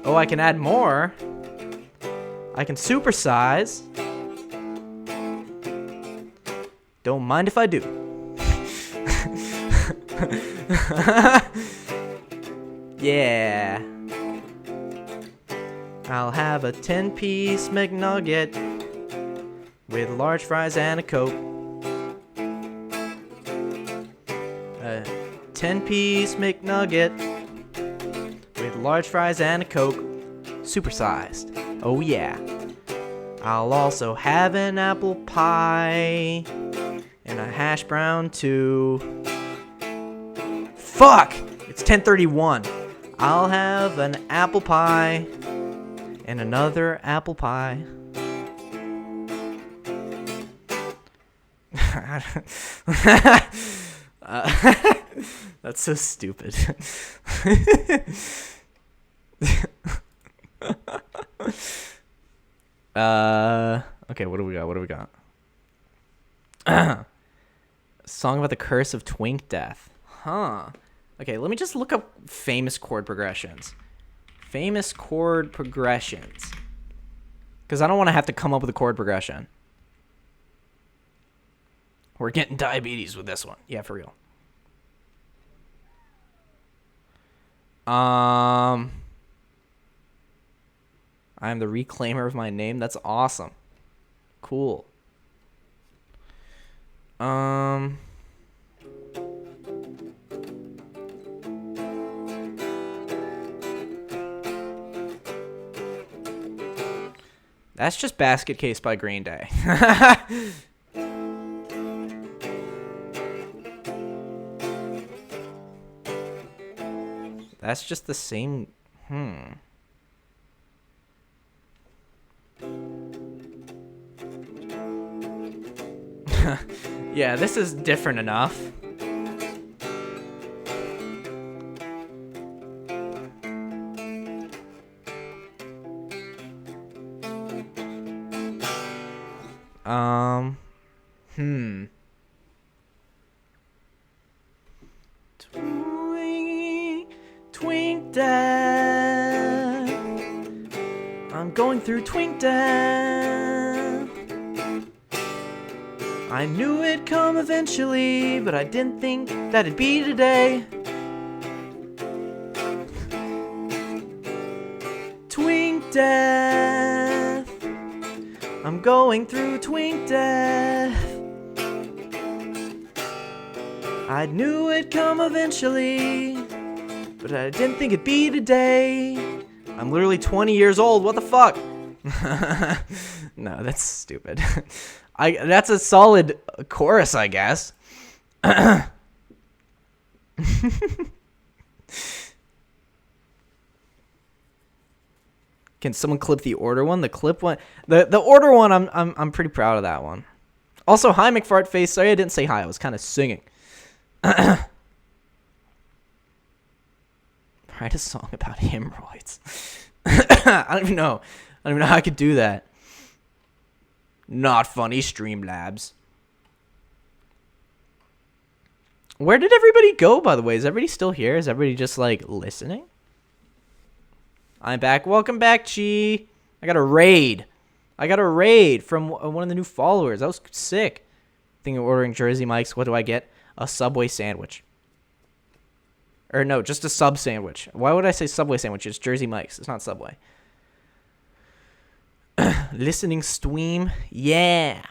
Oh, I can add more. I can supersize. Don't mind if I do. Yeah. I'll have a 10-piece McNugget with large fries and a Coke. A 10-piece McNugget with large fries and a Coke. Supersized. Oh yeah. I'll also have an apple pie and a hash brown too. Fuck! It's 10:31. I'll have an apple pie and another apple pie. That's so stupid. Okay, what do we got? Song about the curse of twink death. Huh. Okay, let me just look up famous chord progressions. Famous chord progressions. Because I don't want to have to come up with a chord progression. We're getting diabetes with this one. Yeah, for real. I am the reclaimer of my name. That's awesome. Cool. That's just Basket Case by Green Day. That's just the same. Yeah, this is different enough. Twink death. I'm going through twink death. I knew it'd come eventually, but I didn't think that it'd be today. Twink death. I'm going through twink death. I knew it'd come eventually, but I didn't think it'd be today. I'm literally 20 years old. What the fuck? No, that's stupid. That's a solid chorus, I guess. Can someone clip the order one? The clip one, the order one. I'm pretty proud of that one. Also, hi McFartface. Sorry I didn't say hi. I was kind of singing. Write a song about hemorrhoids. I don't even know how I could do that. Not funny, Streamlabs. Where did everybody go, by the way? Is everybody still here? Is everybody just, like, listening? I'm back. Welcome back, Chi. I got a raid. I got a raid from one of the new followers. That was sick. Thinking of ordering Jersey Mike's. What do I get? A Subway sandwich. Or no, just a sub sandwich. Why would I say Subway sandwich? It's Jersey Mike's. It's not Subway. Listening stream. Yeah.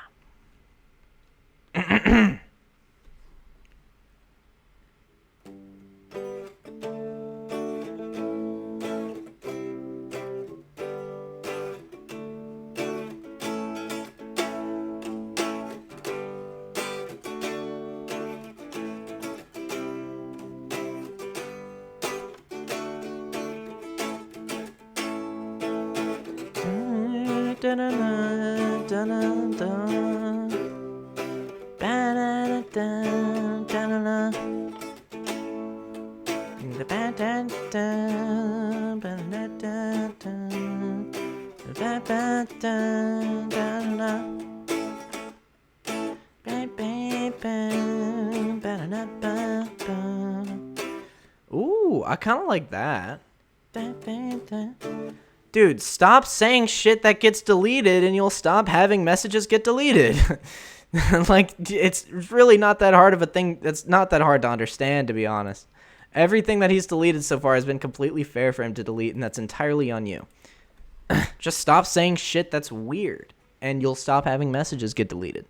Ooh, I kind of like that. Dude, stop saying shit that gets deleted and you'll stop having messages get deleted. Like, it's really not that hard of a thing. It's not that hard to understand, to be honest. Everything that he's deleted so far has been completely fair for him to delete, and that's entirely on you. Just stop saying shit that's weird, and you'll stop having messages get deleted.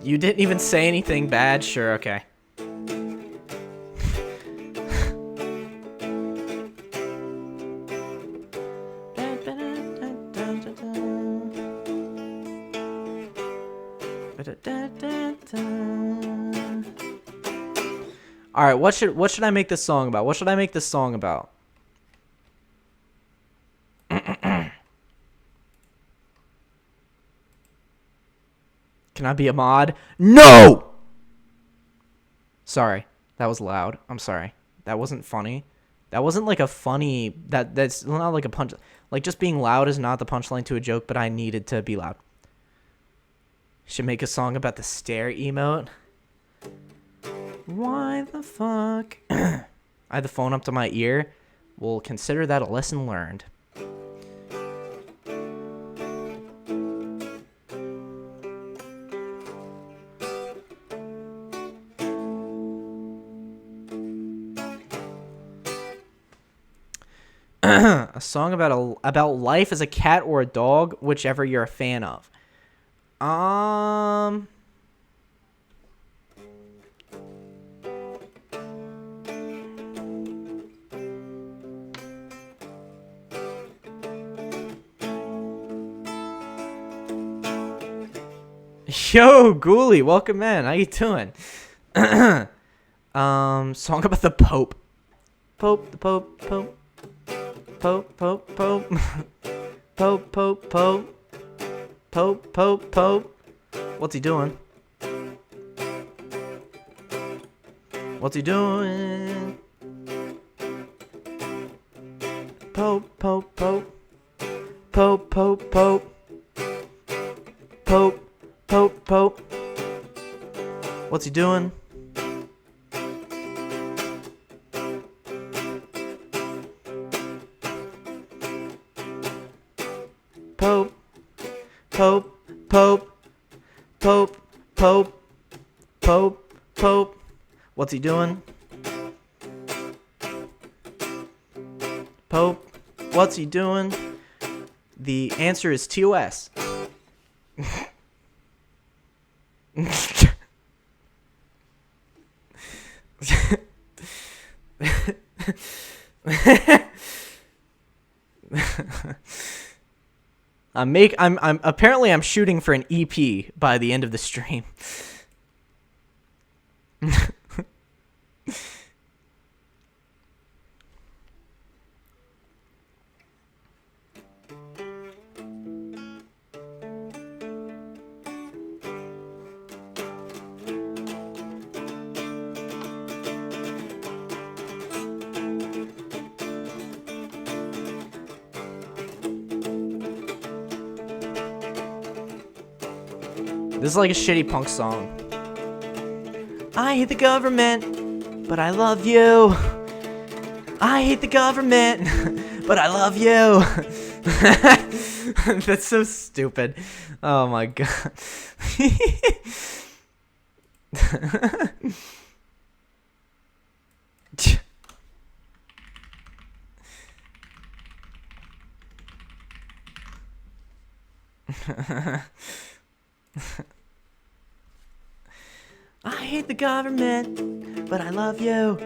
You didn't even say anything bad? Sure, okay. All right, what should I make this song about? What should I make this song about? Can I be a mod? No! Sorry, that was loud. I'm sorry. That wasn't funny. That wasn't like a funny... That's not like a punch... Like, just being loud is not the punchline to a joke, but I needed to be loud. Should make a song about the stare emote. Why the fuck? I had the phone up to my ear. We'll consider that a lesson learned. A song about life as a cat or a dog, whichever you're a fan of. Yo, Ghoulie, welcome in. How you doing? Song about the Pope. Pope, the Pope, Pope. Pope, Pope, Pope. Pope, Pope, Pope. Pope, Pope, Pope. What's he doing? What's he doing? Pope, Pope, Pope. Pope, Pope, Pope. Pope, Pope, Pope. What's he doing? Pope, Pope, Pope, Pope, Pope, Pope, Pope. What's he doing? Pope, what's he doing? The answer is TOS. I'm apparently I'm shooting for an EP by the end of the stream. This is like a shitty punk song. I hate the government, but I love you. I hate the government, but I love you. That's so stupid. Oh my god. I hate the government, but I love you.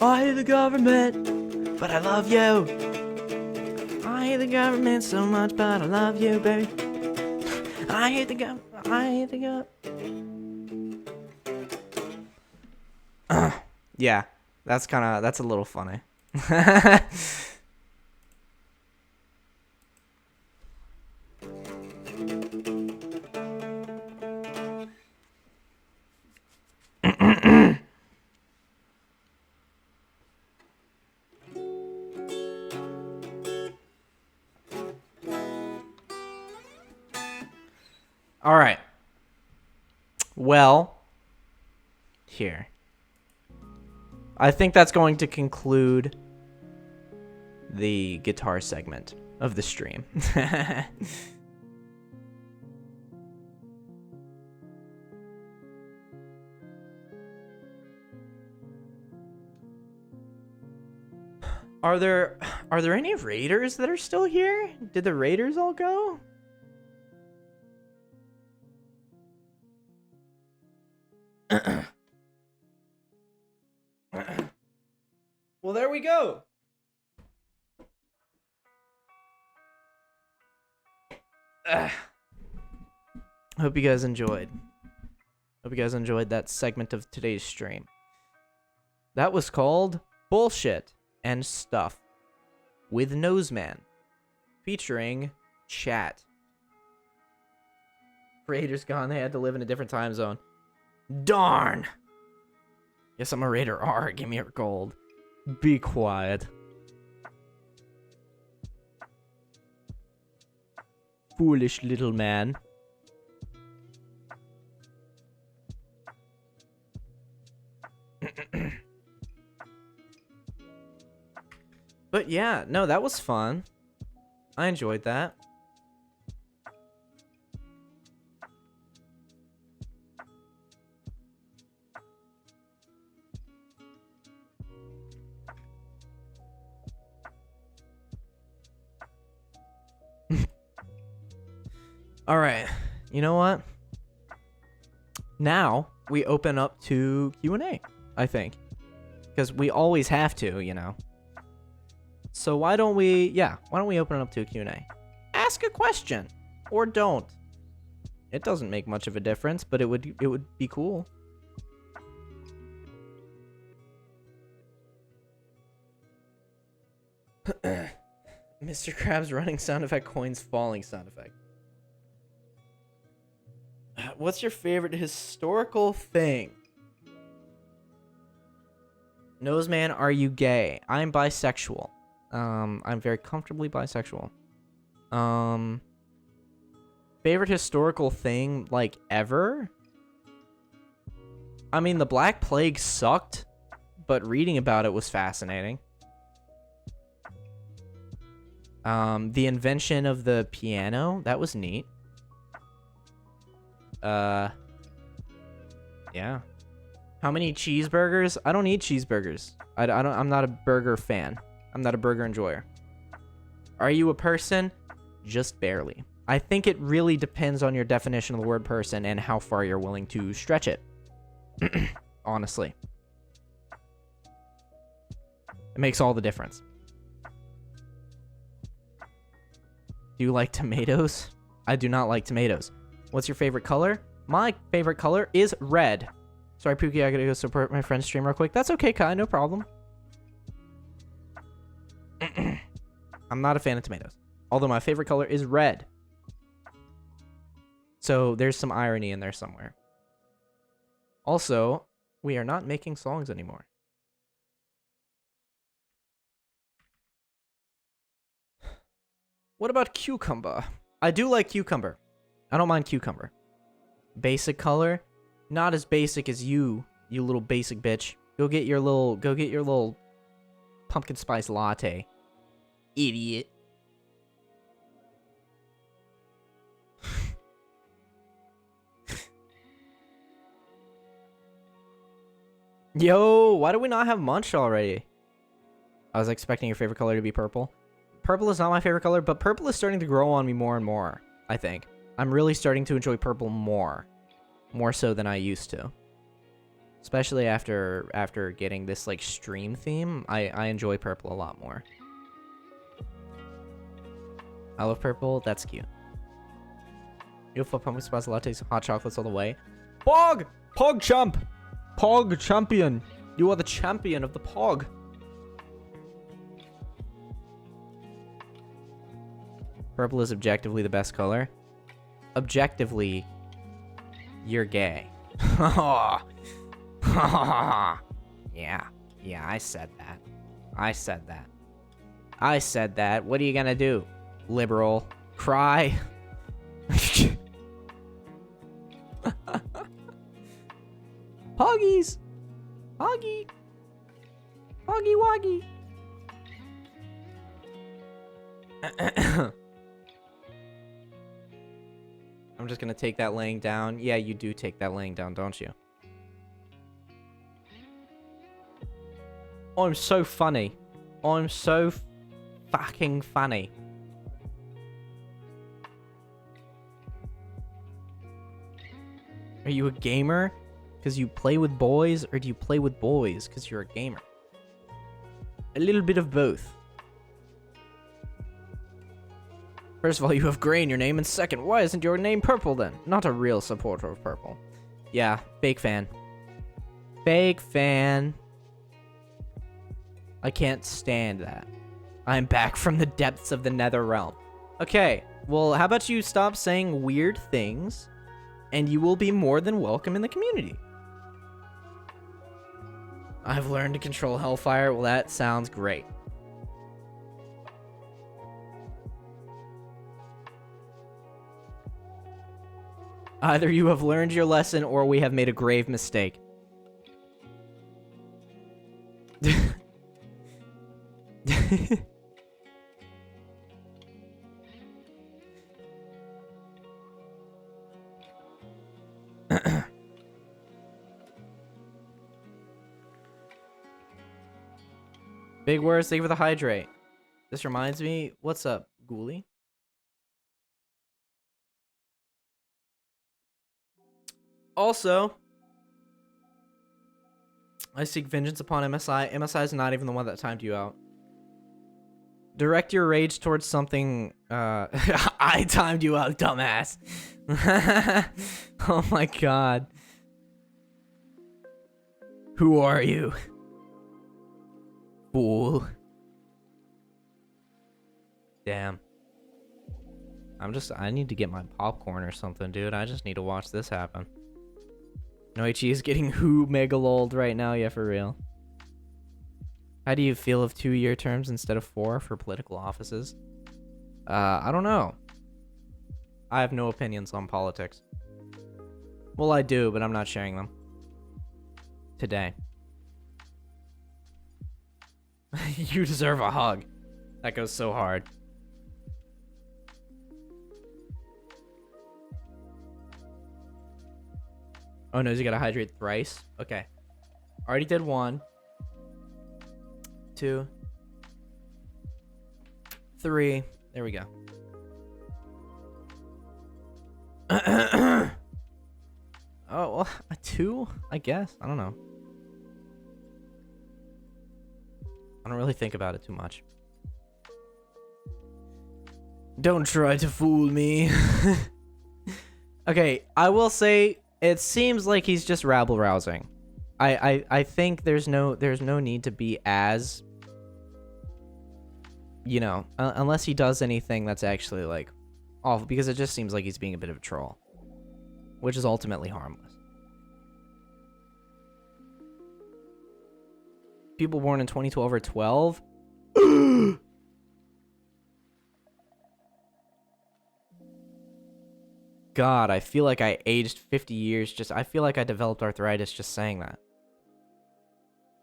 I hate the government, but I love you. I hate the government so much, but I love you, baby. I hate the government. I hate the government. Yeah, that's a little funny. All right. Well, here. I think that's going to conclude the guitar segment of the stream. Are there any raiders that are still here? Did the raiders all go? Well, there we go. Hope you guys enjoyed. Hope you guys enjoyed that segment of today's stream. That was called Bullshit and Stuff with Noseman, featuring Chat. Raiders gone. They had to live in a different time zone. Darn. Guess I'm a Raider R. Give me your gold. Be quiet. Foolish little man. But yeah, no, that was fun. I enjoyed that. All right, you know what? Now we open up to Q&A, I think. Because we always have to, you know. So why don't we open it up to a Q&A? Ask a question. Or don't. It doesn't make much of a difference, but it would be cool. Mr. Krabs running sound effect, coins falling sound effect. What's your favorite historical thing? Noseman, are you gay? I'm bisexual. I'm very comfortably bisexual. Favorite historical thing, like, ever? I mean, the Black Plague sucked, but reading about it was fascinating. The invention of the piano, that was neat. Yeah. How many cheeseburgers? I don't eat cheeseburgers. I'm not a burger fan. I'm not a burger enjoyer. Are you a person? Just barely. I think it really depends on your definition of the word person and how far you're willing to stretch it. Honestly. It makes all the difference. Do you like tomatoes? I do not like tomatoes. What's your favorite color? My favorite color is red. Sorry, Pookie, I gotta go support my friend's stream real quick. That's okay, Kai, no problem. I'm not a fan of tomatoes. Although my favorite color is red. So there's some irony in there somewhere. Also, we are not making songs anymore. What about cucumber? I do like cucumber. I don't mind cucumber. basic color. Not as basic as you little basic bitch. Go get your little pumpkin spice latte. Idiot. Yo, why do we not have Munch already? I was expecting your favorite color to be purple. Purple is not my favorite color, but purple is starting to grow on me more and more, I think. I'm really starting to enjoy purple more. More so than I used to. Especially after getting this, like, stream theme, I enjoy purple a lot more. I love purple. That's cute. Beautiful pumpkin spice lattes, hot chocolates all the way. Pog! Pog champ! Pog champion! You are the champion of the Pog. Purple is objectively the best color. Objectively, you're gay. Yeah, I said that. I said that. I said that. What are you gonna do? Liberal. Cry. Hoggies! Hoggy! Hoggy woggy! I'm just gonna take that laying down. Yeah, you do take that laying down, don't you? Oh, I'm so funny. Oh, I'm so fucking funny. Are you a gamer because you play with boys, or do you play with boys because you're a gamer? A little bit of both. First of all, you have gray in your name, and second, why isn't your name purple then? Not a real supporter of purple. Yeah, fake fan. Fake fan. I can't stand that. I'm back from the depths of the nether realm. Okay, well, how about you stop saying weird things, and you will be more than welcome in the community. I've learned to control Hellfire. Well, that sounds great. Either you have learned your lesson, or we have made a grave mistake. Big words, thank you for the hydrate. This reminds me, what's up, Ghoulie? Also, I seek vengeance upon MSI. MSI is not even the one that timed you out. Direct your rage towards something. I timed you out, dumbass. Oh my god. Who are you? Fool. Damn. I need to get my popcorn or something, dude. I just need to watch this happen. Noichi is getting who mega lulled right now, yeah, for real. How do you feel of 2-year terms instead of 4 for political offices? I don't know. I have no opinions on politics. Well, I do, but I'm not sharing them. Today. You deserve a hug. That goes so hard. Oh no, you gotta hydrate thrice? Okay. Already did 1. 2. 3. There we go. Oh, well, a 2? I guess. I don't know. I don't really think about it too much. Don't try to fool me. Okay, I will say it seems like he's just rabble-rousing. I think there's no need to be as, you know, unless he does anything that's actually like awful, because it just seems like he's being a bit of a troll, which is ultimately harmless. People born in 2012 or 12? God, I feel like I aged 50 years I feel like I developed arthritis just saying that.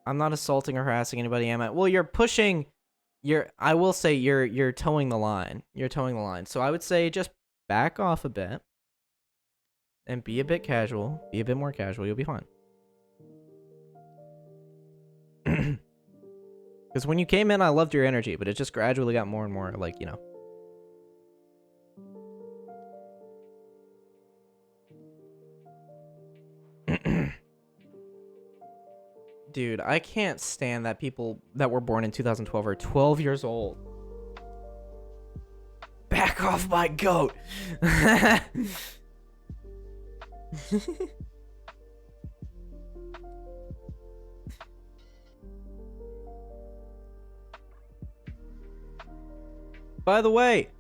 I'm not assaulting or harassing anybody, am I? Well, you're pushing... I will say you're towing the line. You're towing the line. So I would say just back off a bit. And be a bit casual. Be a bit more casual. You'll be fine. Because when you came in, I loved your energy, but it just gradually got more and more, like, you know. Dude, I can't stand that people that were born in 2012 are 12 years old. Back off my goat! By the way,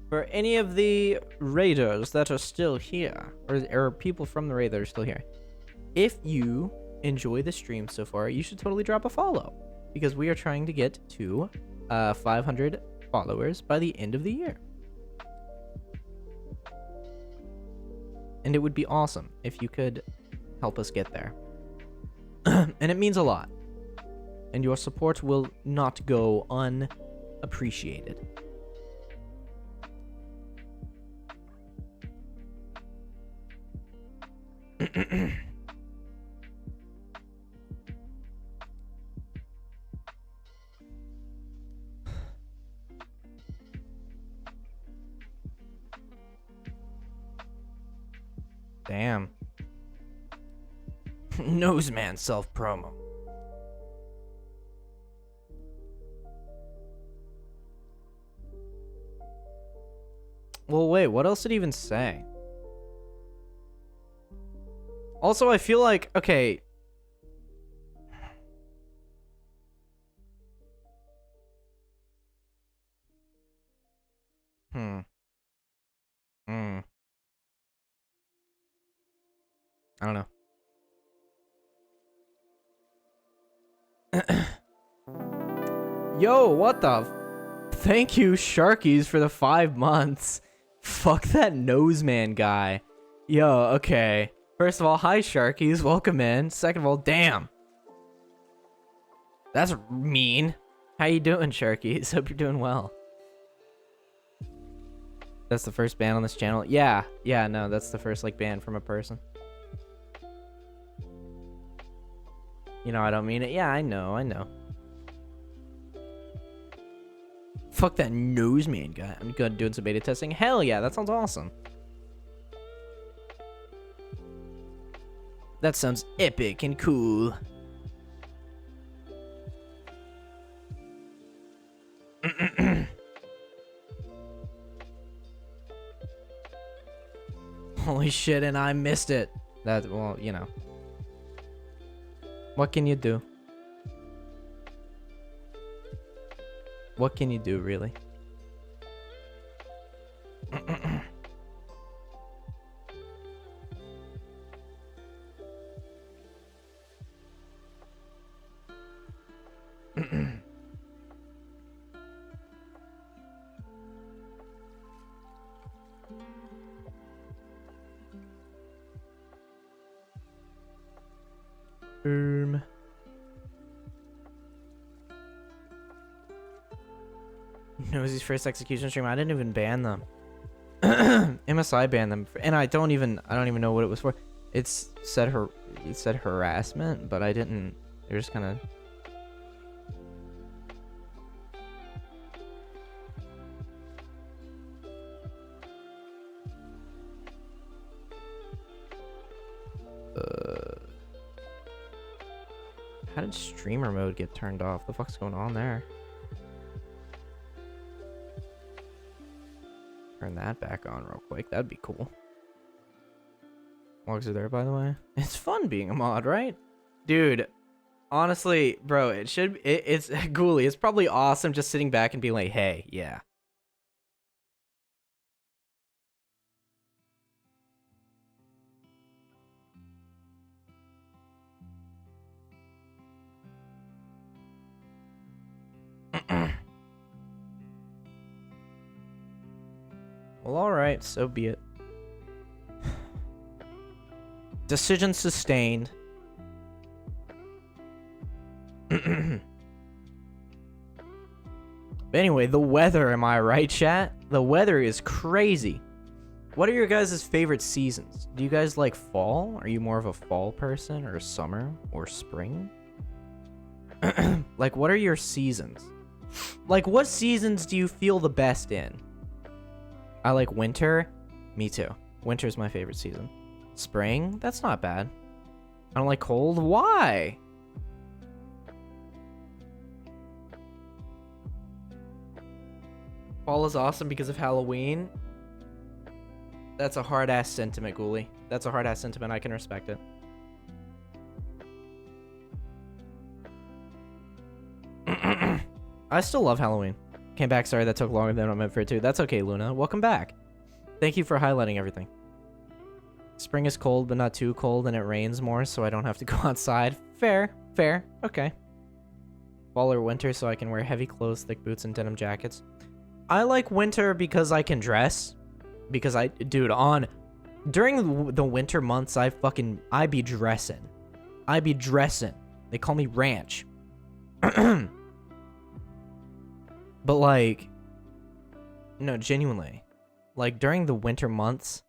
for any of the raiders that are still here, or people from the raid that are still here, if you enjoy the stream so far, you should totally drop a follow, because we are trying to get to 500 followers by the end of the year. And it would be awesome if you could help us get there. And it means a lot. And your support will not go unappreciated. Damn. Noseman self-promo. Well, wait, what else did he even say? Also, I feel like, okay. I don't know. Yo, what the? Thank you, Sharkies, for the 5 months. Fuck that Noseman guy. Yo, okay. First of all, hi, Sharkies. Welcome in. Second of all, damn. That's mean. How you doing, Sharkies? Hope you're doing well. That's the first ban on this channel? Yeah, no, that's the first, like, ban from a person. You know, I don't mean it. Yeah, I know. Fuck that Noseman guy. I'm good doing some beta testing. Hell yeah, that sounds awesome. That sounds epic and cool. Holy shit, and I missed it. That, well, you know. What can you do? What can you do, really? Nosy's first execution stream. I didn't even ban them. MSI banned them, and I don't even know what it was for. It said harassment, but I didn't. They're just kind of. How did streamer mode get turned off? The fuck's going on there? Turn that back on real quick. That'd be cool. Logs are there, by the way. It's fun being a mod, right? Dude, honestly, bro, it's Ghoulie. It's probably awesome just sitting back and being like, hey, yeah. Well, alright, so be it. Decision sustained. But anyway, the weather, am I right, chat? The weather is crazy. What are your guys' favorite seasons? Do you guys like fall? Are you more of a fall person, or summer, or spring? Like, what are your seasons? Like, what seasons do you feel the best in? I like winter. Me too. Winter's my favorite season. Spring? That's not bad. I don't like cold. Why? Fall is awesome because of Halloween. That's a hard-ass sentiment, Ghoulie. That's a hard-ass sentiment. I can respect it. I still love Halloween. Came back. Sorry that took longer than I meant for it to. That's okay, Luna. Welcome back. Thank you for highlighting everything. Spring is cold, but not too cold, and it rains more, so I don't have to go outside. Fair. Fair. Okay. Fall or winter, so I can wear heavy clothes, thick boots, and denim jackets. I like winter because I can dress. Because dude, during the winter months, I be dressing. I be dressing. They call me Ranch. But like, no, genuinely, like during the winter months,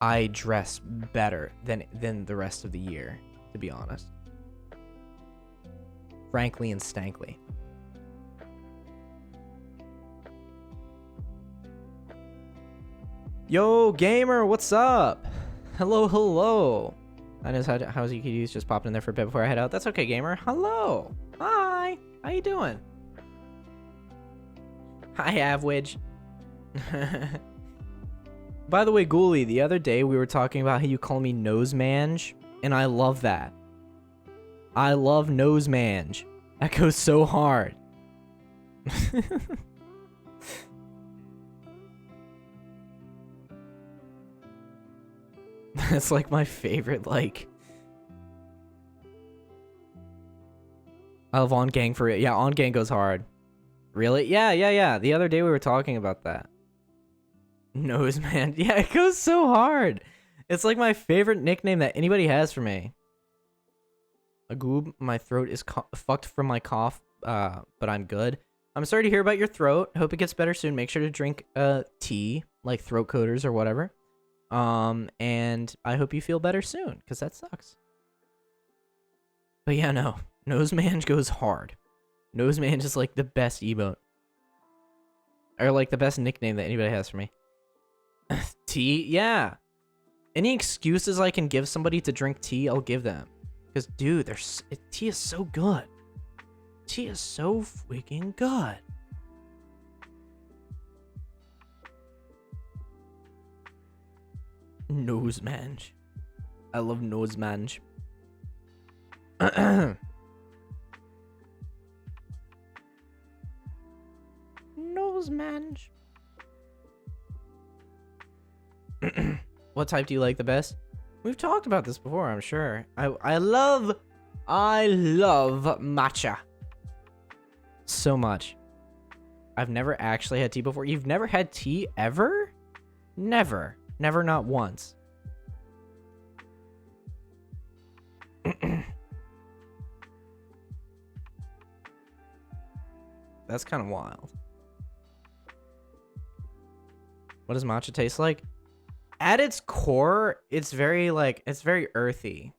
I dress better than the rest of the year, to be honest. Frankly and stankly. Yo, gamer, what's up? Hello, hello. I know how's EQD's just popping in there for a bit before I head out. That's okay, gamer. Hello. Hi. How you doing? Hi, Avwidge. By the way, Ghoulie, the other day we were talking about how you call me Nosemange, and I love that. I love Nosemange. That goes so hard. That's like my favorite, like... I love On Gang for it. Yeah, On Gang goes hard. Really? Yeah. The other day we were talking about that. Noseman. Yeah, it goes so hard. It's like my favorite nickname that anybody has for me. A goob, my throat is fucked from my cough, but I'm good. I'm sorry to hear about your throat. Hope it gets better soon. Make sure to drink tea, like throat coaters or whatever. And I hope you feel better soon, because that sucks. But yeah, no. Nosemange goes hard. Nosemange is like the best emote. Or like the best nickname that anybody has for me. Tea? Yeah. Any excuses I can give somebody to drink tea, I'll give them. Because, dude, tea is so good. Tea is so freaking good. Nosemange. I love Nosemange. Nosemange. What type do you like the best? We've talked about this before, I'm sure. I love matcha. So much. I've never actually had tea before. You've never had tea ever? Never. Never, not once. That's kind of wild. What does matcha taste like? At its core, it's very earthy.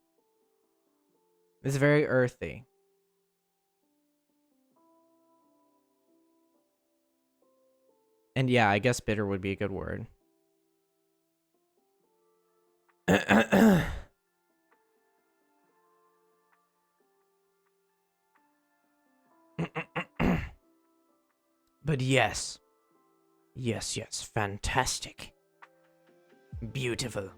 It's very earthy. And yeah, I guess bitter would be a good word. But yes. Yes, fantastic. Beautiful.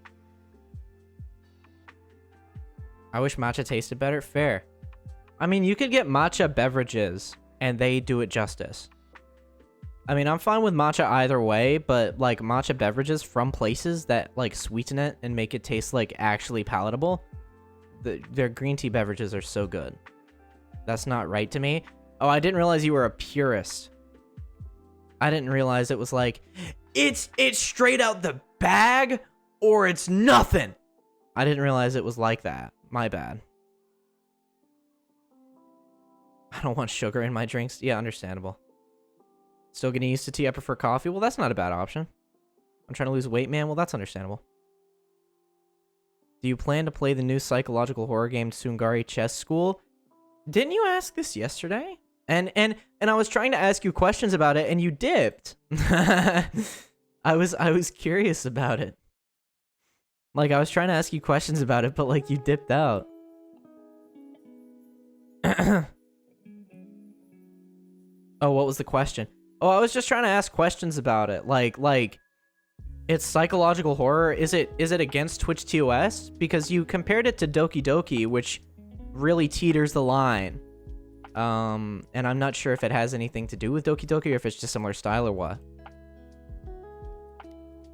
I wish matcha tasted better. Fair. I mean, you could get matcha beverages, and they do it justice. I mean, I'm fine with matcha either way, but, like, matcha beverages from places that, like, sweeten it and make it taste, like, actually palatable, their green tea beverages are so good. That's not right to me. Oh, I didn't realize you were a purist. I didn't realize it was like, it's straight out the bag, or it's nothing. I didn't realize it was like that. My bad. I don't want sugar in my drinks. Yeah, understandable. Still getting used to tea. I prefer coffee. Well, that's not a bad option. I'm trying to lose weight, man. Well, that's understandable. Do you plan to play the new psychological horror game Sungari Chess School? Didn't you ask this yesterday? And I was trying to ask you questions about it, and you dipped. I was curious about it. Like, I was trying to ask you questions about it, but like you dipped out. Oh, what was the question? Oh, I was just trying to ask questions about it. Like it's psychological horror. Is it against Twitch TOS? Because you compared it to Doki Doki, which really teeters the line. And I'm not sure if it has anything to do with Doki Doki or if it's just similar style or what.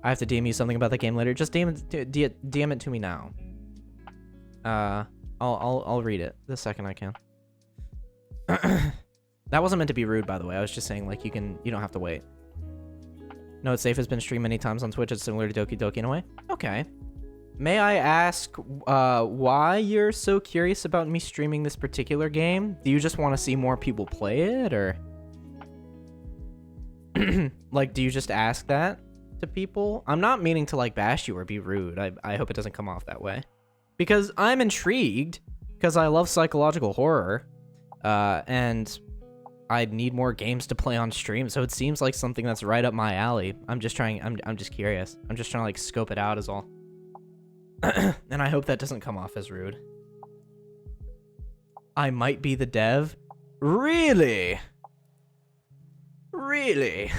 I have to DM you something about the game later. Just DM it to me now. I'll read it the second I can. That wasn't meant to be rude, by the way. I was just saying, like, you don't have to wait. No, It's Safe has been streamed many times on Twitch. It's similar to Doki Doki in a way. Okay. May I ask why you're so curious about me streaming this particular game? Do you just want to see more people play it, or like, do you just ask that to people? I'm not meaning to like bash you or be rude. I hope it doesn't come off that way, because I'm intrigued because I love psychological horror, and I need more games to play on stream, so it seems like something that's right up my alley. I'm just curious. I'm just trying to like scope it out is all. And I hope that doesn't come off as rude. I might be the dev? Really? Really?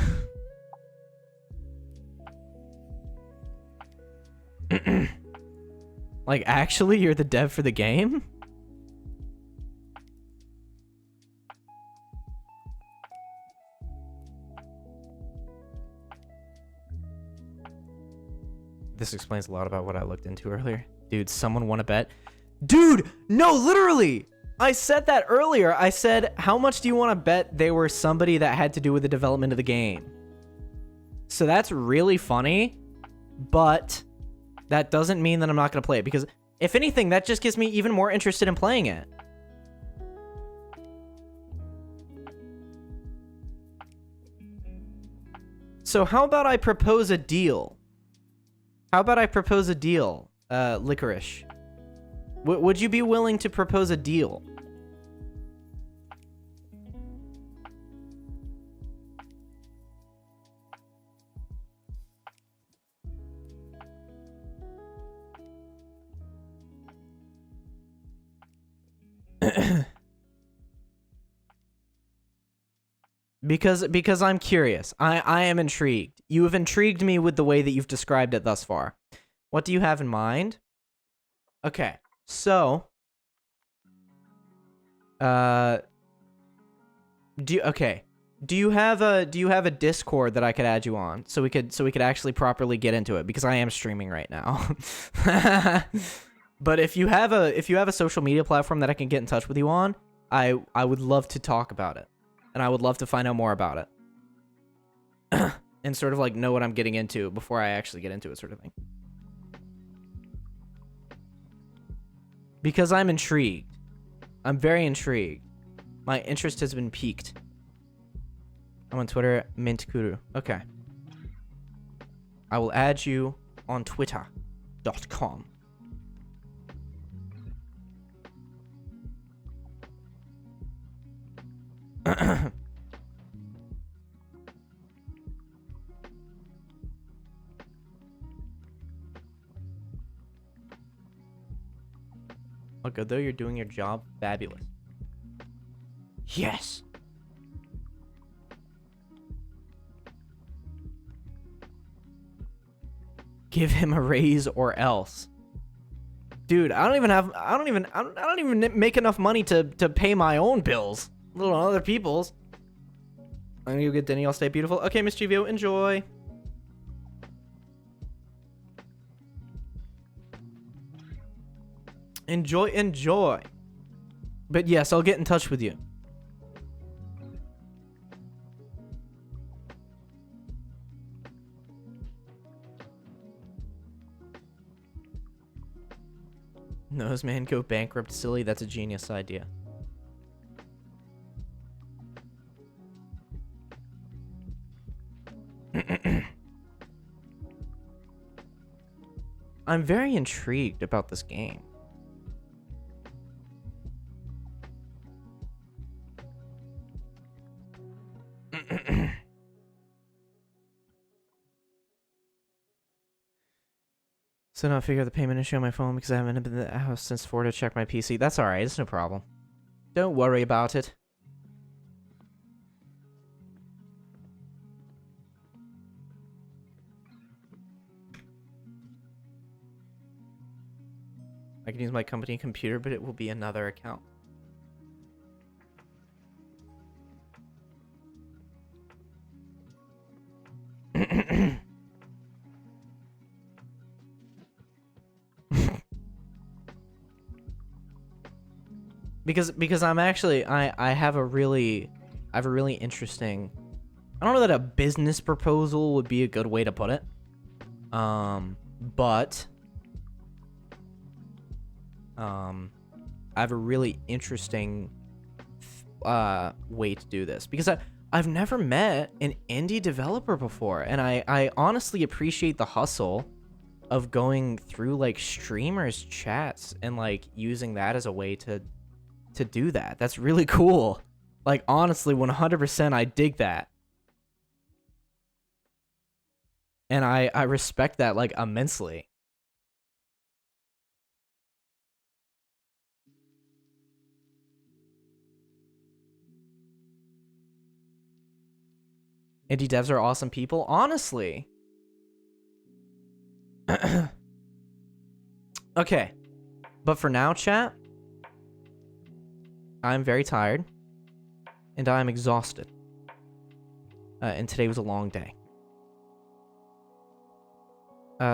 Like, actually, you're the dev for the game? This explains a lot about what I looked into earlier. Dude, someone want to bet? Dude, no, literally! I said that earlier. I said, how much do you want to bet they were somebody that had to do with the development of the game? So that's really funny, but that doesn't mean that I'm not going to play it, because if anything, that just gets me even more interested in playing it. So how about I propose a deal? Licorice? Would you be willing to propose a deal? Because I'm curious. I am intrigued. You have intrigued me with the way that you've described it thus far. What do you have in mind? Okay, so do you have a Discord that I could add you on so we could actually properly get into it, because I am streaming right now. But if you have a social media platform that I can get in touch with you on, I would love to talk about it. And I would love to find out more about it. And sort of like know what I'm getting into before I actually get into it, sort of thing. Because I'm intrigued. I'm very intrigued. My interest has been piqued. I'm on Twitter, Mintkuru. Okay. I will add you on twitter.com. Oh, good though, you're doing your job fabulous. Yes. Give him a raise or else. Dude, I don't even make enough money to pay my own bills, let alone other people's. I'm gonna go get Denny. I'll stay beautiful. Okay, Miss Givio, enjoy. Enjoy. But yes, I'll get in touch with you. Nose man go bankrupt silly. That's a genius idea. I'm very intrigued about this game. So now I figure out the payment issue on my phone because I haven't been in the house since 4 to check my PC. That's alright, it's no problem. Don't worry about it. I can use my company computer, but it will be another account. because I'm actually I have a really interesting, I don't know that a business proposal would be a good way to put it. But I have a really interesting way to do this because I've never met an indie developer before, and I honestly appreciate the hustle of going through like streamers chats and like using that as a way to do that. That's really cool. Like honestly, 100% I dig that. And I respect that like immensely. Indie devs are awesome people, honestly. Okay. But for now, chat, I'm very tired. And I'm exhausted. And today was a long day.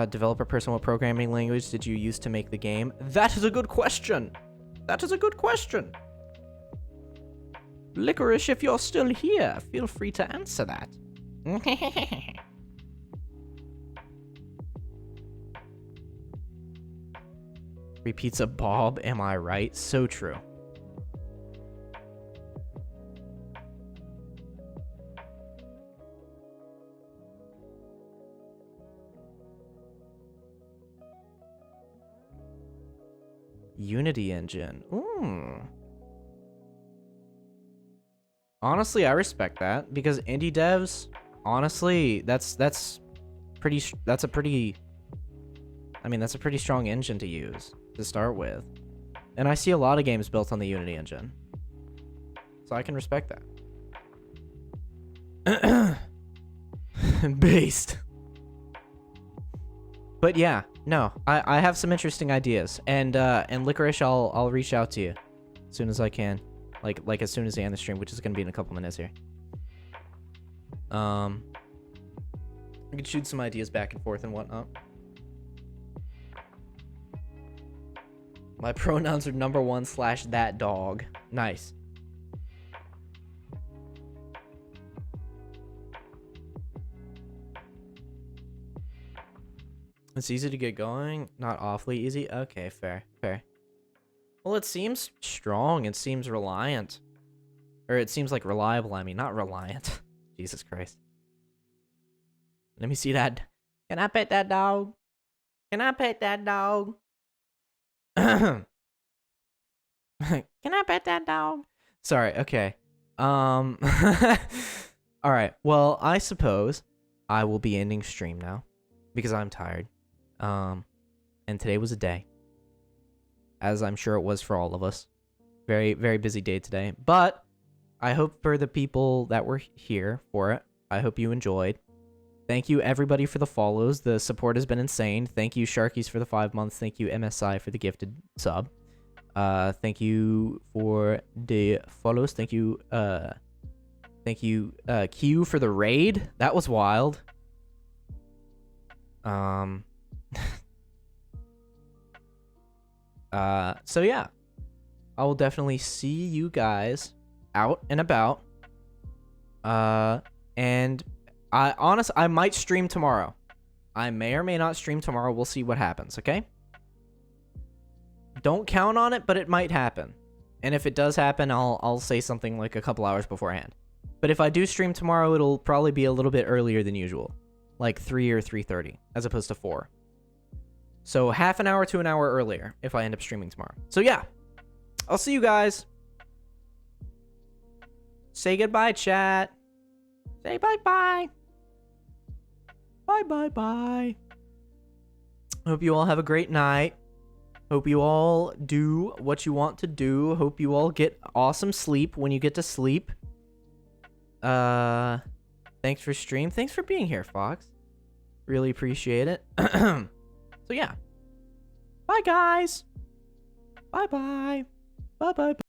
Developer person, what programming language did you use to make the game? That is a good question. That is a good question. Licorice, if you're still here, feel free to answer that. Free pizza Bob, am I right? So true. Unity engine. Ooh. Honestly, I respect that because indie devs, honestly, that's a pretty strong engine to use to start with. And I see a lot of games built on the Unity engine. So I can respect that. Based. But yeah, no, I have some interesting ideas, and Licorice, I'll reach out to you as soon as I can, like as soon as I end the stream, which is gonna be in a couple minutes here. I can shoot some ideas back and forth and whatnot. My pronouns are #1 / that dog. Nice. It's easy to get going, not awfully easy. Okay, fair. Well, it seems strong. It seems reliant. Or it seems like reliable, I mean, not reliant. Jesus Christ. Let me see that. Can I pet that dog? Can I pet that dog? Can I pet that dog? Sorry, okay. Alright, well, I suppose I will be ending stream now. Because I'm tired. And today was a day. As I'm sure it was for all of us. Very, very busy day today. But I hope for the people that were here for it, I hope you enjoyed. Thank you everybody for the follows. The support has been insane. Thank you Sharkies for the 5 months. Thank you MSI for the gifted sub. Thank you for the follows. Thank you Q for the raid. That was wild. So yeah, I will definitely see you guys out and about. And I might stream tomorrow. I may or may not stream tomorrow. We'll see what happens, okay? Don't count on it, but it might happen. And if it does happen, I'll say something like a couple hours beforehand. But if I do stream tomorrow, it'll probably be a little bit earlier than usual. Like 3 or 3:30, as opposed to 4. So half an hour to an hour earlier if I end up streaming tomorrow. So yeah, I'll see you guys. Say goodbye, chat. Say bye-bye. Bye-bye-bye. Hope you all have a great night. Hope you all do what you want to do. Hope you all get awesome sleep when you get to sleep. Thanks for stream. Thanks for being here, Fox. Really appreciate it. So yeah. Bye, guys. Bye-bye. Bye-bye.